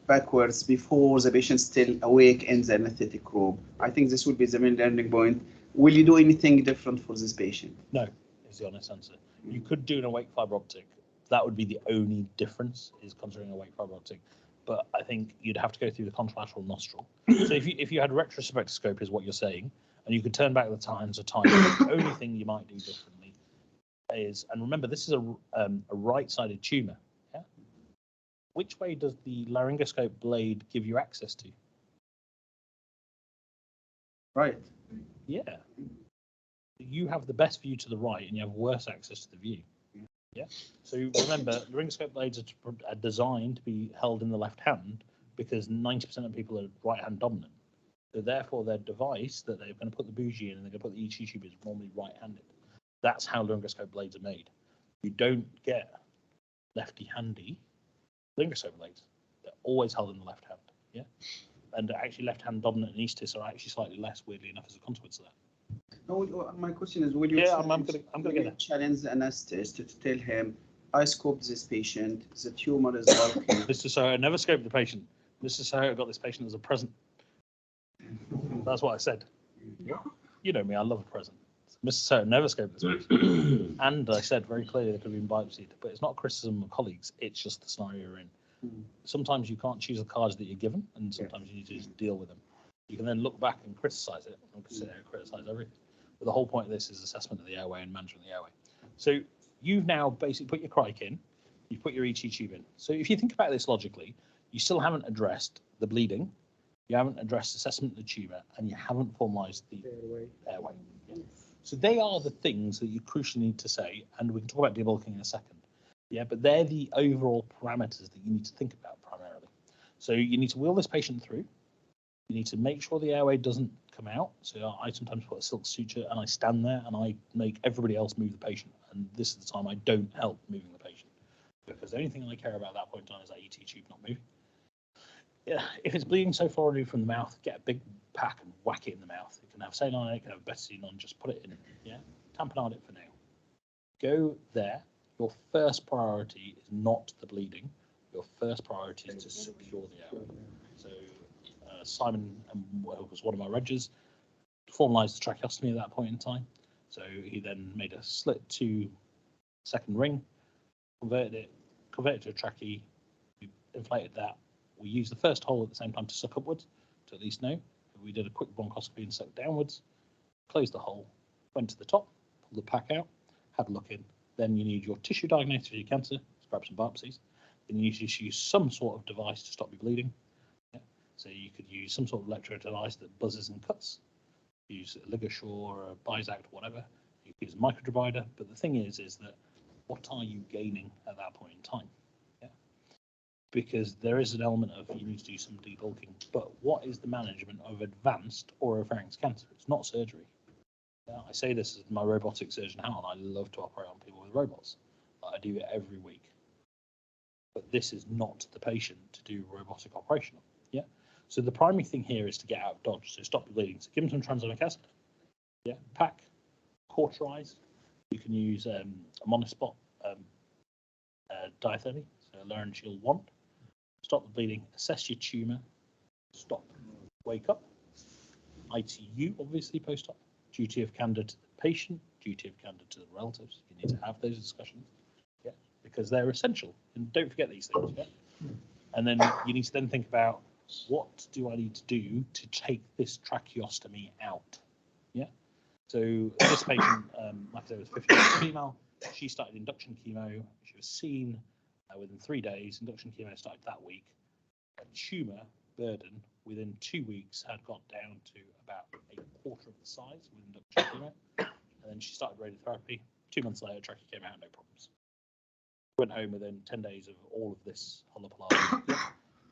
Speaker 14: backwards before the patient still awake in the anesthetic room, I think this would be the main learning point. Will you do anything different for this patient?
Speaker 7: No, is the honest answer. You could do an awake fiber optic That would be the only difference, is considering awake fiber optic. But I think you'd have to go through the contralateral nostril. So if you had retrospectoscope, is what you're saying, and you could turn back the time to time, the only thing you might do differently is, and remember, this is a right-sided tumor. Yeah. Which way does the laryngoscope blade give you access to?
Speaker 14: Right.
Speaker 7: Yeah. You have the best view to the right, and you have worse access to the view. Yeah. So remember, laryngoscope blades are designed to be held in the left hand because 90% of people are right-hand dominant. So therefore, their device that they're going to put the bougie in and they're going to put the ET tube is normally right-handed. That's how laryngoscope blades are made. You don't get lefty-handy laryngoscope blades. They're always held in the left hand. Yeah. And actually, left-hand dominant anaesthetists are actually slightly less, weirdly enough, as a consequence of that.
Speaker 14: No, my question is, will you
Speaker 7: I'm gonna get there.
Speaker 14: challenge the anesthetist to tell him, I scoped this patient, the tumor is bulky.
Speaker 7: Mr. Soho never scoped the patient. Mr. Soho got this patient as a present. That's what I said. You know me, I love a present. Mr. Soho never scoped this patient. And I said very clearly they could have been biopsied, but it's not criticism of colleagues, it's just the scenario you're in. Sometimes you can't choose the cards that you're given, and sometimes you need to just deal with them. You can then look back and criticize it, and sit there and criticize everything. But the whole point of this is assessment of the airway and management of the airway. So you've now basically put your crike in, you've put your ET tube in. So if you think about this logically, you still haven't addressed the bleeding, you haven't addressed assessment of the tumour, and you haven't formalised the airway. Yeah. So they are the things that you crucially need to say, and we can talk about debulking in a second. Yeah, but they're the overall parameters that you need to think about primarily. So you need to wheel this patient through. You need to make sure the airway doesn't come out. So I sometimes put a silk suture and I stand there and I make everybody else move the patient. And this is the time I don't help moving the patient, because the only thing I care about at that point in time is that ET tube not moving. Yeah, if it's bleeding so far removed from the mouth, get a big pack and whack it in the mouth. It can have saline on it, it can have betadine on, just put it in. Yeah, tamponade it for now. Go there. Your first priority is not the bleeding. Your first priority is to secure the airway. So Simon was one of my regers, formalised the tracheostomy at that point in time. So he then made a slit to second ring, converted to a trachea, we inflated that. We used the first hole at the same time to suck upwards, to at least know. We did a quick bronchoscopy and sucked downwards, closed the hole, went to the top, pulled the pack out, had a look in. Then you need your tissue diagnosis for your cancer, grab some biopsies. Then you need to use some sort of device to stop your bleeding. Yeah. So you could use some sort of electrode device that buzzes and cuts. Use a LigaSure or a Bizact or whatever. You could use a microdivider. But the thing is that what are you gaining at that point in time? Yeah. Because there is an element of you need to do some debulking. But what is the management of advanced oropharynx cancer? It's not surgery. I say this as my robotic surgeon hat on. I love to operate on people with robots. I do it every week. But this is not the patient to do robotic operation on. Yeah. So the primary thing here is to get out of dodge. So stop the bleeding. So give them some tranexamic acid. Yeah. Pack. Cauterize. You can use a monospot diathermy. So laryngeal wand. Stop the bleeding. Assess your tumour. Stop. Wake up. ITU obviously post-op. Duty of candor to the patient, duty of candor to the relatives. You need to have those discussions, yeah, because they're essential. And don't forget these things, yeah. And then you need to then think about, what do I need to do to take this tracheostomy out, yeah. So this patient, like I said, was 50 female. She started induction chemo. She was seen within 3 days. Induction chemo started that week. A tumour burden within 2 weeks had got down to about a quarter of the size with induction chemo, and then she started radiotherapy. 2 months later, trachea came out, no problems. Went home within 10 days of all of this hullabaloo.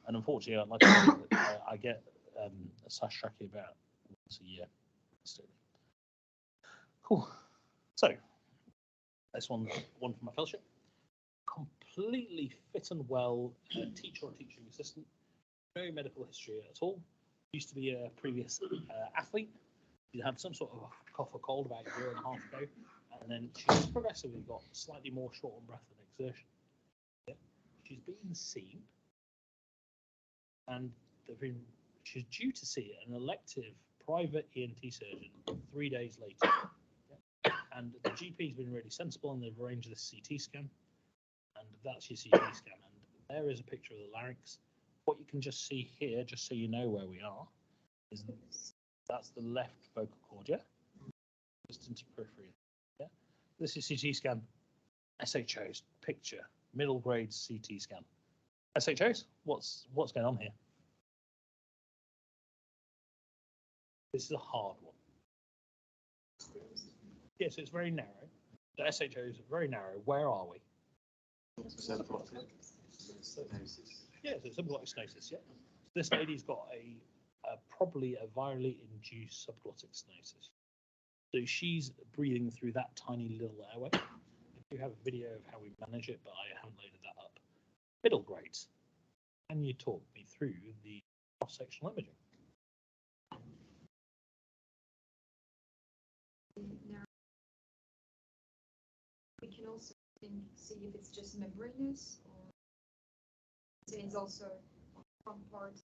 Speaker 7: And unfortunately, like I get a sash trachea about once a year. Cool. So this one's one from my fellowship. Completely fit and well teacher or teaching assistant. No medical history at all. Used to be a previous athlete. She had some sort of cough or cold about a year and a half ago, and then she's progressively got slightly more short on breath and exertion. Yeah. She's been seen, and she's due to see an elective private ENT surgeon 3 days later. Yeah. And the GP's been really sensible, and they've arranged this CT scan. And that's your CT scan, and there is a picture of the larynx. What you can just see here, just so you know where we are, is that's the left vocal cord, yeah? Just into periphery, yeah? This is CT scan, SHO's picture, middle grade CT scan. SHO's, what's going on here? This is a hard one. Yes, it's very narrow. The SHO's very narrow. Where are we? Yeah, so subglottic stenosis, yeah. This lady's got probably a virally induced subglottic stenosis. So she's breathing through that tiny little airway. I do have a video of how we manage it, but I haven't loaded that up. Middle grades. Can you talk me through the cross-sectional imaging?
Speaker 5: We can also see if it's just membranous or it's also front part.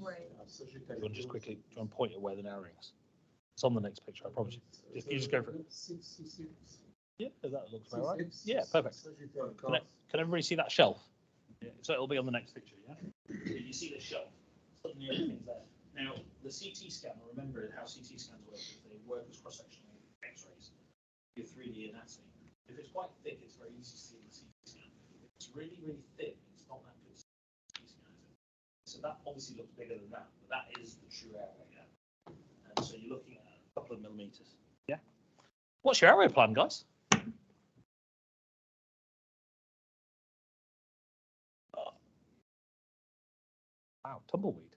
Speaker 5: Right.
Speaker 7: Do you want to just quickly try and point at where the narrowing is? It's on the next picture, I promise you. You just go for it. Yeah, that looks about right. Yeah, perfect. Can everybody see that shelf? Yeah, so it'll be on the next picture, yeah? You see the shelf. Suddenly everything's there. Now, the CT scanner, remember how CT scans work. If they work as cross-sectional X-rays, your 3D anatomy. If it's quite thick, it's very easy to see in the CT scan. If it's really, really thick, it's not that good to see in the CT scan. So that obviously looks bigger than that, but that is the true airway, yeah? And so you're looking at a couple of millimeters, yeah? What's your airway plan, guys? Wow, tumbleweed.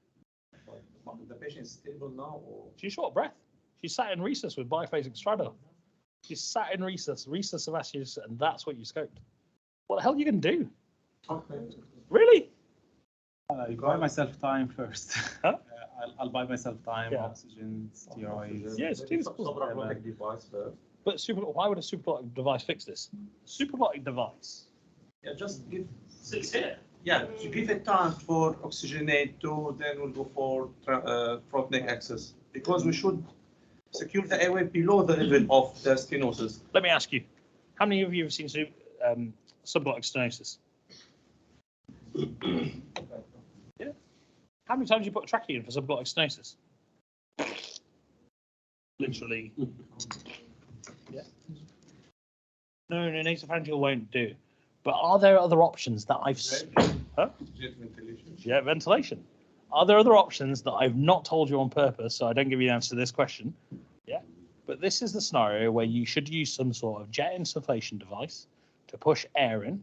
Speaker 11: The patient is stable now, or
Speaker 7: She's short of breath. She sat in recess with biphasic strata. She sat in recess of ashes, and that's what you scoped. What the hell are you going to do?
Speaker 11: okay.
Speaker 7: Really?
Speaker 12: I'll buy myself time first.
Speaker 7: Huh?
Speaker 12: I'll buy myself time,
Speaker 7: Yeah.
Speaker 12: oxygen, steroids.
Speaker 7: Yes, do this.
Speaker 11: Supraglottic device first.
Speaker 7: But why would a supraglottic device fix this? Supraglottic device.
Speaker 11: Yeah, just give.
Speaker 7: Sits here.
Speaker 11: Yeah, to give it time for oxygenate to, then we'll go for front neck access, because we should secure the airway below the level of the stenosis.
Speaker 7: Let me ask you, how many of you have seen subglottic stenosis? Yeah. How many times do you put a trachea in for subglottic stenosis? Literally. Yeah. No, nasopharyngeal won't do. But are there other options that I've... Huh?
Speaker 11: Jet ventilation.
Speaker 7: Jet ventilation. Are there other options that I've not told you on purpose, so I don't give you the answer to this question? Yeah. But this is the scenario where you should use some sort of jet insufflation device to push air in,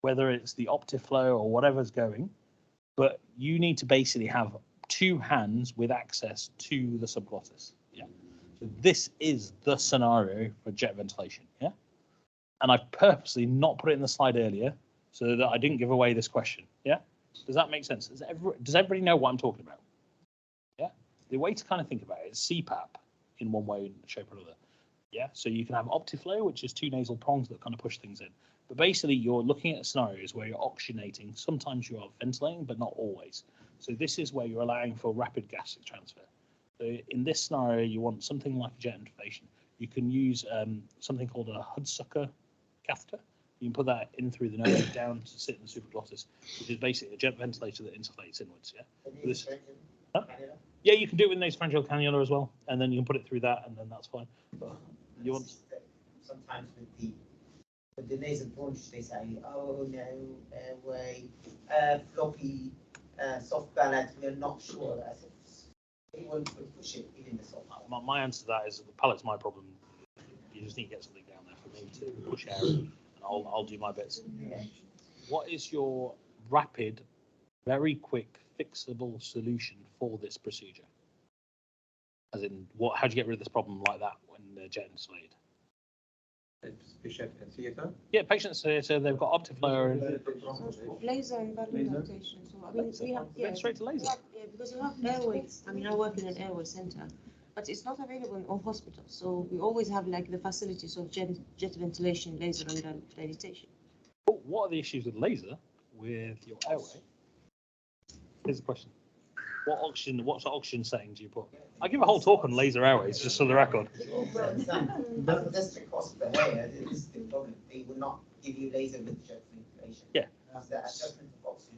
Speaker 7: whether it's the Optiflow or whatever's going. But you need to basically have two hands with access to the subglottis. Yeah. So this is the scenario for jet ventilation. Yeah. And I've purposely not put it in the slide earlier so that I didn't give away this question. Yeah? Does that make sense? Does everybody know what I'm talking about? Yeah? The way to kind of think about it is CPAP in one way, shape, or another. Yeah? So you can have Optiflow, which is two nasal prongs that kind of push things in. But basically, you're looking at scenarios where you're oxygenating. Sometimes you are ventilating, but not always. So this is where you're allowing for rapid gastric transfer. So in this scenario, you want something like a jet intubation. You can use something called a Hudsucker catheter. You can put that in through the nose down to sit in the supraglottis, which is basically a jet ventilator that insufflates inwards. Yeah. Huh? Yeah, you can do it with nasopharyngeal cannula as well, and then you can put it through that, and then that's fine. But you want
Speaker 1: sometimes with the nasal bronch, they say, "Oh no, airway, floppy, soft palate. We're not sure that anyone would push it in the soft."
Speaker 7: My answer to that is that the palate's my problem. You just need to get something down there for me to push air in, and I'll do my bits.
Speaker 1: Yeah.
Speaker 7: What is your rapid, very quick, fixable solution for this procedure? As in, how do you get rid of this problem like that when the jet insulated?
Speaker 11: Patient in theater.
Speaker 7: Yeah, patients theatre, they've got Optiflow.
Speaker 6: Laser and balloon dilatation. So I mean, we have
Speaker 7: straight to laser.
Speaker 6: Because you have airways. I mean, I work in an airway center, but it's not available in all hospitals. So we always have like the facilities of jet ventilation, laser, and dilatation.
Speaker 7: But what are the issues with laser with your airway? Here's the question. What's the oxygen setting do you put? I give a whole talk on laser airways, just for the record.
Speaker 1: But that's because the hair, this is the problem. They will not give you laser with jet ventilation.
Speaker 7: Yeah.
Speaker 1: The adjustment of oxygen.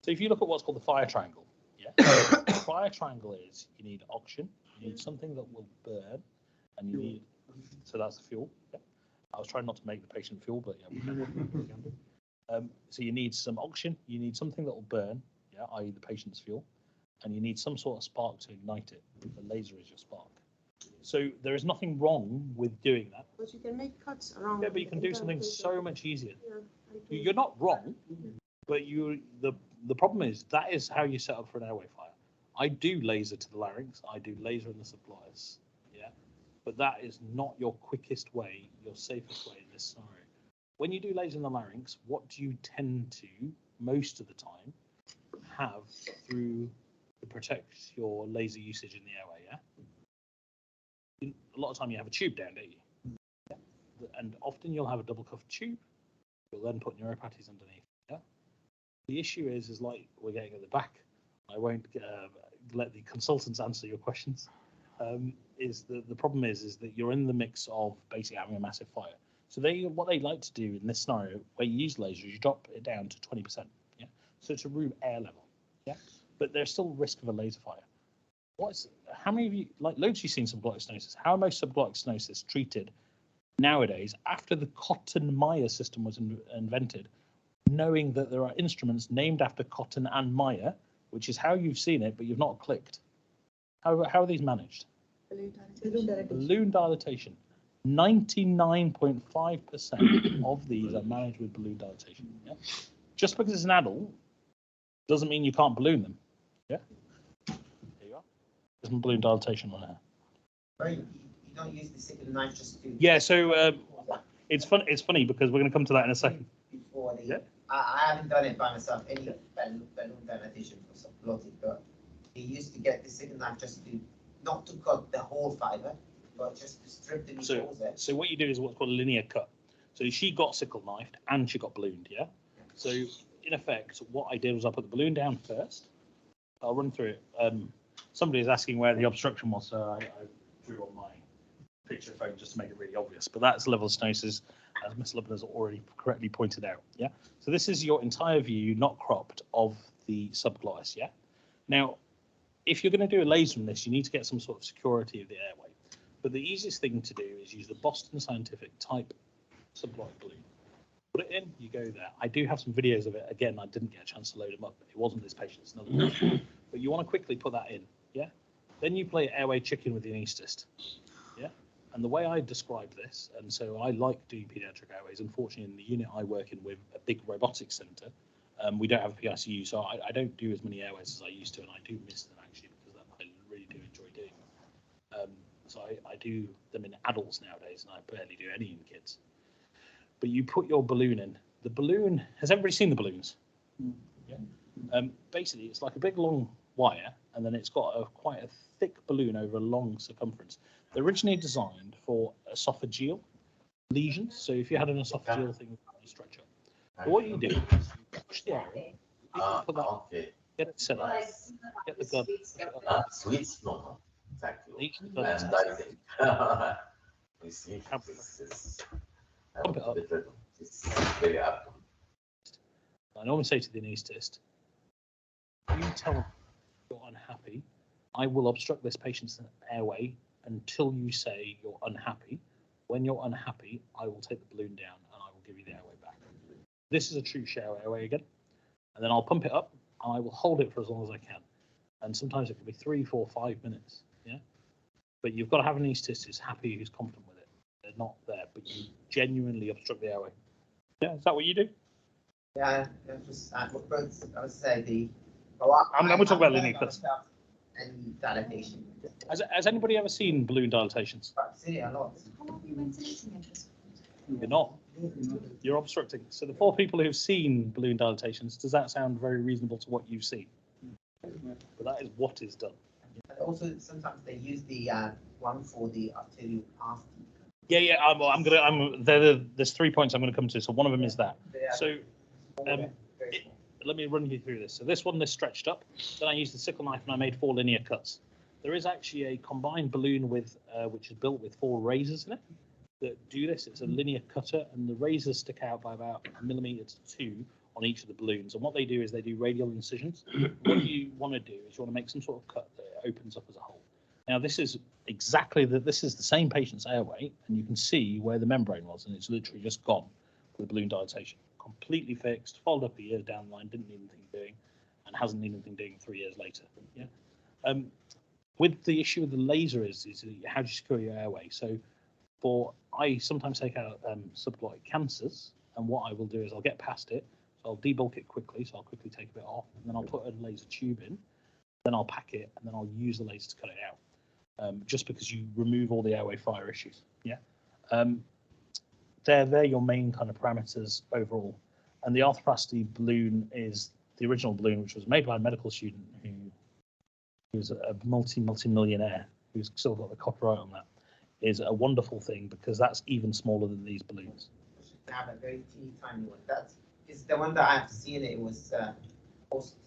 Speaker 7: So if you look at what's called the fire triangle, yeah, the fire triangle is you need oxygen, you need something that will burn, and you need, so that's the fuel. Yeah. I was trying not to make the patient fuel, but yeah, we can do. So you need some oxygen, you need something that will burn, yeah, i.e. the patient's fuel, and you need some sort of spark to ignite it. The laser is your spark. So there is nothing wrong with doing that.
Speaker 6: But you can make cuts around.
Speaker 7: Yeah, but you can do something so much easier.
Speaker 6: Yeah,
Speaker 7: You're not wrong, but the problem is that is how you set up for an airway fire. I do laser to the larynx, I do laser in the subglottis, yeah, but that is not your quickest way, your safest way in this scenario. When you do laser in the larynx, what do you tend to, most of the time, have through to protect your laser usage in the airway, yeah? A lot of time you have a tube down, don't you? Yeah. And often you'll have a double cuff tube. You'll then put neuropatties underneath, yeah? The issue is like we're getting at the back. I won't let the consultants answer your questions. The problem is that you're in the mix of basically having a massive fire. So what they like to do in this scenario where you use lasers, you drop it down to 20%, yeah? So it's a room air level, yeah? But there's still risk of a laser fire. How many of you, like loads of you seen subglottic stenosis, how are most subglottic stenosis treated nowadays after the Cotton Meyer system was invented, knowing that there are instruments named after Cotton and Meyer, which is how you've seen it, but you've not clicked? How are these managed? Balloon dilatation. 99.5% of these are managed with balloon dilatation. Yeah? Just because it's an adult doesn't mean you can't balloon them. Yeah. There you are. There's some balloon dilatation on there.
Speaker 1: Right. You don't use the sickle knife just to.
Speaker 7: Yeah. So it's fun. It's funny because we're going to come to that in a second.
Speaker 1: Before the,
Speaker 7: yeah.
Speaker 1: I haven't done it by myself. Any balloon dilatation for subglottic, but he used to get the sickle knife just to not to cut the whole fiber, but just to strip the mucosa.
Speaker 7: So what you do is what's called a linear cut. So she got sickle knifed and she got ballooned, yeah? So in effect, what I did was I put the balloon down first. I'll run through it. Somebody is asking where the obstruction was, so I drew on my picture phone just to make it really obvious. But that's level of stenosis, as Ms. Lubin has already correctly pointed out, yeah? So this is your entire view, not cropped, of the subglottis, yeah? Now, if you're going to do a laser on this, you need to get some sort of security of the airway. But the easiest thing to do is use the Boston Scientific type subglottic balloon. Put it in, you go there. I do have some videos of it. Again, I didn't get a chance to load them up. It wasn't this patient, it's another patient. But you want to quickly put that in, yeah? Then you play airway chicken with the anaesthetist, yeah? And the way I describe this, and so I like doing pediatric airways. Unfortunately, in the unit I work in with a big robotics center, we don't have a PICU, so I don't do as many airways as I used to, and I do miss them actually because I really do enjoy doing them. So I do them in adults nowadays, and I barely do any in kids. But you put your balloon in. The balloon, has everybody seen the balloons? Yeah. Basically, it's like a big long wire, and then it's got quite a thick balloon over a long circumference. They're originally designed for esophageal lesions. So if you had an esophageal thing, you stretch up. But what you do is you push the area, put that, get it set up, get the gut.
Speaker 15: Sweet smoke. Exactly.
Speaker 7: And
Speaker 15: I think
Speaker 7: pump it up.
Speaker 15: It's very up.
Speaker 7: I normally say to the anaesthetist, you tell them you're unhappy, I will obstruct this patient's airway until you say you're unhappy. When you're unhappy, I will take the balloon down and I will give you the airway back. This is a true shower airway again. And then I'll pump it up and I will hold it for as long as I can. And sometimes it can be 3, 4, 5 minutes. Yeah. But you've got to have an anaesthetist who's happy, who's confident with it. They're not there, but you genuinely obstruct the airway. Yeah, is that what you do?
Speaker 1: Yeah, I would say the.
Speaker 7: I'm going to talk about linear cuts.
Speaker 1: And dilatation.
Speaker 7: Has anybody ever seen balloon dilatations?
Speaker 1: I've seen it a lot.
Speaker 9: How are you ventilating at this point?
Speaker 7: You're not. You're obstructing. So the 4 people who've seen balloon dilatations, does that sound very reasonable to what you've seen? But that is what is done.
Speaker 1: And also, sometimes they use the one for the arterial path.
Speaker 7: Yeah. There's 3 points I'm gonna come to. So one of them is that. So let me run you through this. So this one is stretched up. Then I used the sickle knife and I made 4 linear cuts. There is actually a combined balloon with which is built with 4 razors in it that do this. It's a linear cutter, and the razors stick out by about 1 millimeter to 2 on each of the balloons. And what they do is they do radial incisions. What you want to do is you want to make some sort of cut that it opens up as a hole. Now this is exactly this is the same patient's airway, and you can see where the membrane was, and it's literally just gone with balloon dilatation. Completely fixed, followed up a year down the line, didn't need anything doing, and hasn't needed anything doing 3 years later. Yeah. With the issue with the laser is how do you secure your airway? So I sometimes take out subglottic cancers, and what I will do is I'll get past it, so I'll debulk it quickly, so I'll quickly take a bit off, and then I'll put a laser tube in, then I'll pack it, and then I'll use the laser to cut it out, just because you remove all the airway fire issues. Yeah. They're your main kind of parameters overall. And the arthroplasty balloon is the original balloon, which was made by a medical student who was a multi-millionaire, who's still got the copyright on that, is a wonderful thing because that's even smaller than these balloons.
Speaker 1: I have a very teeny tiny one. That is the one that I've seen. It was post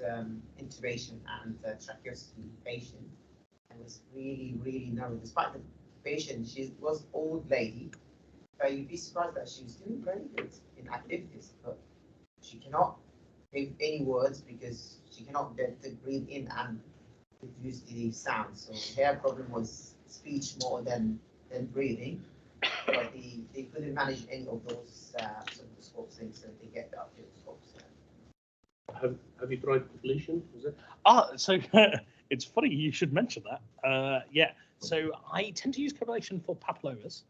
Speaker 1: intubation and tracheostomy patient, and it was really narrow. Despite the patient, she was old lady. You'd be surprised that she's doing very good in activities, but she cannot make any words because she cannot get to breathe in and produce the sound. So her problem was speech more than breathing, but they couldn't manage any of those scopes things, so they get the scopes.
Speaker 16: Have you tried ablation? Is it?
Speaker 7: So it's funny you should mention that. Yeah, so I tend to use coblation for papillomas.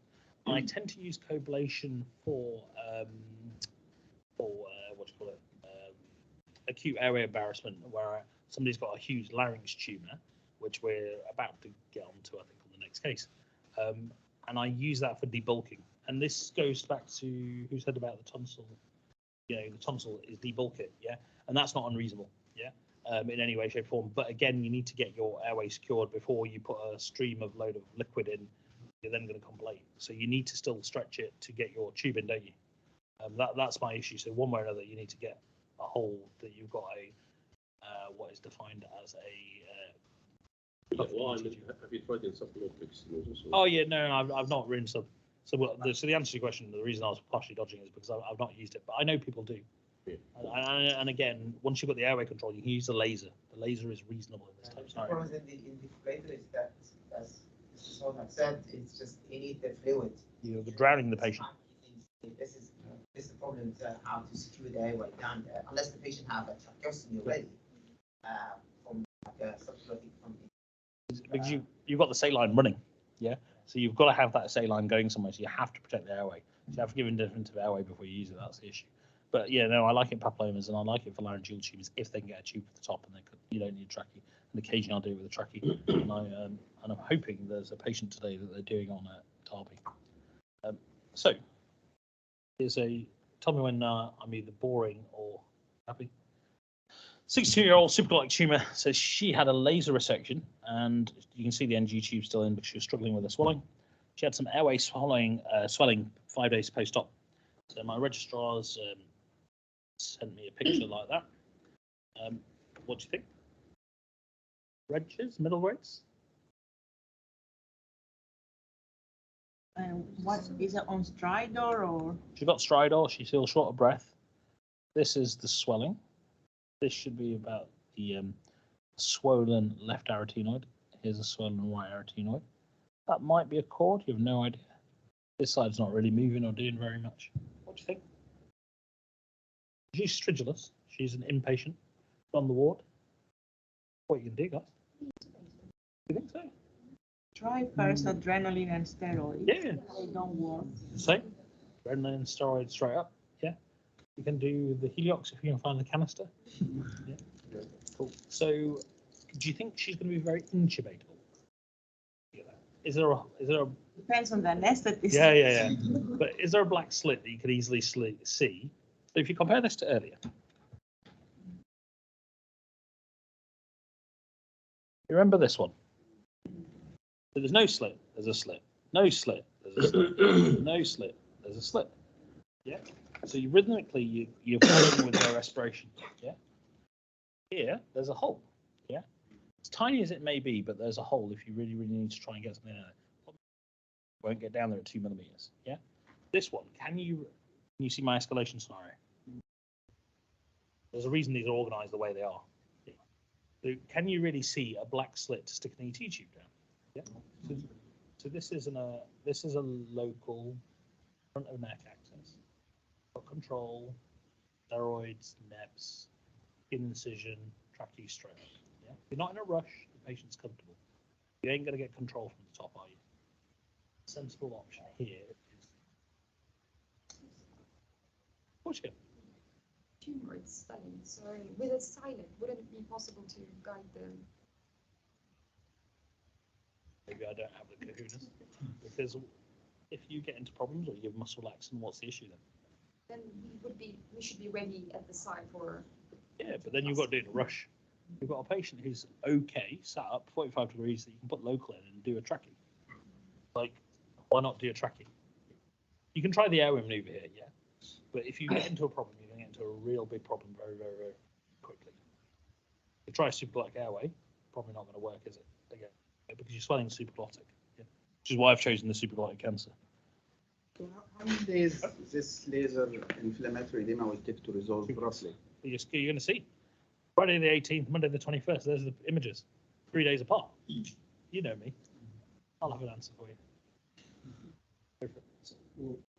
Speaker 7: I tend to use coblation for what do you call it? Acute airway embarrassment, where somebody's got a huge larynx tumor, which we're about to get onto, I think, on the next case. And I use that for debulking. And this goes back to who said about the tonsil. You know, the tonsil is debulk it, yeah, and that's not unreasonable, yeah, in any way, shape, or form. But again, you need to get your airway secured before you put a stream of load of liquid in. You're then going to complate. So you need to still stretch it to get your tube in, don't you? That's my issue. So one way or another, you need to get a hole that you've got a what is defined as a.
Speaker 16: Have you tried in supplementary?
Speaker 7: Oh yeah, no, I've not written sub. So the answer to your question, the reason I was partially dodging is because I've not used it, but I know people do. Yeah. And again, once you've got the airway control, you can use the laser. The laser is reasonable in this type of scenario.
Speaker 1: The problem in the defibrillator is that, as Mr. Sol had said, it's just you need the fluid.
Speaker 7: You're drowning the patient.
Speaker 1: This is the problem to how to secure the airway down there, unless the patient have a tracheostomy already from like a subglottic pumping.
Speaker 7: Because you've got the saline running, yeah. So you've got to have that saline going somewhere. So you have to protect the airway. So you have to give indifference to the airway before you use it. That's the issue. But yeah, no, I like it in papillomas, and I like it for laryngeal tumors if they can get a tube at the top and you don't need a trachea. And occasionally I'll do it with a trachea. And I'm hoping there's a patient today that they're doing on a Derby. So here's tell me when I'm either boring or happy. 62-year-old supraglottic tumor says she had a laser resection, and you can see the NG tube still in, but she was struggling with the swelling. She had some airway swelling 5 days post-op. So my registrars sent me a picture like that. What do you think? Registers, middle grades?
Speaker 6: What is it on stridor or?
Speaker 7: She got stridor. She's still short of breath. This is the swelling. This should be about the swollen left arytenoid. Here's a swollen right arytenoid. That might be a cord. You have no idea. This side's not really moving or doing very much. What do you think? She's stridulous. She's an inpatient on the ward. What you can do, guys? You think so?
Speaker 6: Try first adrenaline and steroids.
Speaker 7: Yeah.
Speaker 6: They don't work.
Speaker 7: Same. Adrenaline and steroids straight up. Yeah. You can do the Heliox if you can find the canister. Yeah. Cool. So, do you think she's going to be very intubatable? Is there a
Speaker 6: depends on the anesthetist.
Speaker 7: Yeah. But is there a black slit that you could easily see? So if you compare this to earlier, you remember this one? So there's no slit. There's a slit. No slit. There's a slit. No slit. There's a slit. Yeah. So you rhythmically you're following with their respiration. Yeah. Here, there's a hole. Yeah, as tiny as it may be, but there's a hole if you really, really need to try and get something in it. Won't get down there at 2 millimeters. Yeah, this one, can you see my escalation scenario? There's a reason these are organized the way they are. Yeah. So can you really see a black slit to stick an ET tube down? Yeah. So this is a local front of neck access. Got control, steroids, nebs, skin incision, trachea stroke. Yeah. You're not in a rush. The patient's comfortable. You ain't gonna get control from the top, are you? Sensible option here is push him.
Speaker 5: Tumor, it's stunning. So with a silent, wouldn't it be possible to guide them?
Speaker 7: Maybe I don't have the kahunas. Because if you get into problems or you have muscle laxation, what's the issue then?
Speaker 5: Then we should be ready at the site for.
Speaker 7: Yeah, but then you've got to do it in a rush. You've got a patient who's okay, sat up 45 degrees that you can put local in and do a trachea. Like, why not do a trachea? You can try the airway maneuver here, yeah. But if you get into a problem, you're going to get into a real big problem very, very, very quickly. You try a supraglottic airway, probably not going to work, is it? Again, because you're swelling supraglottic. Yeah. Which is why I've chosen the supraglottic cancer.
Speaker 14: So how many days this laser inflammatory edema will take to resolve roughly?
Speaker 7: You're going to see. Friday the 18th, Monday the 21st, there's the images. 3 days apart. You know me. I'll have an answer for you.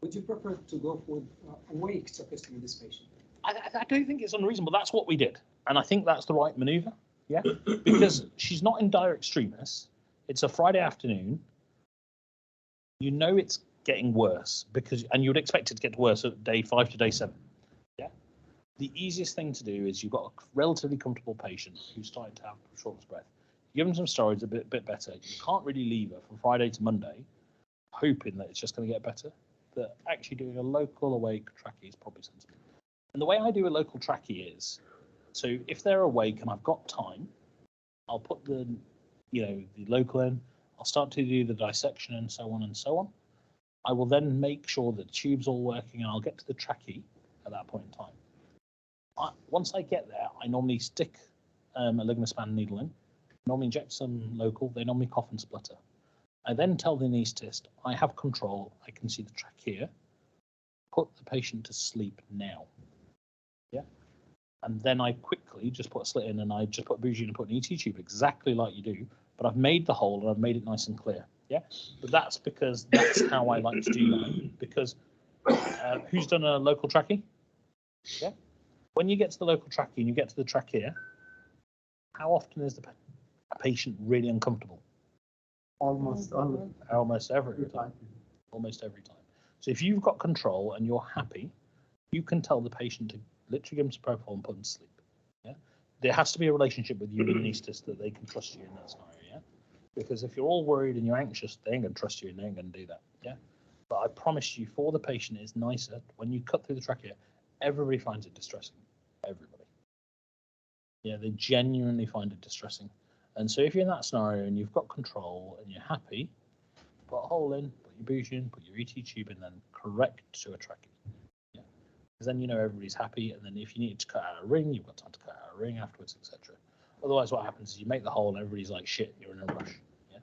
Speaker 10: Would you prefer to go with awake tracheostomy in this patient?
Speaker 7: I don't think it's unreasonable. That's what we did. And I think that's the right maneuver. Yeah. Because she's not in dire extremis. It's a Friday afternoon. You know it's getting worse and you would expect it to get worse at day 5 to day 7. Yeah. The easiest thing to do is you've got a relatively comfortable patient who's starting to have shortness of breath. You give them some steroids a bit better. You can't really leave her from Friday to Monday, hoping that it's just going to get better. That actually doing a local awake trachea is probably sensible. And the way I do a local trachea is, so if they're awake and I've got time, I'll put the local in. I'll start to do the dissection and so on and so on. I will then make sure that the tube's all working and I'll get to the trachea at that point in time. Once I get there, I normally stick a lignospan needle in, normally inject some local, they normally cough and splutter. I then tell the anaesthetist, I have control, I can see the trachea, put the patient to sleep now. Yeah. And then I quickly just put a slit in and I just put a bougie and put an ET tube exactly like you do, but I've made the hole and I've made it nice and clear. Yeah. But that's because that's how I like to do that. Because who's done a local trachea? Yeah. When you get to the local trachea and you get to the trachea, how often is the patient really uncomfortable?
Speaker 10: Almost
Speaker 7: every time. Almost every time. So if you've got control and you're happy, you can tell the patient to literally give them some propofol and put them to sleep. Yeah. There has to be a relationship with you and the anaesthetist that they can trust you in that scenario. Yeah. Because if you're all worried and you're anxious, they ain't gonna trust you and they ain't gonna do that. Yeah. But I promise you, for the patient, it's nicer when you cut through the trachea. Everybody finds it distressing. Everybody. Yeah, they genuinely find it distressing. And so if you're in that scenario and you've got control and you're happy, put a hole in, put your bougie in, put your ET tube in, then correct to a trachea. Yeah. Because then you know everybody's happy, and then if you need to cut out a ring, you've got time to cut out a ring afterwards, etc. Otherwise, what happens is you make the hole and everybody's like, shit, you're in a rush. Yeah.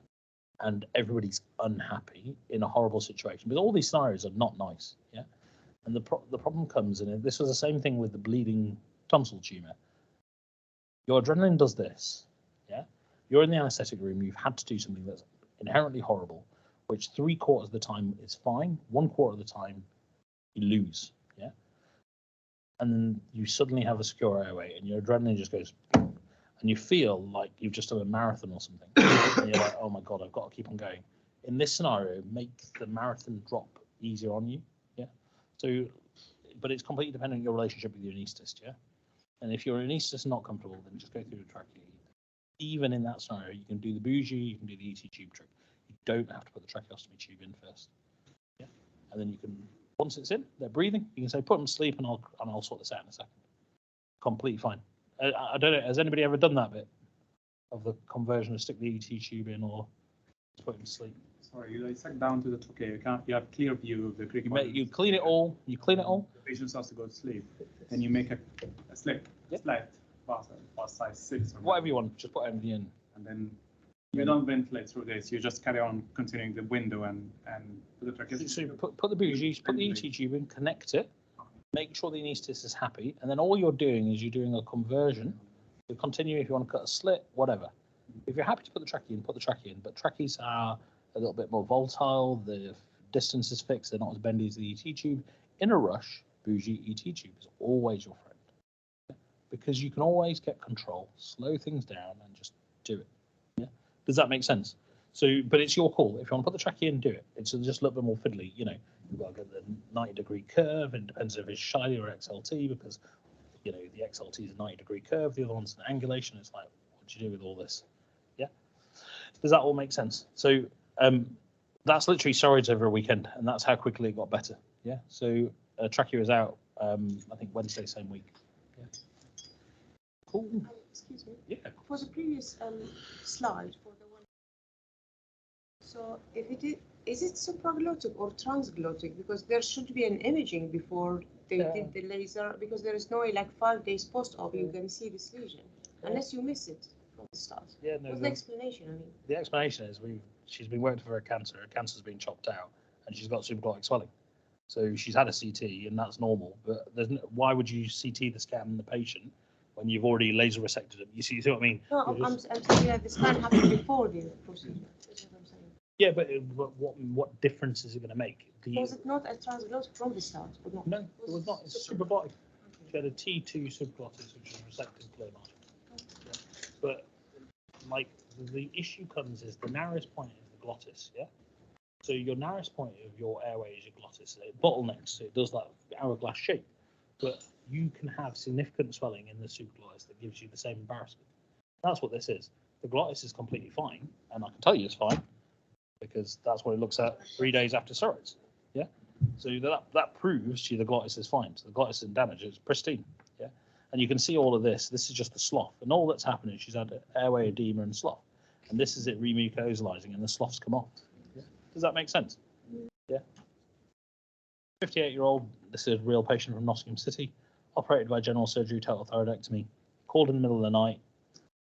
Speaker 7: And everybody's unhappy in a horrible situation. Because all these scenarios are not nice. Yeah. And the problem comes, and this was the same thing with the bleeding tonsil tumor. Your adrenaline does this. Yeah. You're in the anesthetic room, you've had to do something that's inherently horrible, which 3/4 of the time is fine, 1/4 of the time you lose, yeah? And then you suddenly have a secure airway and your adrenaline just goes, and you feel like you've just done a marathon or something. And you're like, oh my God, I've got to keep on going. In this scenario, make the marathon drop easier on you, yeah? So, but it's completely dependent on your relationship with your anaesthetist, yeah? And if your anaesthetist is not comfortable, then just go through the trachea. Even in that scenario, you can do the bougie, you can do the ET tube trick. You don't have to put the tracheostomy tube in first. Yeah. And then you can, once it's in, they're breathing, you can say, put them to sleep and I'll sort this out in a second. Completely fine. I don't know, has anybody ever done that bit of the conversion of stick the ET tube in or put them to sleep?
Speaker 12: Sorry, you suck down to the trachea. You have clear view of the Greek.
Speaker 7: You clean it all. You clean it all.
Speaker 12: The patient starts to go to sleep. Then you make a slit fast size 6 or
Speaker 4: Whatever you want, just put everything in.
Speaker 12: and then you don't ventilate through this. You just carry on continuing the window and put the tracheostomy.
Speaker 4: So put the bougies, put the ET tube in, connect it, make sure the anaesthetist is happy, and then all you're doing is you're doing a conversion. You continue if you want to cut a slit, whatever. If you're happy to put the trachea in, put the trachea in. But tracheas are a little bit more volatile. The distance is fixed. They're not as bendy as the ET tube. In a rush, bougie ET tube is always your friend, because you can always get control, slow things down, and just do it. Yeah. Does that make sense? So, but it's your call. If you want to put the trachea in, do it. It's just a little bit more fiddly. You know, you've got to get the 90-degree curve. It depends if it's Shiley or XLT, because you know the XLT is a 90-degree curve. The other one's an angulation. It's like, what do you do with all this? Yeah. Does that all make sense? So that's literally steroids over a weekend, and that's how quickly it got better. Yeah. So trachea is out. I think Wednesday same week. Yeah. Cool.
Speaker 6: Excuse me.
Speaker 4: Yeah.
Speaker 6: For the previous slide, for the one. So if is it supraglottic or transglottic? Because there should be an imaging before they did the laser, because there is no way, like 5 days post-op you can see this lesion, unless you miss it from the start. Yeah, no. What's the explanation? I mean,
Speaker 4: the explanation is she's been working for her cancer. Her cancer's been chopped out, and she's got supraglottic swelling. So she's had a CT, and that's normal. But why would you CT the scan the patient when you've already laser resected them? You see what I mean?
Speaker 6: No, I'm saying that the scan happened before the procedure. That's what I'm saying.
Speaker 4: Yeah, but what difference is it going to make?
Speaker 6: Was it not a transglottic from the start? Or not?
Speaker 4: No, it was not. It's supraglottic. She had a T2 supraglottis, which is resected clear margin. Yeah. But like the issue comes is the narrowest point is the glottis. Yeah. So your narrowest point of your airway is your glottis. It bottlenecks, so it does that hourglass shape. But you can have significant swelling in the supraglottis that gives you the same embarrassment. That's what this is. The glottis is completely fine, and I can tell you it's fine, because that's what it looks at 3 days after steroids. Yeah. So that proves to you the glottis is fine. So the glottis isn't damaged, it's pristine. Yeah. And you can see all of this. This is just the slough. And all that's happening is she's had airway edema and slough. And this is it remucosalizing, and the slough's come off. Yeah. Does that make sense? Yeah. 58-year-old, this is a real patient from Nottingham City, operated by general surgery, total thyroidectomy, called in the middle of the night.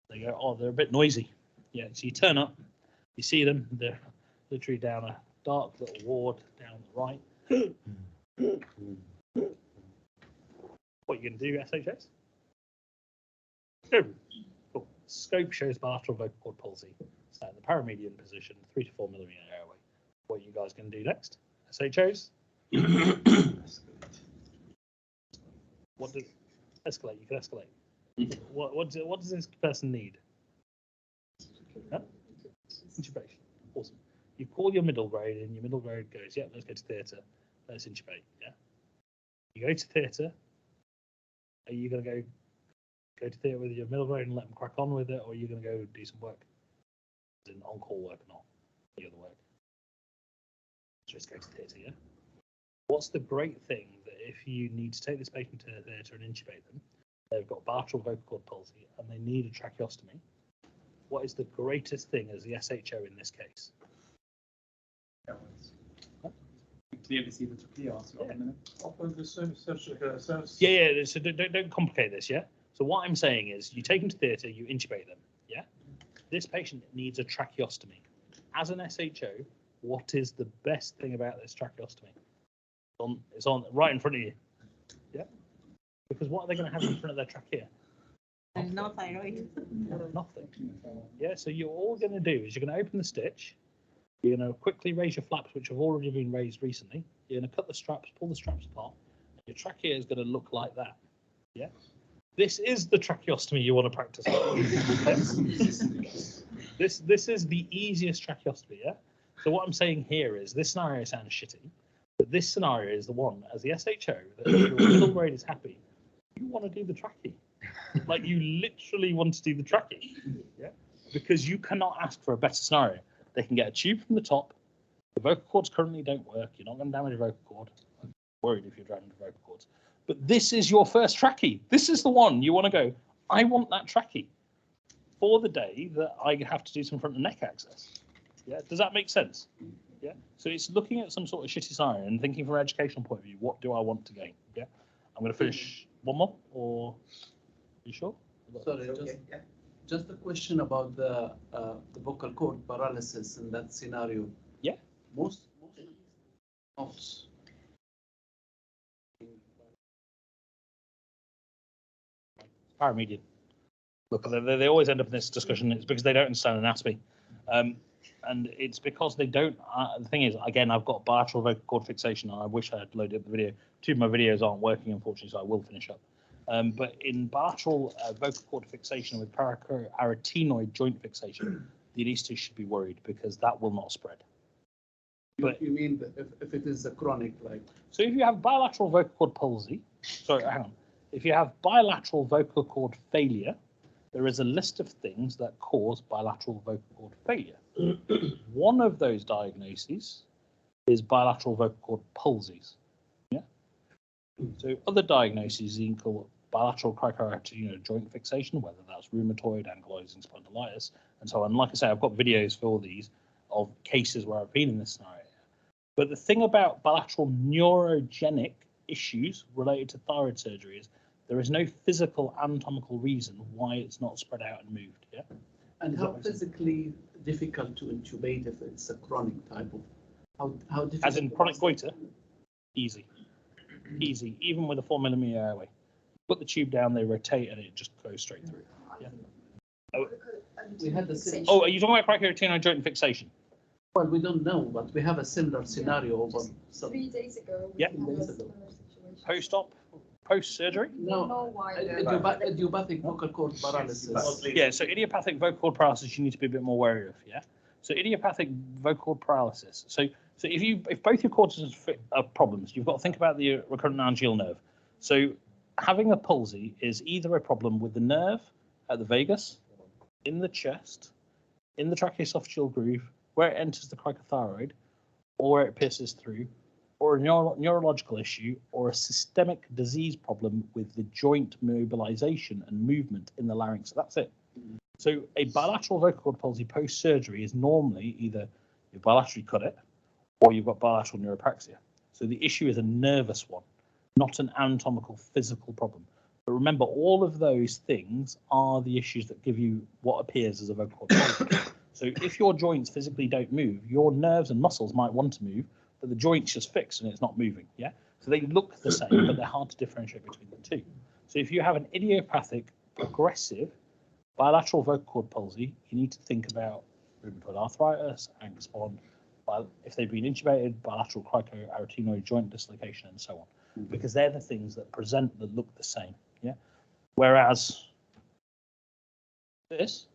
Speaker 4: They go, oh, they're a bit noisy. Yeah. So you turn up, you see them, they're literally down a dark little ward down the right. What are you going to do, SHS? Cool. Scope shows bilateral vocal cord palsy. Stand in the paramedian position, 3 to 4 millimeter airway. What are you guys going to do next? SHOs? What does escalate? You can escalate. What does this person need? Huh? Intubation. Awesome. You call your middle grade, and your middle grade goes, yeah, let's go to theatre. Let's intubate. Yeah. You go to theatre. Are you going to go to theatre with your middle grade and let them crack on with it, or are you going to go do some work? In on-call work or not? The other work. Just go to theatre, yeah? What's the great thing that if you need to take this patient to theatre and intubate them, they've got bilateral vocal cord palsy and they need a tracheostomy, what is the greatest thing as the SHO in this case?
Speaker 12: Clearly see the trachea also.
Speaker 4: Yeah. So don't complicate this, yeah? So what I'm saying is you take them to theatre, you intubate them, yeah? This patient needs a tracheostomy. As an SHO, what is the best thing about this tracheostomy? It's on right in front of you, yeah? Because what are they going to have in front of their trachea?
Speaker 6: There's no thyroid.
Speaker 4: Nothing. Yeah, so you're all going to do is you're going to open the stitch, you're going to quickly raise your flaps, which have already been raised recently, you're going to cut the straps, pull the straps apart, and your trachea is going to look like that, yeah? This is the tracheostomy you want to practice. This is the easiest tracheostomy, yeah? So what I'm saying here is this scenario sounds shitty, but this scenario is the one, as the SHO, that if your middle grade is happy, you want to do the trachea. Like you literally want to do the trachea, yeah? Because you cannot ask for a better scenario. They can get a tube from the top. The vocal cords currently don't work. You're not going to damage a vocal cord. I'm worried if you're damaging vocal cords. But this is your first trachea. This is the one you want to go, I want that trachea for the day that I have to do some front and neck access. Yeah, does that make sense? Yeah. So it's looking at some sort of shitty scenario and thinking from an educational point of view, what do I want to gain? Yeah. I'm going to finish one more, or are you sure?
Speaker 12: Sorry, just a question about the vocal cord paralysis in that scenario.
Speaker 7: Yeah.
Speaker 12: Most notes.
Speaker 7: Paramedian. Look, they always end up in this discussion. It's because they don't understand anatomy. And it's because they don't. The thing is, again, I've got bilateral vocal cord fixation, and I wish I had loaded up the video. Two of my videos aren't working, unfortunately, so I will finish up. But in bilateral vocal cord fixation with paracarotenoid joint fixation, the anaesthetist should be worried because that will not spread. But
Speaker 12: you mean if it is a chronic, like?
Speaker 7: So if you have bilateral vocal cord palsy, sorry, hang on. If you have bilateral vocal cord failure, there is a list of things that cause bilateral vocal cord failure. One of those diagnoses is bilateral vocal cord palsies. Yeah. So other diagnoses include bilateral cricoarytenoid joint fixation, whether that's rheumatoid, ankylosing spondylitis, and so on. Like I say, I've got videos for all these of cases where I've been in this scenario. But the thing about bilateral neurogenic issues related to thyroid surgery is there is no physical anatomical reason why it's not spread out and moved. Yeah.
Speaker 12: And how physically difficult to intubate if it's a chronic type of how difficult?
Speaker 7: As in chronic goiter, easy, easy. Even with a 4mm airway, put the tube down, they rotate, and it just goes straight through. Yeah.
Speaker 12: We had the same.
Speaker 7: Oh, are you talking about cricoarytenoid joint fixation?
Speaker 12: Well, we don't know, but we have a similar scenario over
Speaker 9: 3 days ago.
Speaker 7: Yeah. Post-op, post-surgery?
Speaker 12: No, idiopathic vocal cord paralysis.
Speaker 7: Yeah, so idiopathic vocal cord paralysis you need to be a bit more wary of, yeah? So idiopathic vocal cord paralysis. So if both your cords are problems, you've got to think about the recurrent laryngeal nerve. So having a palsy is either a problem with the nerve at the vagus, in the chest, in the tracheoesophageal groove, where it enters the cricothyroid, or where it pierces through, or a neurological issue, or a systemic disease problem with the joint mobilization and movement in the larynx. So that's it. So a bilateral vocal cord palsy post-surgery is normally either you've bilaterally cut it, or you've got bilateral neuropraxia. So the issue is a nervous one, not an anatomical physical problem. But remember, all of those things are the issues that give you what appears as a vocal cord palsy. So if your joints physically don't move, your nerves and muscles might want to move, but the joint's just fixed and it's not moving. Yeah. So they look the same, but they're hard to differentiate between the two. So if you have an idiopathic, progressive, bilateral vocal cord palsy, you need to think about rheumatoid arthritis, ankle spond, if they've been intubated, bilateral cricoarytenoid joint dislocation, and so on, because they're the things that present that look the same. Yeah. Whereas this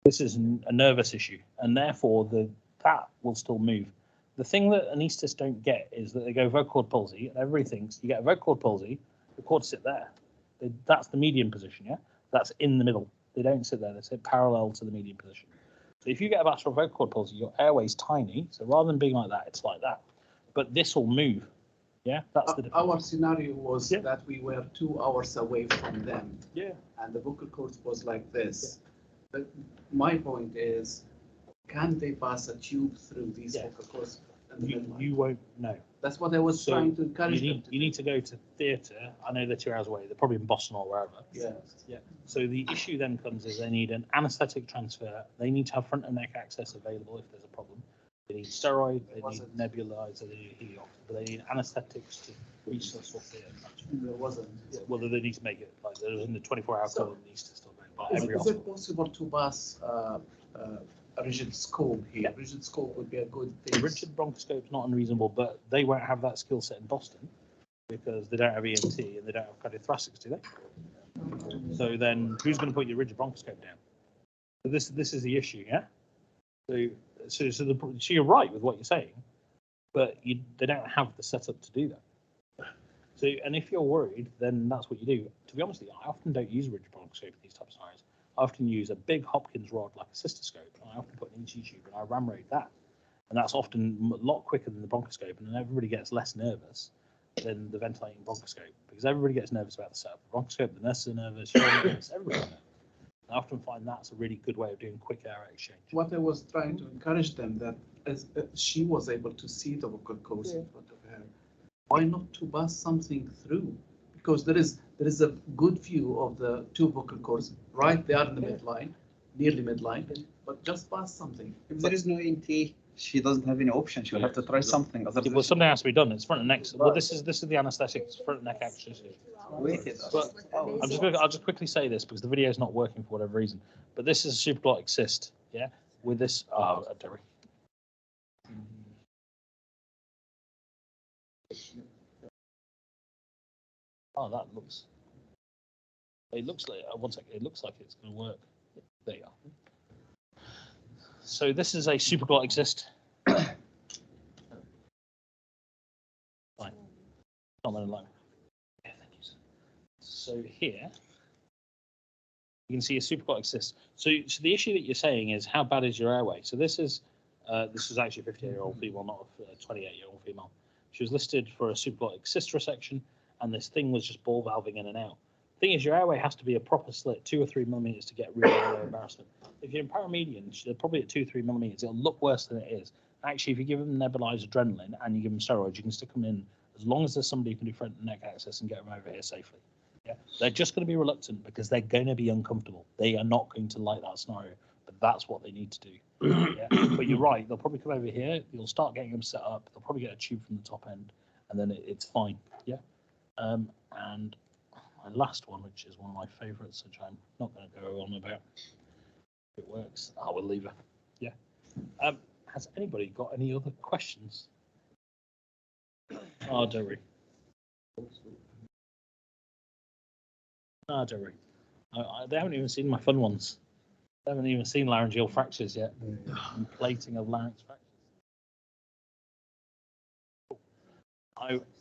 Speaker 7: is a nervous issue, and therefore that will still move. The thing that anaesthetists don't get is that they go vocal cord palsy, and everybody thinks you get a vocal cord palsy, the cords sit there. That's the median position, yeah? That's in the middle. They don't sit there, they sit parallel to the median position. So if you get a bilateral vocal cord palsy, your airway's tiny, so rather than being like that, it's like that. But this will move, yeah? That's the difference.
Speaker 12: Our scenario was that we were 2 hours away from them.
Speaker 7: Yeah.
Speaker 12: And the vocal cords was like this. Yeah. But my point is, can they pass a tube through these vocal cords?
Speaker 7: You won't know.
Speaker 12: That's what I was trying to encourage them.
Speaker 7: You need to go to theatre. I know they're 2 hours away. They're probably in Boston or wherever.
Speaker 12: Yeah.
Speaker 7: Yeah. So the issue then comes is they need an anaesthetic transfer. They need to have front and neck access available if there's a problem. They need steroid. They need nebulizer. They need heliox. But they need anaesthetics to resource what theatre transfer.
Speaker 12: There wasn't.
Speaker 7: Yeah, well, they need to make it like there's in the 24-hour code needs to still make.
Speaker 12: Is it possible to pass a rigid scope here? Yeah. Rigid scope would be a good thing.
Speaker 7: Rigid bronchoscope's not unreasonable, but they won't have that skill set in Boston because they don't have ENT and they don't have cardiothoracics, do they? So then, who's going to put your rigid bronchoscope down? So this is the issue, yeah. So you're right with what you're saying, but they don't have the setup to do that. So, and if you're worried, then that's what you do. To be honest with you, I often don't use a rigid bronchoscope in these types of scenarios. I often use a big Hopkins rod like a cystoscope, and I often put an ET tube and I ram rate that. And that's often a lot quicker than the bronchoscope, and then everybody gets less nervous than the ventilating bronchoscope, because everybody gets nervous about the setup. The bronchoscope, the nurses are nervous, you're nervous, everybody's nervous. I often find that's a really good way of doing quick air exchange.
Speaker 12: What I was trying to encourage them that as she was able to see the vocal cords in front of her, why not to pass something through?
Speaker 17: because there is a good view of the two vocal cords right there in the midline, nearly midline, but just past something.
Speaker 14: If there is no ENT, she doesn't have any option. She'll have to try something other than.
Speaker 7: Well, something has to be done. It's front and neck. Well, this is the anaesthetic. It's front and neck axis. But I'll just quickly say this because the video is not working for whatever reason. But this is a supraglottic cyst. Yeah, with this. Oh, Derek. Oh, that looks. It looks like one second. It looks like it's going to work. There you are. So this is a supraglottic cyst. Fine. Not that alone. Yeah, thank you. So here you can see a supraglottic cyst. So the issue that you're saying is how bad is your airway? So this is actually a 58-year-old female, not a 28-year-old female. She was listed for a supraglottic cyst resection, and this thing was just ball valving in and out. The thing is, your airway has to be a proper slit, 2 or 3 millimeters to get real airway embarrassment. If you're in paramedian, they're probably at 2 or 3 millimeters. It'll look worse than it is. Actually, if you give them nebulized adrenaline and you give them steroids, you can stick them in as long as there's somebody who can do front and neck access and get them over here safely. Yeah, they're just going to be reluctant because they're going to be uncomfortable. They are not going to like that scenario, but that's what they need to do. Yeah? But you're right. They'll probably come over here. You'll start getting them set up. They'll probably get a tube from the top end, and then it's fine. Yeah. And my last one, which is one of my favourites, which I'm not going to go on about. If it works, I will leave her. Yeah. Has anybody got any other questions? Oh, don't worry. No, don't worry. They haven't even seen my fun ones. They haven't even seen laryngeal fractures yet. And plating of larynx fractures.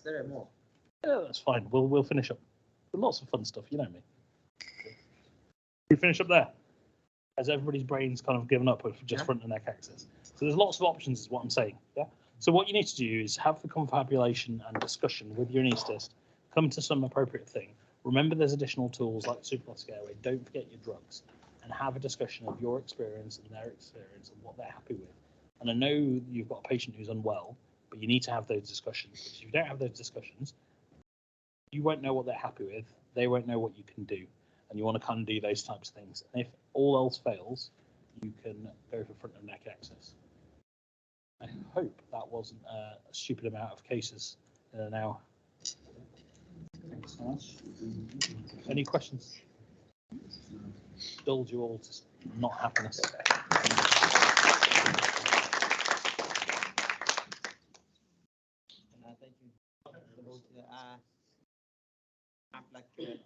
Speaker 1: There are more.
Speaker 7: Yeah, that's fine. We'll finish up. Lots of fun stuff, you know me. We finish up there. As everybody's brain's kind of given up with just front and neck access. So there's lots of options, is what I'm saying. Yeah. So what you need to do is have the confabulation and discussion with your anaesthetist. Come to some appropriate thing. Remember, there's additional tools like supraglottic airway. Don't forget your drugs, and have a discussion of your experience and their experience and what they're happy with. And I know you've got a patient who's unwell, but you need to have those discussions. Because if you don't have those discussions, you won't know what they're happy with. They won't know what you can do. And you want to kind of do those types of things. And if all else fails, you can go for front and neck access. I hope that wasn't a stupid amount of cases in an hour. Thanks so much. Any questions? Dulled you all to not happiness.
Speaker 1: Thank you.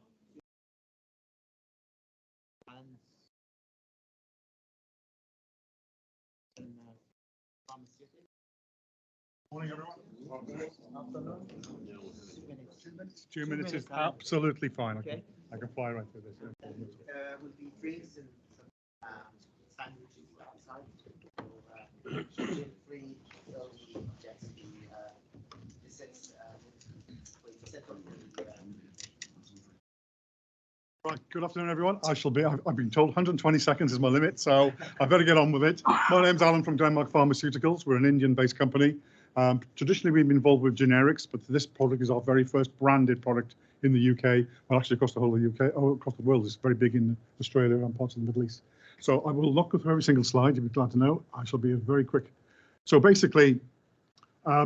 Speaker 18: Morning, everyone. 2 minutes is absolutely fine.
Speaker 1: Okay.
Speaker 18: I can fly right through this.
Speaker 1: Will be drinks and some sandwiches outside. Sugar free, so we just the sets
Speaker 18: Right, good afternoon, everyone. I've been told 120 seconds is my limit, so I better get on with it. My name's Alan from Denmark Pharmaceuticals. We're an Indian-based company. Traditionally, we've been involved with generics, but this product is our very first branded product in the UK. Well, actually, across the whole of the UK, across the world. It's very big in Australia and parts of the Middle East. So I will not go through every single slide. You'll be glad to know. I shall be very quick. So basically,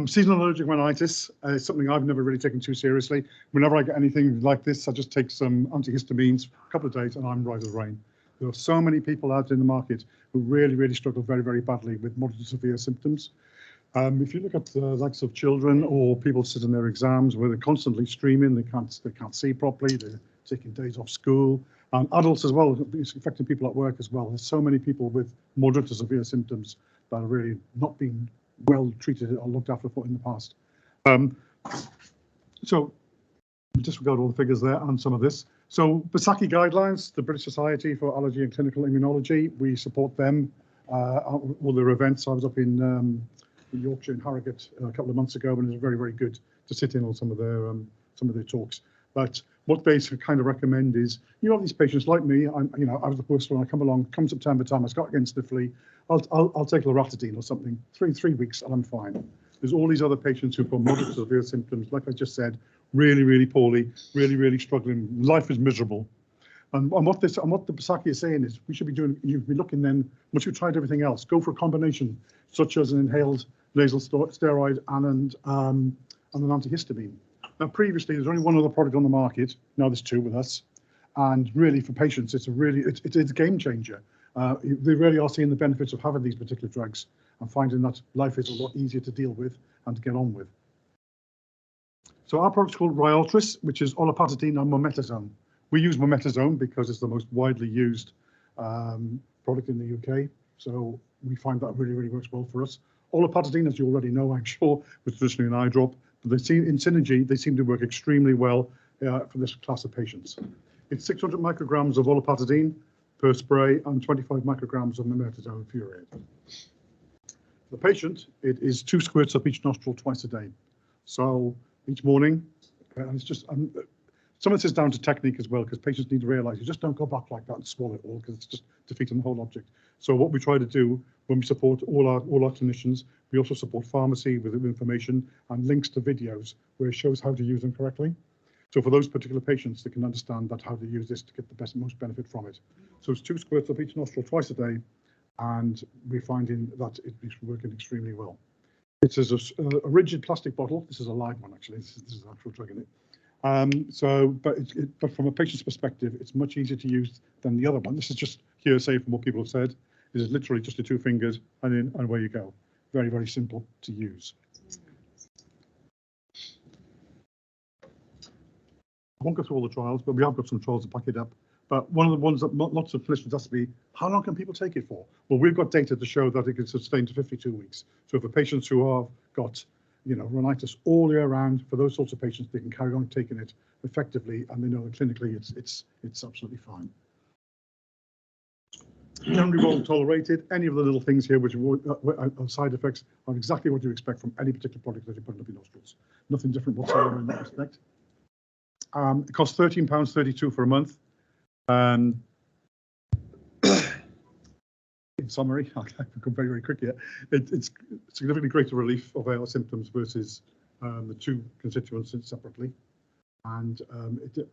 Speaker 18: seasonal allergic rhinitis is something I've never really taken too seriously. Whenever I get anything like this, I just take some antihistamines, a couple of days, and I'm right as rain. There are so many people out in the market who really, really struggle very, very badly with moderate to severe symptoms. If you look at the likes of children or people sitting their exams where they're constantly streaming, they can't see properly, they're taking days off school, and adults as well, it's affecting people at work as well. There's so many people with moderate to severe symptoms that are really not being well treated or looked after for in the past. So we disregard all the figures there and some of this. So BSACI guidelines, the British Society for Allergy and Clinical Immunology, we support them, all their events. I was up in Yorkshire and Harrogate a couple of months ago, and it was very, very good to sit in on some of their talks. But what they kind of recommend is, you have these patients like me. I was the first one. I come along, come September time, I start getting sniffly. I'll take loratadine or something, three weeks, and I'm fine. There's all these other patients who've got moderate to severe symptoms, like I just said, really, really poorly, really, really struggling. Life is miserable. And what the Basaki is saying is we should be doing, you'd be looking then, once you've tried everything else, go for a combination, such as an inhaled nasal steroid and an antihistamine. Now, previously, there's only one other product on the market. Now there's two with us. And really, for patients, it's a game changer. They really are seeing the benefits of having these particular drugs and finding that life is a lot easier to deal with and to get on with. So our product's called Ryaltris, which is olopatadine and mometasone. We use mometasone because it's the most widely used product in the UK. So we find that really, really works well for us. Olopatadine, as you already know, I'm sure, was traditionally an eye drop, but in synergy, they seem to work extremely well for this class of patients. It's 600 micrograms of olopatadine per spray and 25 micrograms of mometasone furoate. For the patient, it is 2 squirts up each nostril twice a day. So each morning, and it's just, some of this is down to technique as well, because patients need to realise you just don't go back like that and swallow it all, because it's just defeating the whole object. So what we try to do when we support all our clinicians, we also support pharmacy with information and links to videos where it shows how to use them correctly. So for those particular patients, they can understand that how to use this to get the most benefit from it. So it's 2 squirts up each nostril twice a day, and we're finding that it's working extremely well. It's a rigid plastic bottle. This is a live one, actually. This is an actual drug in it. But from a patient's perspective, it's much easier to use than the other one. This is just hearsay from what people have said. This is literally just the 2 fingers and away you go. Very, very simple to use. I won't go through all the trials, but we have got some trials to back it up. But one of the ones that lots of clinicians ask me, how long can people take it for? Well, we've got data to show that it can sustain to 52 weeks. So for patients who have got rhinitis all year round, for those sorts of patients, they can carry on taking it effectively, and they know that clinically it's absolutely fine. Generally well tolerated. Any of the little things here which are side effects are exactly what you expect from any particular product that you put up your nostrils. Nothing different whatsoever in that respect. It costs £13.32 for a month. In summary, I'll become very, very quick here. It's significantly greater relief of our symptoms versus the 2 constituents separately. And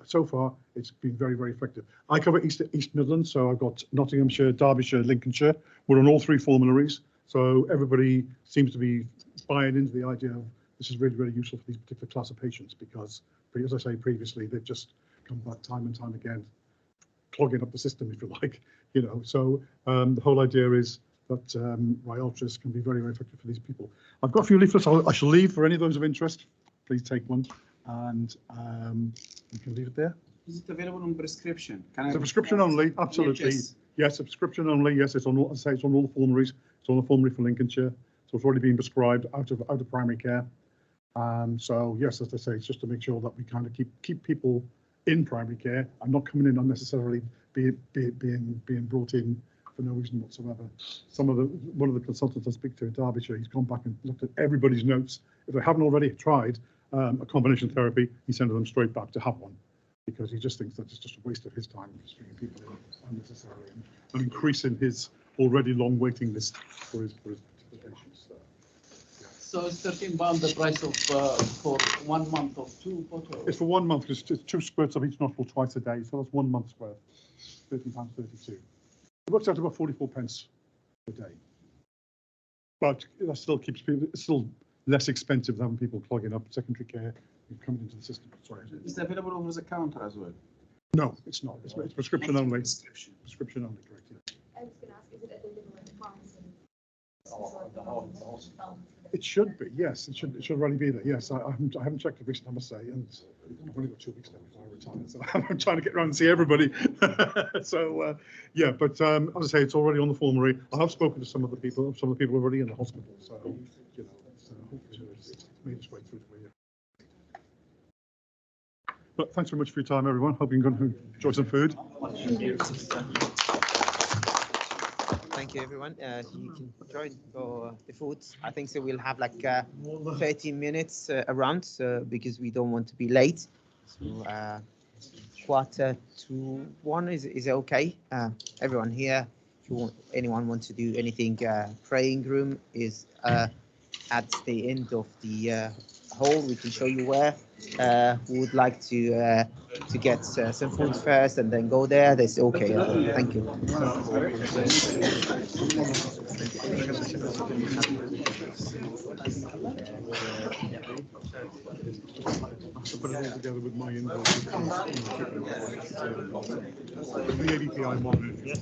Speaker 18: so far, it's been very, very effective. I cover East Midlands, so I've got Nottinghamshire, Derbyshire, Lincolnshire. We're on all 3 formularies. So everybody seems to be buying into the idea of this is really, really useful for these particular class of patients because, as I say previously, they've just come back time and time again, clogging up the system, if you like. So the whole idea is that Ryaltris can be very, very effective for these people. I've got a few leaflets I shall leave for any of those of interest. Please take one, and you can leave it there.
Speaker 14: Is it available on prescription?
Speaker 18: It's a prescription only, absolutely. Yes, a prescription only. Yes, it's on. As I say, it's on all the formularies. It's on the formulary for Lincolnshire, so it's already been prescribed out of primary care. So yes, as I say, it's just to make sure that we kind of keep people in primary care and not coming in unnecessarily being brought in for no reason whatsoever. One of the consultants I speak to in Derbyshire, he's gone back and looked at everybody's notes. If they haven't already tried a combination therapy, he sends them straight back to have one because he just thinks that it's just a waste of his time just bringing people in unnecessarily and increasing his already long waiting list for his patients.
Speaker 17: So it's £13 the price of for 1 month of 2 bottles?
Speaker 18: It's for 1 month, it's 2 squirts of each nostril twice a day, so that's 1 month's worth, £13.32. It works out about 44 pence a day. But that still keeps people, it's still less expensive than having people clogging up secondary care and coming into the system. Sorry.
Speaker 14: Is it available over the counter as well?
Speaker 18: No, it's not. It's prescription only. Prescription only, correct, yeah.
Speaker 9: I was going to ask, is it available in the pharmacy?
Speaker 18: It should be, yes. It should already be there. Yes, I haven't checked it recently, I must say, and I've only got 2 weeks left before I retire, so I'm trying to get around and see everybody. So yeah, but as I say, it's already on the formulary. I have spoken to some of the people already in the hospital, so hopefully it's made its way through to me. But thanks very much for your time, everyone. Hope you can enjoy some food.
Speaker 1: Thank you, everyone. You can join for the food. I think so. We'll have like 30 minutes around, because we don't want to be late. So 1:45 is okay. Everyone here. If anyone wants to do anything, praying room is at the end of the hall. We can show you where. We would like to get some food first and then go there. That's okay. Thank you.
Speaker 18: To put it all together with my invoice. The ADPI monitor.